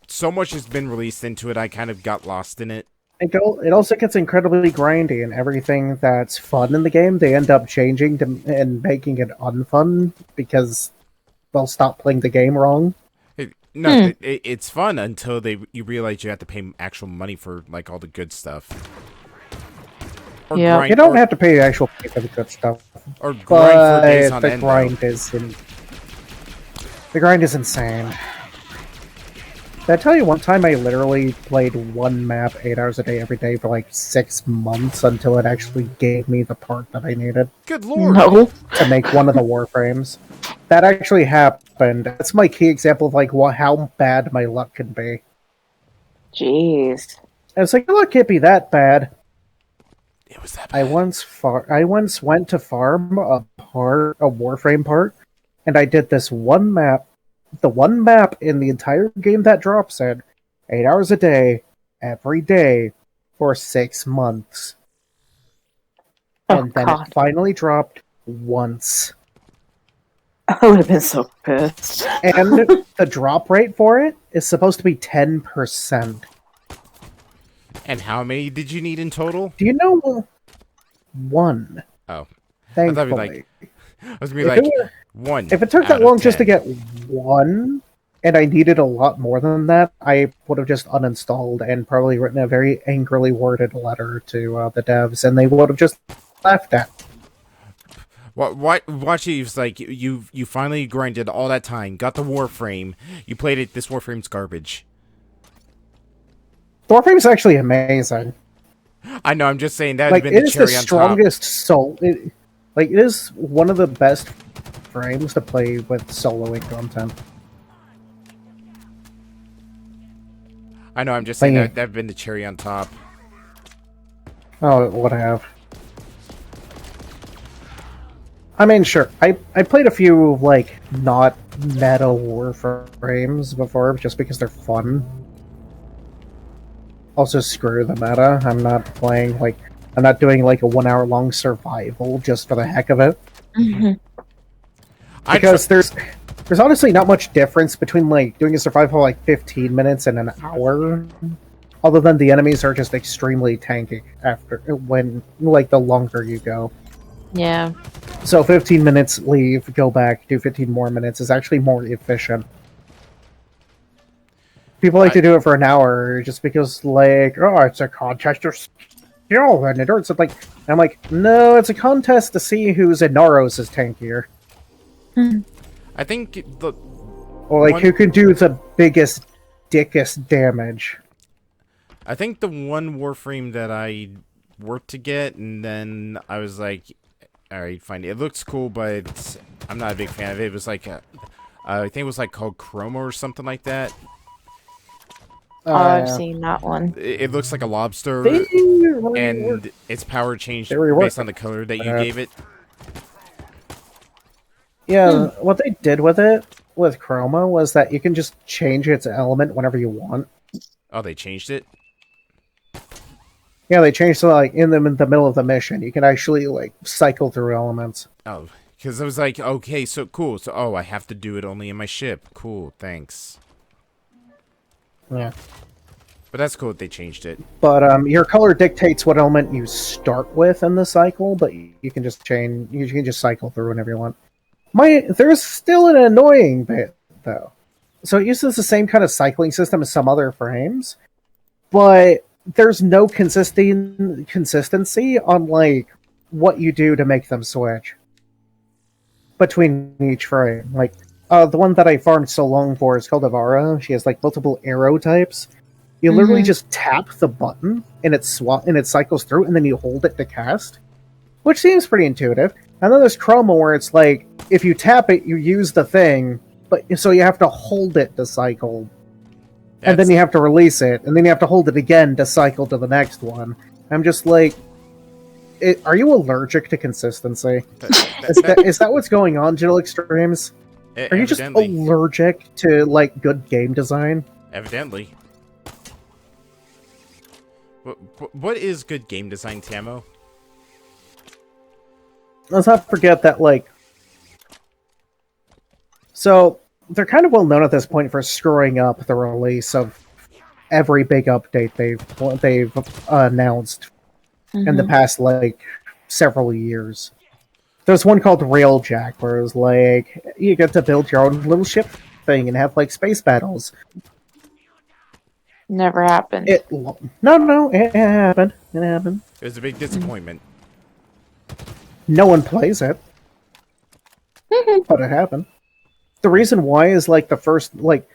so much has been released into it, I kind of got lost in it. It also gets incredibly grindy, and everything that's fun in the game, they end up changing and making it unfun because they'll stop playing the game wrong. It's fun until you realize you have to pay actual money for like all the good stuff. You don't have to pay actual pay for the good stuff. Or grind for days on the end. The grind is insane. Did I tell you one time I literally played one map 8 hours a day every day for like 6 months until it actually gave me the part that I needed? Good lord! No. To make one of the warframes. That actually happened. That's my key example of like how bad my luck can be. Jeez. And it's like, your luck can't be that bad. It was that bad. I once went to farm a warframe part, and I did this one map. The one map in the entire game that drops in 8 hours a day, every day, for 6 months. And then it finally dropped once. I would have been so pissed. And the drop rate for it is supposed to be 10%. And how many did you need in total? Do you know one? Oh. Thankfully. I was going to be like, one. If it took that long just to get one, and I needed a lot more than that, I would have just uninstalled and probably written a very angrily worded letter to the devs, and they would have just laughed at. Watch it. It's like you finally grinded all that time, got the Warframe. You played it. This Warframe's garbage. Warframe's actually amazing. I know. I'm just saying that would have been it the is cherry the on strongest soul. It is one of the best frames to play with soloing content. I know. I'm just saying that would have been the cherry on top. Oh, it would have. I mean, sure. I played a few, like, not meta warframes before, just because they're fun. Also, screw the meta. I'm not playing, like... I'm not doing, like, a 1 hour long survival just for the heck of it. Mm-hmm. Because there's honestly not much difference between, like, doing a survival, like, 15 minutes and an hour. Other than the enemies are just extremely tanky the longer you go. Yeah. So 15 minutes, leave, go back, do 15 more minutes is actually more efficient. People like to do it for an hour just because, like, oh, it's a contest of skill, and it hurts. I'm like, no, it's a contest to see whose Inaros is tankier. I think who can do the biggest, dickest damage. I think the one Warframe that I worked to get, and then I was like, alright, fine. It looks cool, but I'm not a big fan of it. It was like, I think it was like called Chroma or something like that. I've seen that one. It looks like a lobster, and its power changed based on the color that you gave it. Yeah, what they did with it, with Chroma, was that you can just change its element whenever you want. Oh, they changed it? Yeah, they changed it, like, in the middle of the mission. You can actually, like, cycle through elements. Oh, because I was like, okay, so cool. So, I have to do it only in my ship. Cool, thanks. Yeah. But that's cool that they changed it. But your color dictates what element you start with in the cycle, but you can just cycle through whenever you want. There's still an annoying bit, though. So it uses the same kind of cycling system as some other frames, but there's no consistency on, like, what you do to make them switch between each frame. Like, the one that I farmed so long for is called Avara. She has, like, multiple arrow types. You literally just tap the button, and it cycles through, and then you hold it to cast, which seems pretty intuitive. And then there's Chroma, where it's like, if you tap it, you use the thing, so you have to hold it to cycle. And then you have to release it, and then you have to hold it again to cycle to the next one. I'm just like, are you allergic to consistency? Is that what's going on, Digital Extremes? Are you just allergic to, like, good game design? Evidently. What is good game design, Tamo? Let's not forget that, like... So, they're kind of well known at this point for screwing up the release of every big update they've announced in the past like several years. There's one called Railjack where it was like you get to build your own little ship thing and have like space battles. Never happened. No, it happened. It happened. It was a big disappointment. No one plays it, but it happened. The reason why is like the first, like,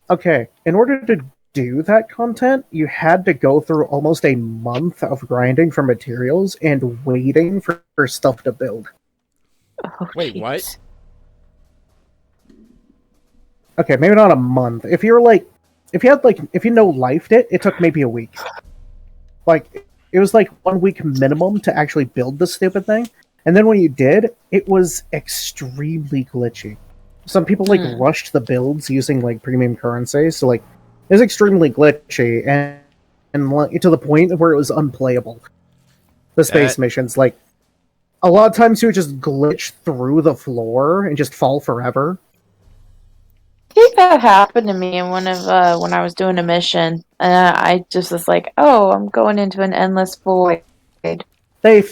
okay, in order to do that content, you had to go through almost a month of grinding for materials and waiting for stuff to build. Oh, wait, geez. what? Okay, maybe not a month. If you no-lifed it, it took maybe a week. Like, it was like 1 week minimum to actually build the stupid thing. And then when you did, it was extremely glitchy. Some people, like, rushed the builds using, like, premium currency. So, like, it was extremely glitchy. And like, to the point where it was unplayable. The space missions, like, a lot of times you would just glitch through the floor and just fall forever. I think that happened to me in one of when I was doing a mission. I just was like, "Oh, I'm going into an endless void." They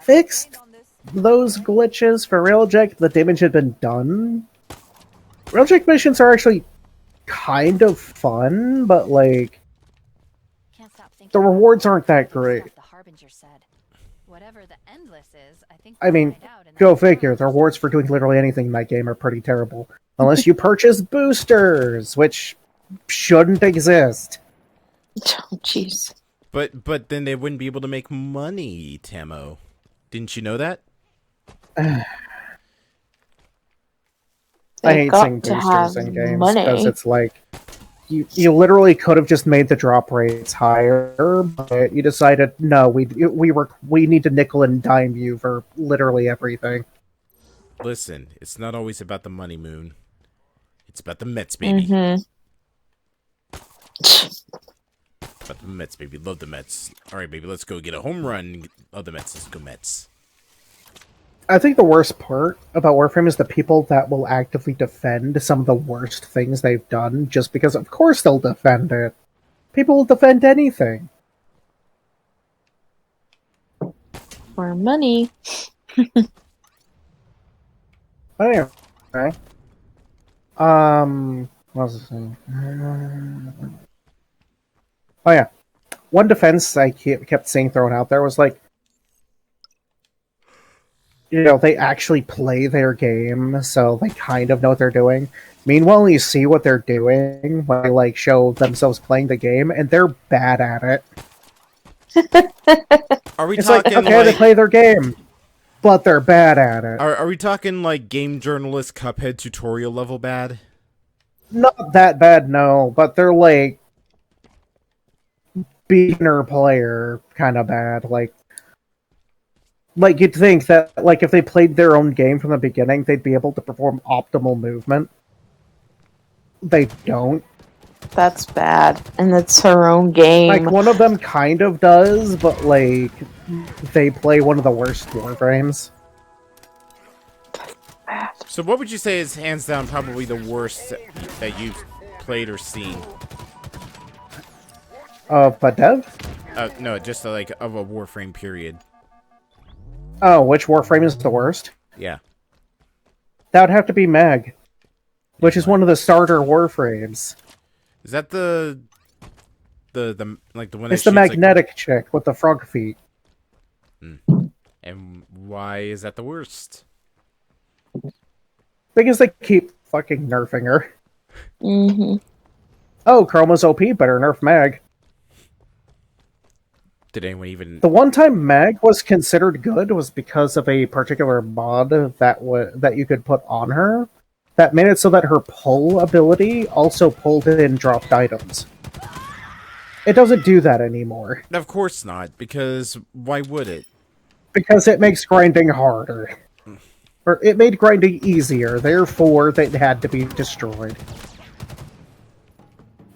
fixed those glitches for Railjack. The damage had been done. Railjack missions are actually kind of fun, but like the rewards aren't that great. The Harbinger said, "Whatever the endless is, I think." I mean, go figure. The rewards for doing literally anything in that game are pretty terrible. Unless you purchase boosters, which shouldn't exist. Oh, jeez. But then they wouldn't be able to make money, Tamo. Didn't you know that? I hate seeing boosters in games because it's like you literally could have just made the drop rates higher, but you decided no, we need to nickel and dime you for literally everything. Listen, it's not always about the money, Moon. It's about the Mets, baby. About the Mets, baby. Love the Mets. All right, baby, let's go get a home run. Love the Mets. Let's go Mets. I think the worst part about Warframe is the people that will actively defend some of the worst things they've done just because, of course, they'll defend it. People will defend anything. For money. Anyway. What was I saying? Oh yeah. One defense I kept seeing thrown out there was like, you know, they actually play their game, so they kind of know what they're doing. Meanwhile, you see what they're doing when they like show themselves playing the game, and they're bad at it. Are we it's talking like, okay, they play their game, but they're bad at it. Are we talking like game journalist Cuphead tutorial level bad? Not that bad, no, but they're like beginner player kind of bad. Like you'd think that like if they played their own game from the beginning, they'd be able to perform optimal movement. They don't. That's bad, and it's her own game. Like one of them kind of does, but like they play one of the worst Warframes. So what would you say is hands down probably the worst that you've played or seen? But Dev? No, just like of a Warframe period. Oh, which Warframe is the worst? Yeah. That would have to be Mag, which is one of the starter Warframes. Is that the like the one? It's the magnetic chick with the frog feet. And why is that the worst? Because they keep fucking nerfing her. Oh, Chroma's OP, better nerf Mag. Did anyone even... The one time Mag was considered good was because of a particular mod that you could put on her that made it so that her pull ability also pulled in dropped items. It doesn't do that anymore. Of course not, because why would it? Because it makes grinding harder. Or it made grinding easier, therefore they had to be destroyed.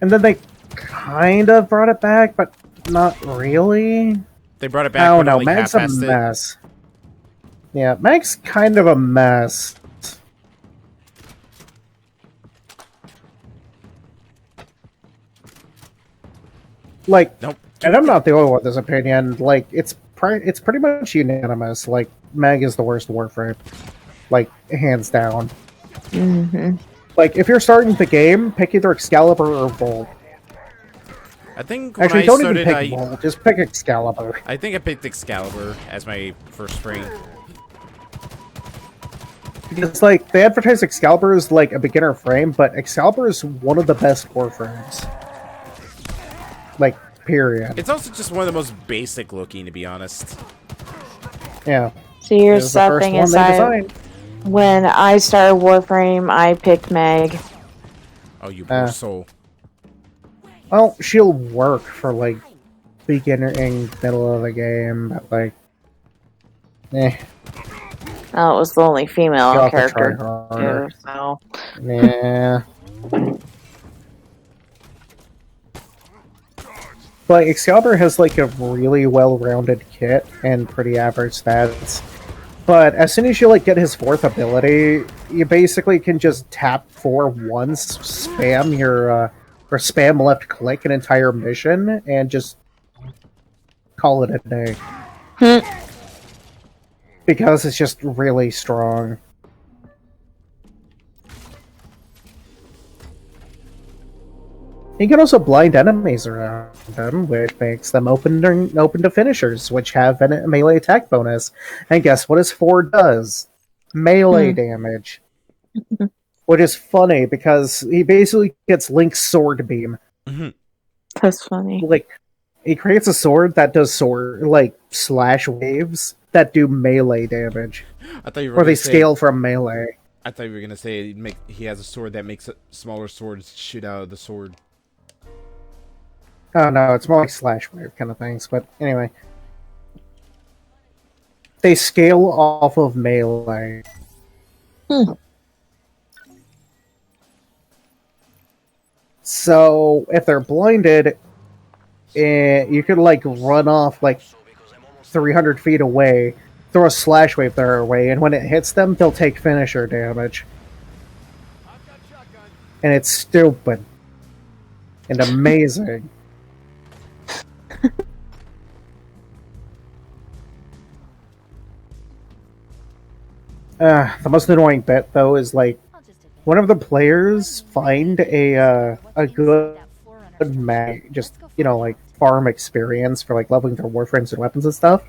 And then they kind of brought it back, but not really. They brought it back. I don't know. Mag's a mess. Yeah, Mag's kind of a mess. Like, Nope. and I'm not the only one with this opinion. Like, it's pretty much unanimous. Like, Meg is the worst Warframe. Like, hands down. Mm-hmm. Like, if you're starting the game, pick either Excalibur or Volt. I think when Actually, I don't started, even pick Volt. Just pick Excalibur. I think I picked Excalibur as my first frame. It's like, they advertise Excalibur as, like, a beginner frame, but Excalibur is one of the best Warframes. Like, period. It's also just one of the most basic looking, to be honest. Yeah. So here's the thing is, when I started Warframe, I picked Meg. Oh, you poor soul. Well, she'll work for, like, beginner and middle of the game, but, like, Oh, it was the only female You have to character try harder. too, so. Yeah. But Excalibur has like a really well-rounded kit and pretty average stats. But as soon as you like get his fourth ability, you basically can just tap 4 once, spam your or spam left click an entire mission, and just call it a day. Because it's just really strong. You can also blind enemies around them, which makes them open to finishers, which have a melee attack bonus. And guess what his 4 does? Melee damage. Which is funny, because he basically gets Link's Sword Beam. That's funny. Like, he creates a sword that does slash waves that do melee damage. I thought you were or they gonna say, scale from melee. I thought you were gonna say he has a sword that makes smaller swords shoot out of the sword. Oh no, it's more like slash wave kind of things, but anyway. They scale off of melee. So, if they're blinded, you could like run off like 300 feet away, throw a slash wave their way, and when it hits them, they'll take finisher damage. And it's stupid. And amazing. The most annoying bit, though, is like whenever the players find a good just like farm experience for like leveling their warframes and weapons and stuff.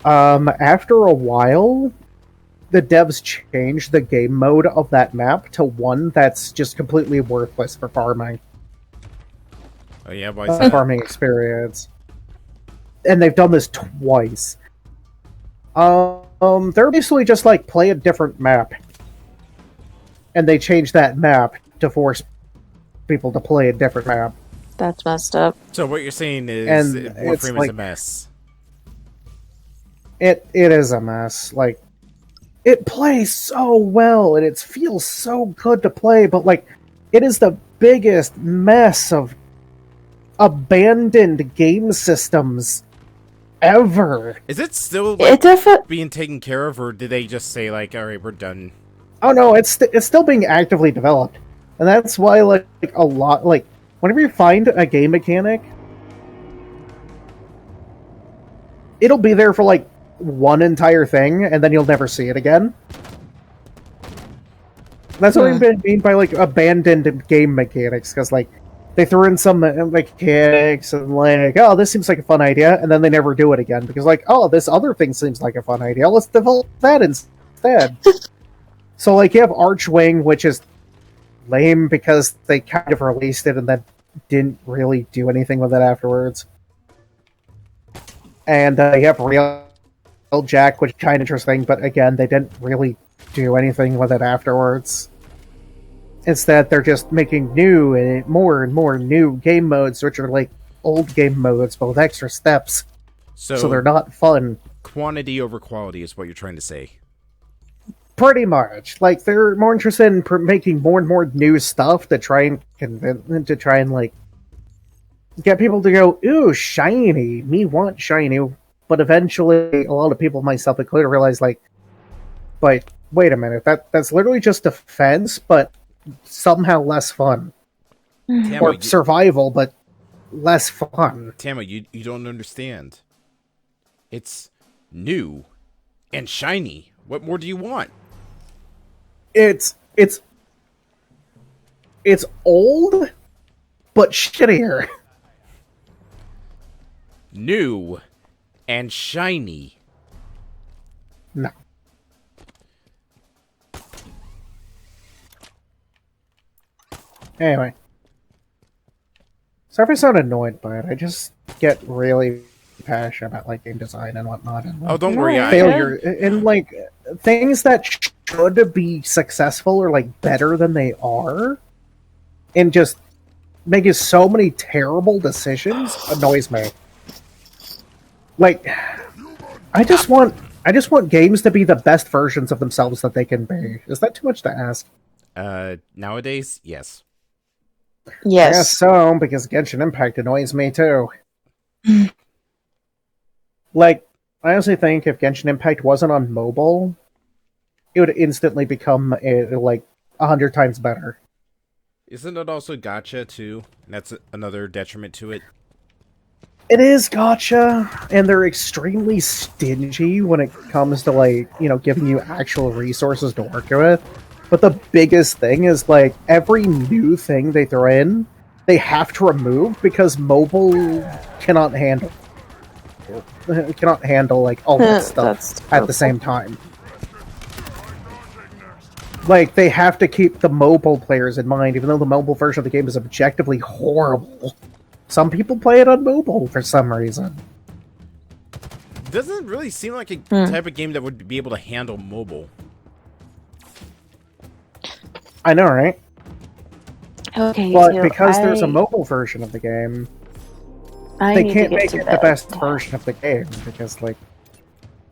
After a while, the devs change the game mode of that map to one that's just completely worthless for farming. Oh yeah, why is that? Farming experience. And they've done this twice. They're basically just like play a different map. And they change that map to force people to play a different map. That's messed up. So what you're saying is And Warframe is a mess. It is a mess. Like, it plays so well and it feels so good to play, but like, it is the biggest mess of abandoned game systems ever. Is it still being taken care of, or did they just say like, all right, we're done? Oh no, it's still being actively developed, and that's why like a lot like whenever you find a game mechanic, it'll be there for like one entire thing, and then you'll never see it again. That's what I mean by like abandoned game mechanics, because like they threw in some mechanics and like, oh, this seems like a fun idea, and then they never do it again because like, oh, this other thing seems like a fun idea. Let's develop that instead. So like you have Archwing, which is lame because they kind of released it and then didn't really do anything with it afterwards. And you have Railjack, which is kind of interesting, but again, they didn't really do anything with it afterwards. Instead, they're just making new and more new game modes, which are like old game modes, but with extra steps. So they're not fun. Quantity over quality is what you're trying to say. Pretty much. Like, they're more interested in making more and more new stuff to try and like get people to go, ooh, shiny. Me want shiny. But eventually, a lot of people, myself included, realize like, but wait a minute, that's literally just defense, but somehow less fun. Tama, survival, but less fun. Tama, you don't understand. It's new and shiny. What more do you want? It's old, but shittier. New and shiny. No. Anyway. Sorry if I sound annoyed by it. I just get really passionate about like game design and whatnot. And, like, Oh, don't worry. Failure and like things that should be successful or like better than they are, and just making so many terrible decisions annoys me. Like, I just want games to be the best versions of themselves that they can be. Is that too much to ask? Nowadays, yes. Yes. I guess so, because Genshin Impact annoys me too. Like, I honestly think if Genshin Impact wasn't on mobile, it would instantly become like 100 times better. Isn't it also gacha too? And that's another detriment to it. It is gacha, and they're extremely stingy when it comes to like, you know, giving you actual resources to work with. But the biggest thing is like every new thing they throw in, they have to remove because mobile cannot handle like all that stuff at the same time. Like, they have to keep the mobile players in mind, even though the mobile version of the game is objectively horrible. Some people play it on mobile for some reason. Doesn't really seem like a type of game that would be able to handle mobile. I know, right? Okay, but so because there's a mobile version of the game, they can't make it the best version of the game, because, like,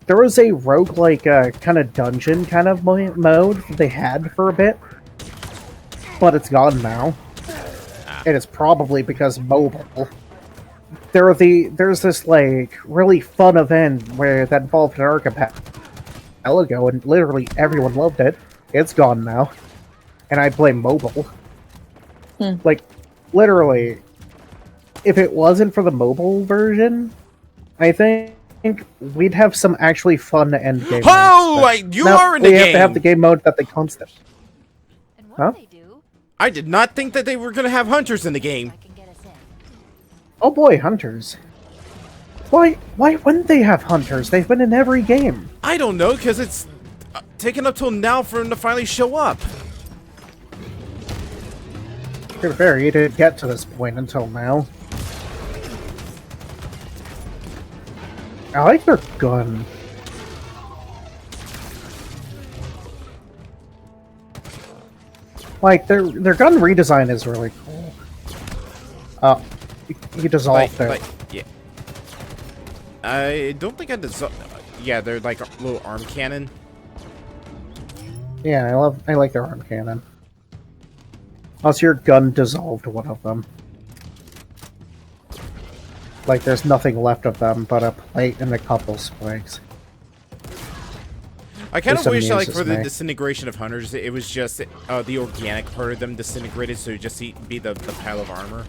there was a roguelike kind of dungeon kind of mode that they had for a bit, but it's gone now. And it's probably because mobile. There's this, like, really fun event where that involved an archipelago, and literally everyone loved it. It's gone now. And I blame mobile. Like, literally, if it wasn't for the mobile version, I think we'd have some actually fun end game. Oh, you are in the game! We have to have the game mode that they constant. Huh? I did not think that they were going to have hunters in the game. Oh boy, hunters. Why wouldn't they have hunters? They've been in every game. I don't know, because it's taken up till now for them to finally show up. To be fair, you didn't get to this point until now. I like their gun. Like, their gun redesign is really cool. You dissolved it. Yeah. I don't think I dissolved... Yeah, they're like a little arm cannon. Yeah, I like their arm cannon. Unless your gun dissolved one of them. Like, there's nothing left of them but a plate and a couple spikes. I kind of wish, like, for the disintegration of hunters, it was just the organic part of them disintegrated, so it'd just be the pile of armor.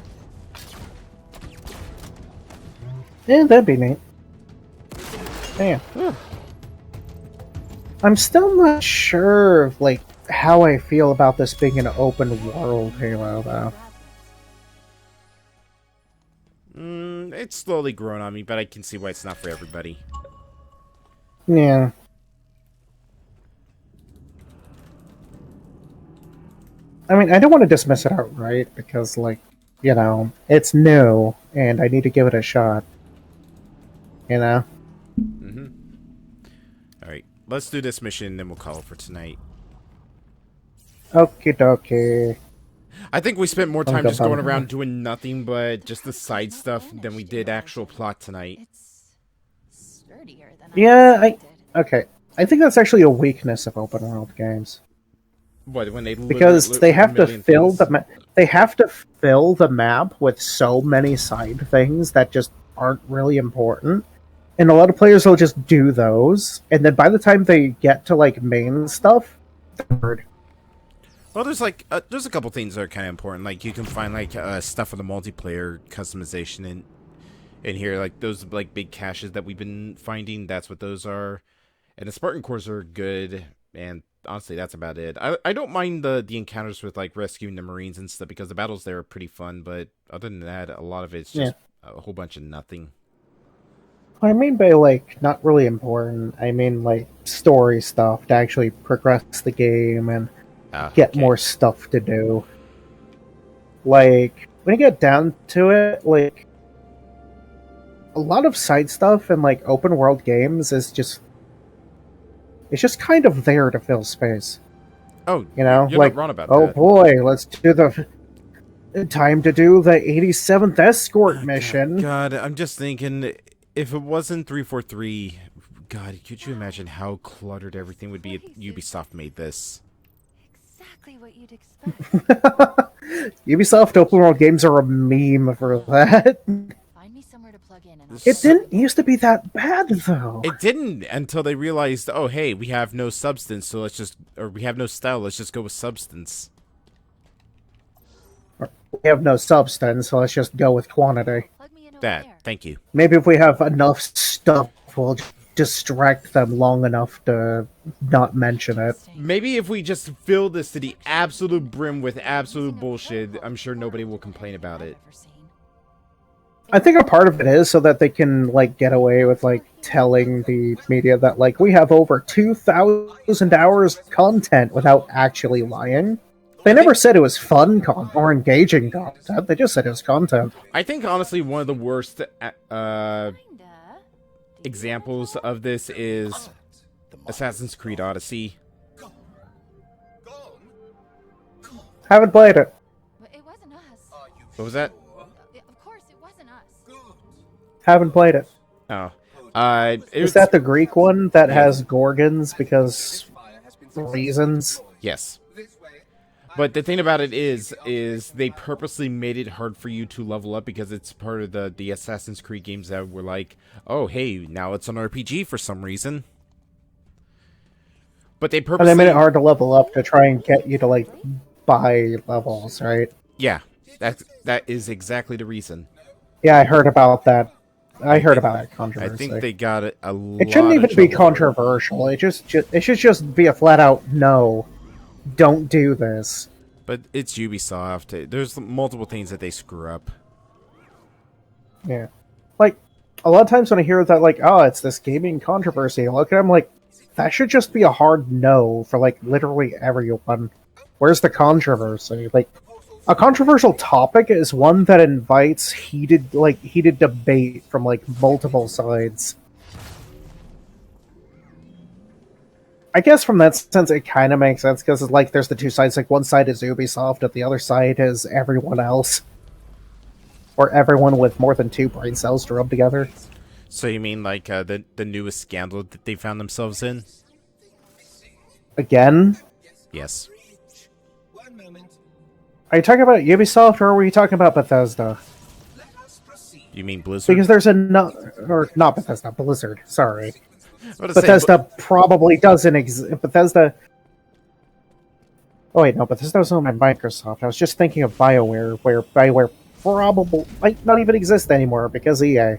Yeah, that'd be neat. Damn. I'm still not sure, like, how I feel about this being an open world Halo, though. It's slowly growing on me, but I can see why it's not for everybody. Yeah. I mean, I don't want to dismiss it outright, because, like, you know, it's new, and I need to give it a shot. You know? Alright, let's do this mission, then we'll call it for tonight. Okie dokie. I think we spent more time just going around doing nothing but just the side stuff than we did actual plot tonight. Yeah, okay. I think that's actually a weakness of open world games. What, when they because they have to fill the map with so many side things that just aren't really important. And a lot of players will just do those, and then by the time they get to like main stuff, they're bored. Well, there's a couple things that are kind of important. Like you can find like stuff for the multiplayer customization in here, like those like big caches that we've been finding. That's what those are, and the Spartan cores are good. And honestly, that's about it. I don't mind the encounters with like rescuing the Marines and stuff because the battles there are pretty fun. But other than that, a lot of it's just a whole bunch of nothing. What I mean by, like, not really important, I mean, like, story stuff to actually progress the game and get more stuff to do. Like, when you get down to it, like, a lot of side stuff in, like, open world games is just... It's just kind of there to fill space. Oh, you know, you're like, not wrong about oh that. boy, let's do the... Time to do the 87th escort mission. God, I'm just thinking... If it wasn't 343, God, could you imagine how cluttered everything would be if Ubisoft made this? Exactly what you'd expect. Ubisoft open world games are a meme for that. Find me somewhere to plug in and It didn't used to be that bad, though. It didn't until they realized, oh, hey, we have no substance, so let's just... Or we have no style, let's just go with substance. We have no substance, so let's just go with quantity. Thank you. Maybe if we have enough stuff, we'll distract them long enough to not mention it. Maybe if we just fill this to the absolute brim with absolute bullshit, I'm sure nobody will complain about it. I think a part of it is so that they can, like, get away with, like, telling the media that, like, we have over 2,000 hours of content without actually lying. They never said it was fun or engaging content. They just said it was content. I think, honestly, one of the worst examples of this is Assassin's Creed Odyssey. Haven't played it. It wasn't us. What was that? Of course, it wasn't us. Haven't played it. Oh. Is that the Greek one that has Gorgons because reasons? Yes. But the thing about it is they purposely made it hard for you to level up because it's part of the Assassin's Creed games that were like, oh, hey, now it's an RPG for some reason. But they purposely... And they made it hard to level up to try and get you to, like, buy levels, right? Yeah, that is exactly the reason. Yeah, I heard about that. I heard about that controversy. I think they got it a lot. It shouldn't even be controversial. It should just be a flat-out no. Don't do this. But it's Ubisoft. There's multiple things that they screw up. Yeah. Like, a lot of times when I hear that, like, oh, it's this gaming controversy, I look at them like, that should just be a hard no for, like, literally everyone. Where's the controversy? Like, a controversial topic is one that invites heated debate from, like, multiple sides. I guess from that sense, it kind of makes sense, because, like, there's the two sides. Like, one side is Ubisoft, and the other side is everyone else. Or everyone with more than 2 brain cells to rub together. So you mean, like, the newest scandal that they found themselves in? Again? Yes. Are you talking about Ubisoft, or were you talking about Bethesda? You mean Blizzard? Because there's or not Bethesda, Blizzard, sorry. Bethesda probably doesn't exist. Bethesda... Oh wait, no, Bethesda was owned by Microsoft. I was just thinking of BioWare, where BioWare probably might not even exist anymore because EA.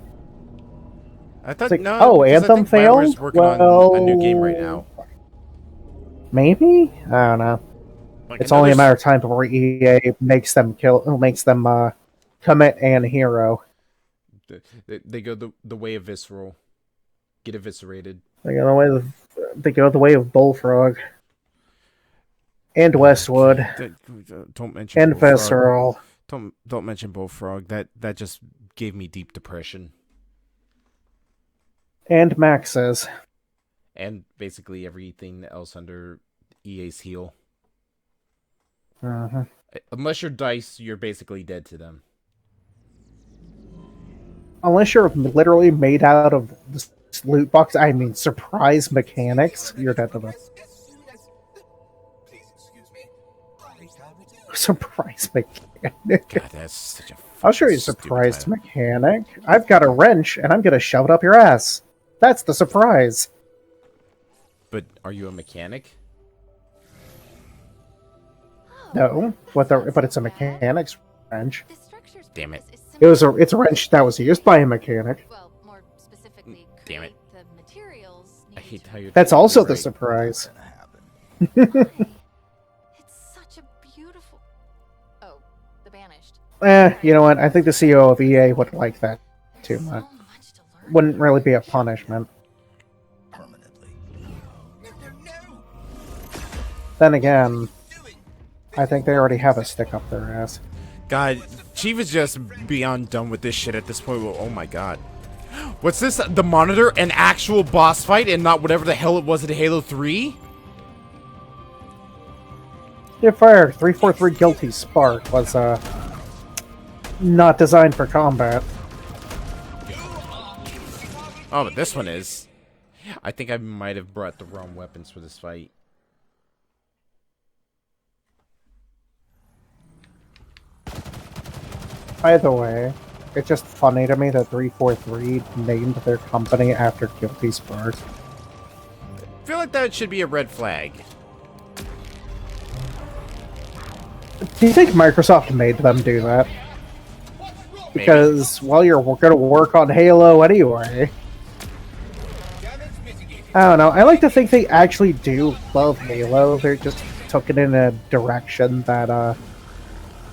I thought, like, no, oh, Anthem failed? Working on a new game right now. Maybe? I don't know. Like, it's only a matter of time before EA makes them commit an hero. They go the way of Visceral. Get eviscerated. They go the way of Bullfrog. And Westwood. Don't mention and Bullfrog. Visceral. Don't mention Bullfrog. That just gave me deep depression. And Max's. And basically everything else under EA's heel. Uh-huh. Unless you're DICE, you're basically dead to them. Unless you're literally made out of loot box, I mean surprise mechanics, you're dead to them. Surprise mechanic. God, that's such a I'll show you a surprise mechanic. I've got a wrench and I'm gonna shove it up your ass. That's the surprise. But are you a mechanic? No, but it's a mechanics wrench. Damn it. It's a wrench that was used by a mechanic. Well, more specifically, Damn it. the materials I hate how you're. That's also right. the surprise. It's such a beautiful. Oh, the banished. You know what? I think the CEO of EA would like that too much. Wouldn't really be a punishment. Then again, I think they already have a stick up their ass. God, Chief is just beyond done with this shit at this point. Oh my god. What's this? The monitor? An actual boss fight and not whatever the hell it was in Halo 3? Yeah, fire 343 Guilty Spark was not designed for combat. Oh, but this one is. I think I might have brought the wrong weapons for this fight. Either way, it's just funny to me that 343 named their company after Guilty Spark. I feel like that should be a red flag. Do you think Microsoft made them do that? Because, well, you're going to work on Halo anyway. I don't know. I like to think they actually do love Halo. They just took it in a direction that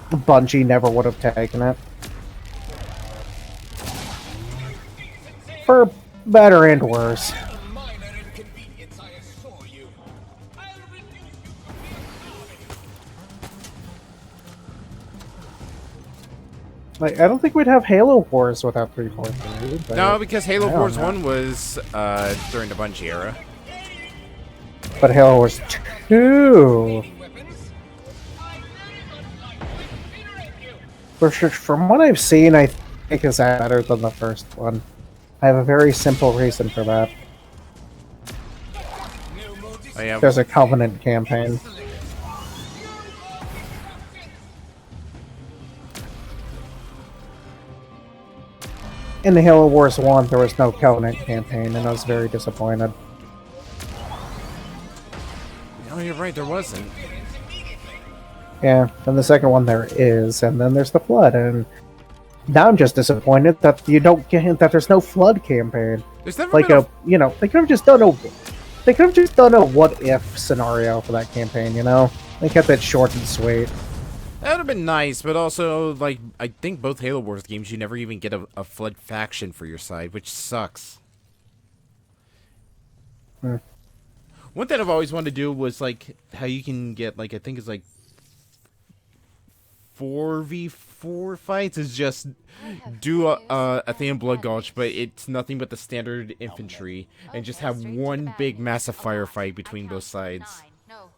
Bungie never would have taken it. For better and worse. Like, I don't think we'd have Halo Wars without 343. No, because Halo Wars 1 was during the Bungie era. But Halo Wars 2... From what I've seen, I think is better than the first one. I have a very simple reason for that. There's a Covenant campaign. In the Halo Wars 1, there was no Covenant campaign, and I was very disappointed. Oh, you're right, there wasn't. Yeah, and the second one there is, and then there's the Flood, and now I'm just disappointed that you don't get that there's no Flood campaign. There's never like been you know, they could have just done a what if scenario for that campaign, you know? They kept it short and sweet. That would have been nice, but also, like, I think both Halo Wars games, you never even get a Flood faction for your side, which sucks. Hmm. One thing I've always wanted to do was, like, how you can get, like, I think it's, like, 4v4 fights is just do a thing in Blood Gulch, but it's nothing but the standard infantry, and just have one big massive firefight between both sides. No,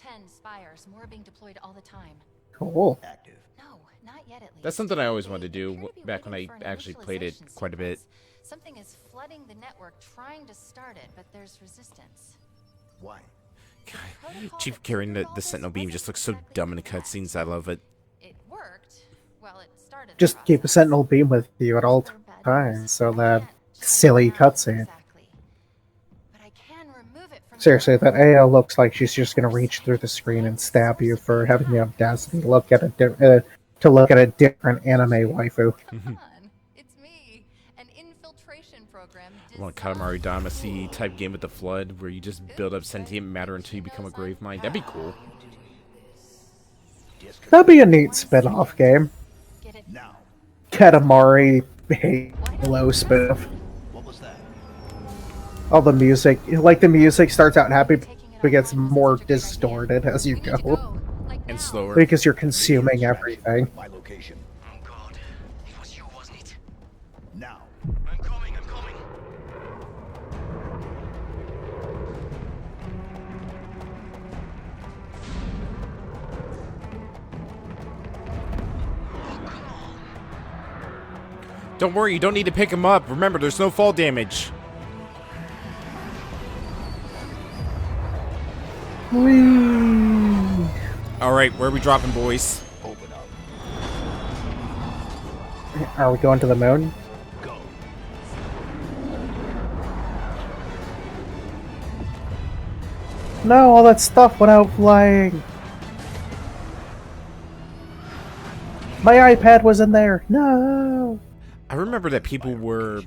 10 spires, more being deployed all the time. Cool. No, not yet at least. That's something I always wanted to do back when I actually played it quite a bit. Something is flooding the network, trying to start it, but there's resistance. Why? Chief carrying the Sentinel beam just looks so dumb in the cutscenes. I love it. It worked. Well, it started. Just keep a Sentinel beam with you at all times, so that silly cutscene. Seriously, that AO looks like she's just gonna reach through the screen and stab you for having the audacity to look at a different anime waifu. It's me, an infiltration program. I want a Katamari Damacy type game with the Flood, where you just build up sentient matter until you become a grave mind. That'd be cool. That'd be a neat spin-off game. Katamari Halo spin-off. All the music, like the music starts out happy, but gets more distorted as you go. And slower. Because you're consuming everything. My location. Oh god. It was you, wasn't it? Now. I'm coming. Don't worry, you don't need to pick him up. Remember, there's no fall damage. Whee! Alright, where are we dropping, boys? Open up. Are we going to the moon? Go. No, all that stuff went out flying. My iPad was in there. No. I remember that people were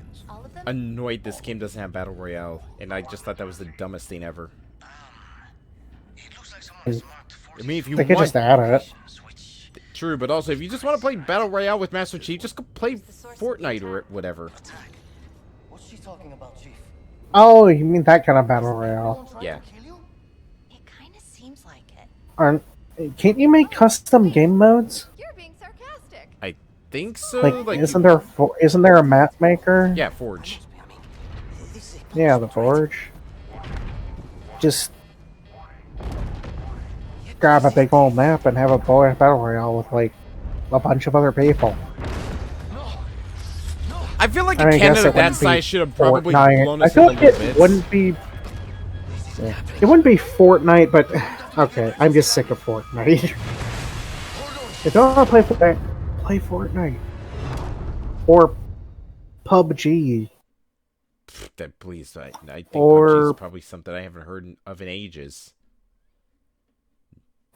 annoyed this game doesn't have Battle Royale, and I just thought that was the dumbest thing ever. I mean, if you They could want... just add it. True, but also, if you just want to play Battle Royale with Master Chief, just go play Fortnite or whatever. What's she talking about, Chief? Oh, you mean that kind of battle royale? Yeah. It kind of seems like it. Aren't? Can't you make custom game modes? You're being sarcastic. I think so. Like isn't there a map maker? Yeah, Forge. Yeah, the Forge. Just grab a big old map and have a battle royale with like a bunch of other people. I feel like I a guess Canada it that wouldn't be size should have probably Fortnite. blown I us feel into like little it bits. wouldn't be. It wouldn't be Fortnite, but okay, I'm just sick of Fortnite. If you don't want to play Fortnite, play Fortnite or PUBG. That please, I think Or- PUBG is probably something I haven't heard of in ages.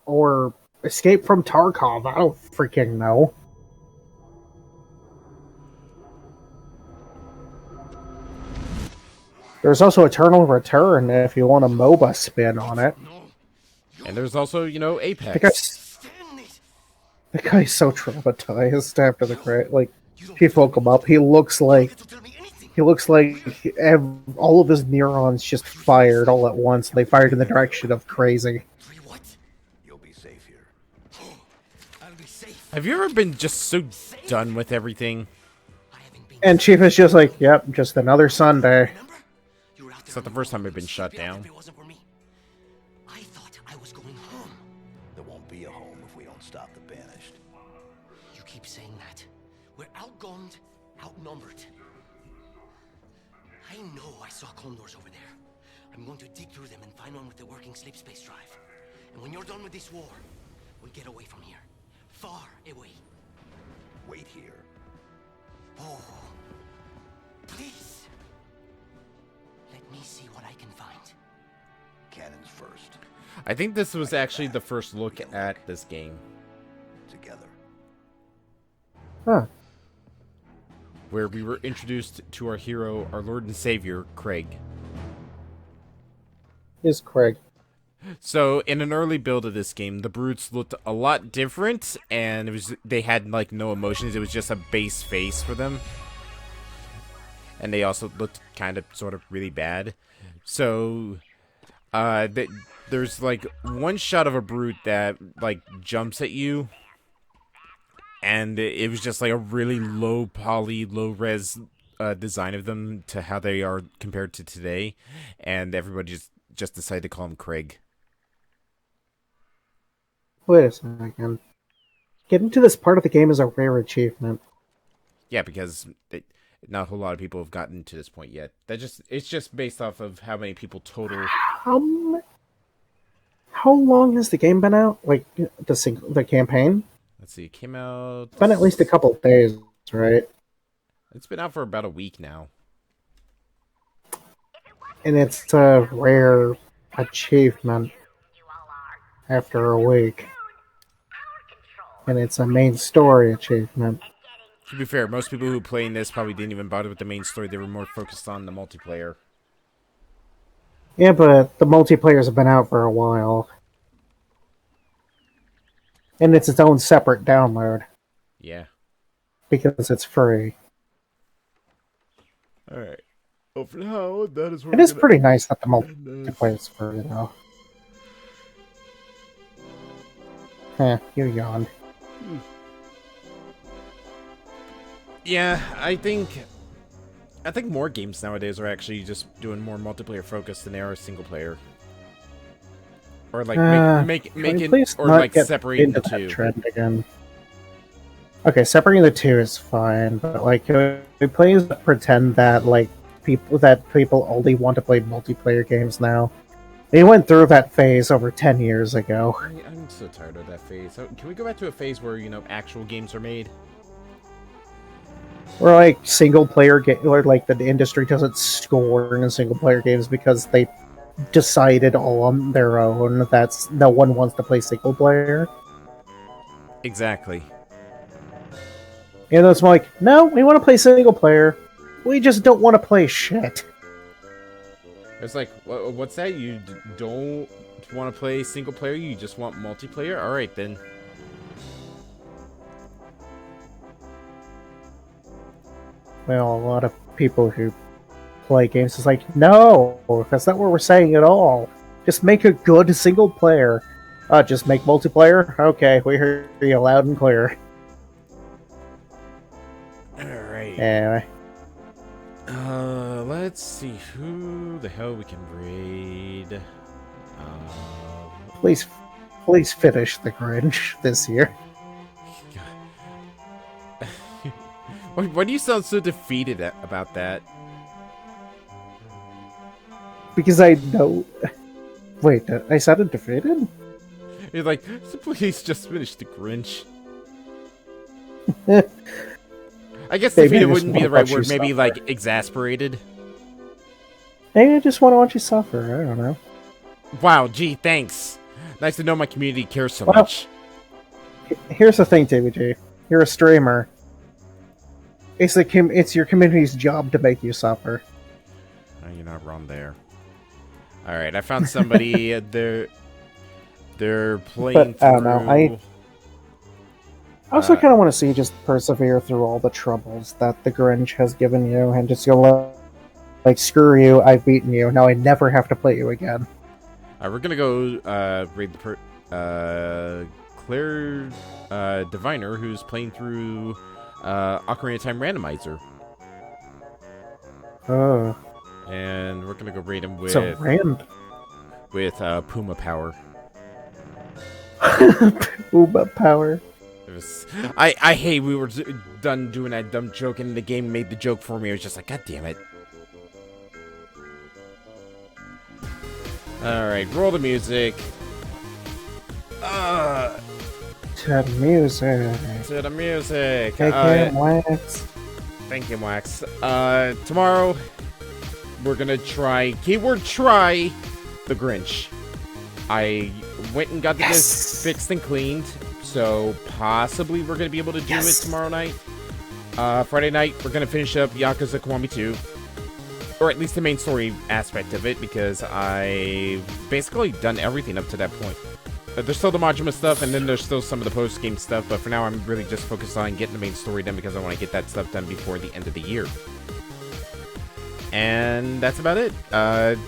Or Escape from Tarkov. I don't freaking know. There's also Eternal Return if you want a MOBA spin on it. And there's also, you know, Apex. The guy's so traumatized after the crash. Like, he woke him up. He looks like all of his neurons just fired all at once. They fired in the direction of crazy. Have you ever been just so done with everything? And Chief is just like, yep, just another Sunday. It's not the first time I've been shut down. There won't be a home if we don't stop the Banished. You keep saying that. We're outgunned, outnumbered. I know I saw condors over there. I'm going to dig through them and find one with the working sleep space drive. And when you're done with this war, we get away from here. Far away. Wait here. Oh. Please. Let me see what I can find. Cannons first. I think this was actually the first look at this game. Together. Huh. Where we were introduced to our hero, our Lord and Savior, Craig. Is Craig. So, in an early build of this game, the brutes looked a lot different, and they had, like, no emotions. It was just a base face for them. And they also looked kind of, sort of, really bad. So, there's, like, one shot of a brute that, like, jumps at you. And it was just, like, a really low poly, low-res design of them to how they are compared to today. And everybody just decided to call him Craig. Wait a second. Getting to this part of the game is a rare achievement. Yeah, because not a whole lot of people have gotten to this point yet. It's just based off of how many people total. How long has the game been out? Like the campaign? Let's see, it came out. It's been at least a couple of days, right? It's been out for about a week now. And it's a rare achievement after a week. And it's a main story achievement. To be fair, most people who playing this probably didn't even bother with the main story. They were more focused on the multiplayer. Yeah, but the multiplayers have been out for a while. And it's its own separate download. Yeah. Because it's free. Alright. Oh, for now, that is where It is pretty nice that the multiplayer is free, though. You yawned. Yeah, I think more games nowadays are actually just doing more multiplayer focused than they are single player. Or like make it or like separating the two. Trend again. Okay, separating the two is fine, but like please pretend that like people only want to play multiplayer games now. They went through that phase over 10 years ago. I'm so tired of that phase. Can we go back to a phase where, you know, actual games are made? Or like single player game, or like the industry doesn't score in single player games because they decided all on their own that no one wants to play single player. Exactly. And it's like, no, we want to play single player. We just don't want to play shit. It's like, what's that? You don't want to play single player? You just want multiplayer? Alright, then. Well, a lot of people who play games is like, no, that's not what we're saying at all. Just make a good single player. Just make multiplayer? Okay, we hear you loud and clear. Alright. Anyway. Let's see who the hell we can raid. Please finish the Grinch this year. Why do you sound so defeated about that? Because I know... Wait, I sounded defeated? You're like, so please just finish the Grinch. I guess defeated wouldn't be the right word. Maybe, like, exasperated. Maybe I just want to watch you suffer. I don't know. Wow, gee, thanks. Nice to know my community cares so much. Here's the thing, TVG. You're a streamer. It's your community's job to make you suffer. Oh, you're not wrong there. Alright, I found somebody. They're playing through... I don't know. I also kind of want to see you just persevere through all the troubles that the Grinch has given you and just go like, screw you, I've beaten you, now I never have to play you again. We're gonna go raid the Claire Diviner, who's playing through Ocarina of Time Randomizer. Oh. And we're gonna go raid him with Puma Power. Puma Power. I hate we were done doing that dumb joke and the game made the joke for me. I was just like, God damn it. Alright, roll the music. To music. To the music. Wax. Thank you, Wax. Tomorrow, we're gonna try, keyword try, the Grinch. I went and got the disc fixed and cleaned, so possibly we're gonna be able to do it tomorrow night. Friday night, we're gonna finish up Yakuza Kiwami 2. Or at least the main story aspect of it, because I've basically done everything up to that point. There's still the Majima stuff, and then there's still some of the post-game stuff, but for now I'm really just focused on getting the main story done because I want to get that stuff done before the end of the year. And that's about it.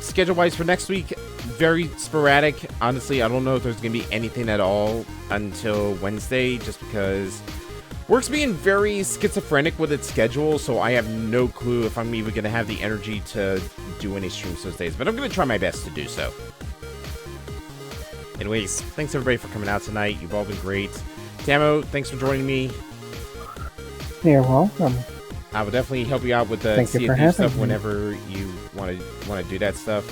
Schedule-wise for next week, very sporadic. Honestly, I don't know if there's going to be anything at all until Wednesday, just because work's being very schizophrenic with its schedule, so I have no clue if I'm even going to have the energy to do any streams those days, but I'm going to try my best to do so. Anyways, thanks everybody for coming out tonight. You've all been great. Tamo, thanks for joining me. You're welcome. I will definitely help you out with the C&D stuff whenever you want to do that stuff.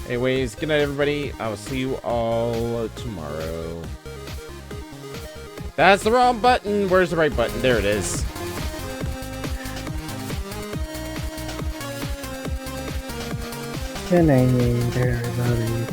Anyways, good night everybody. I will see you all tomorrow. That's the wrong button. Where's the right button? There it is. Good night, everybody.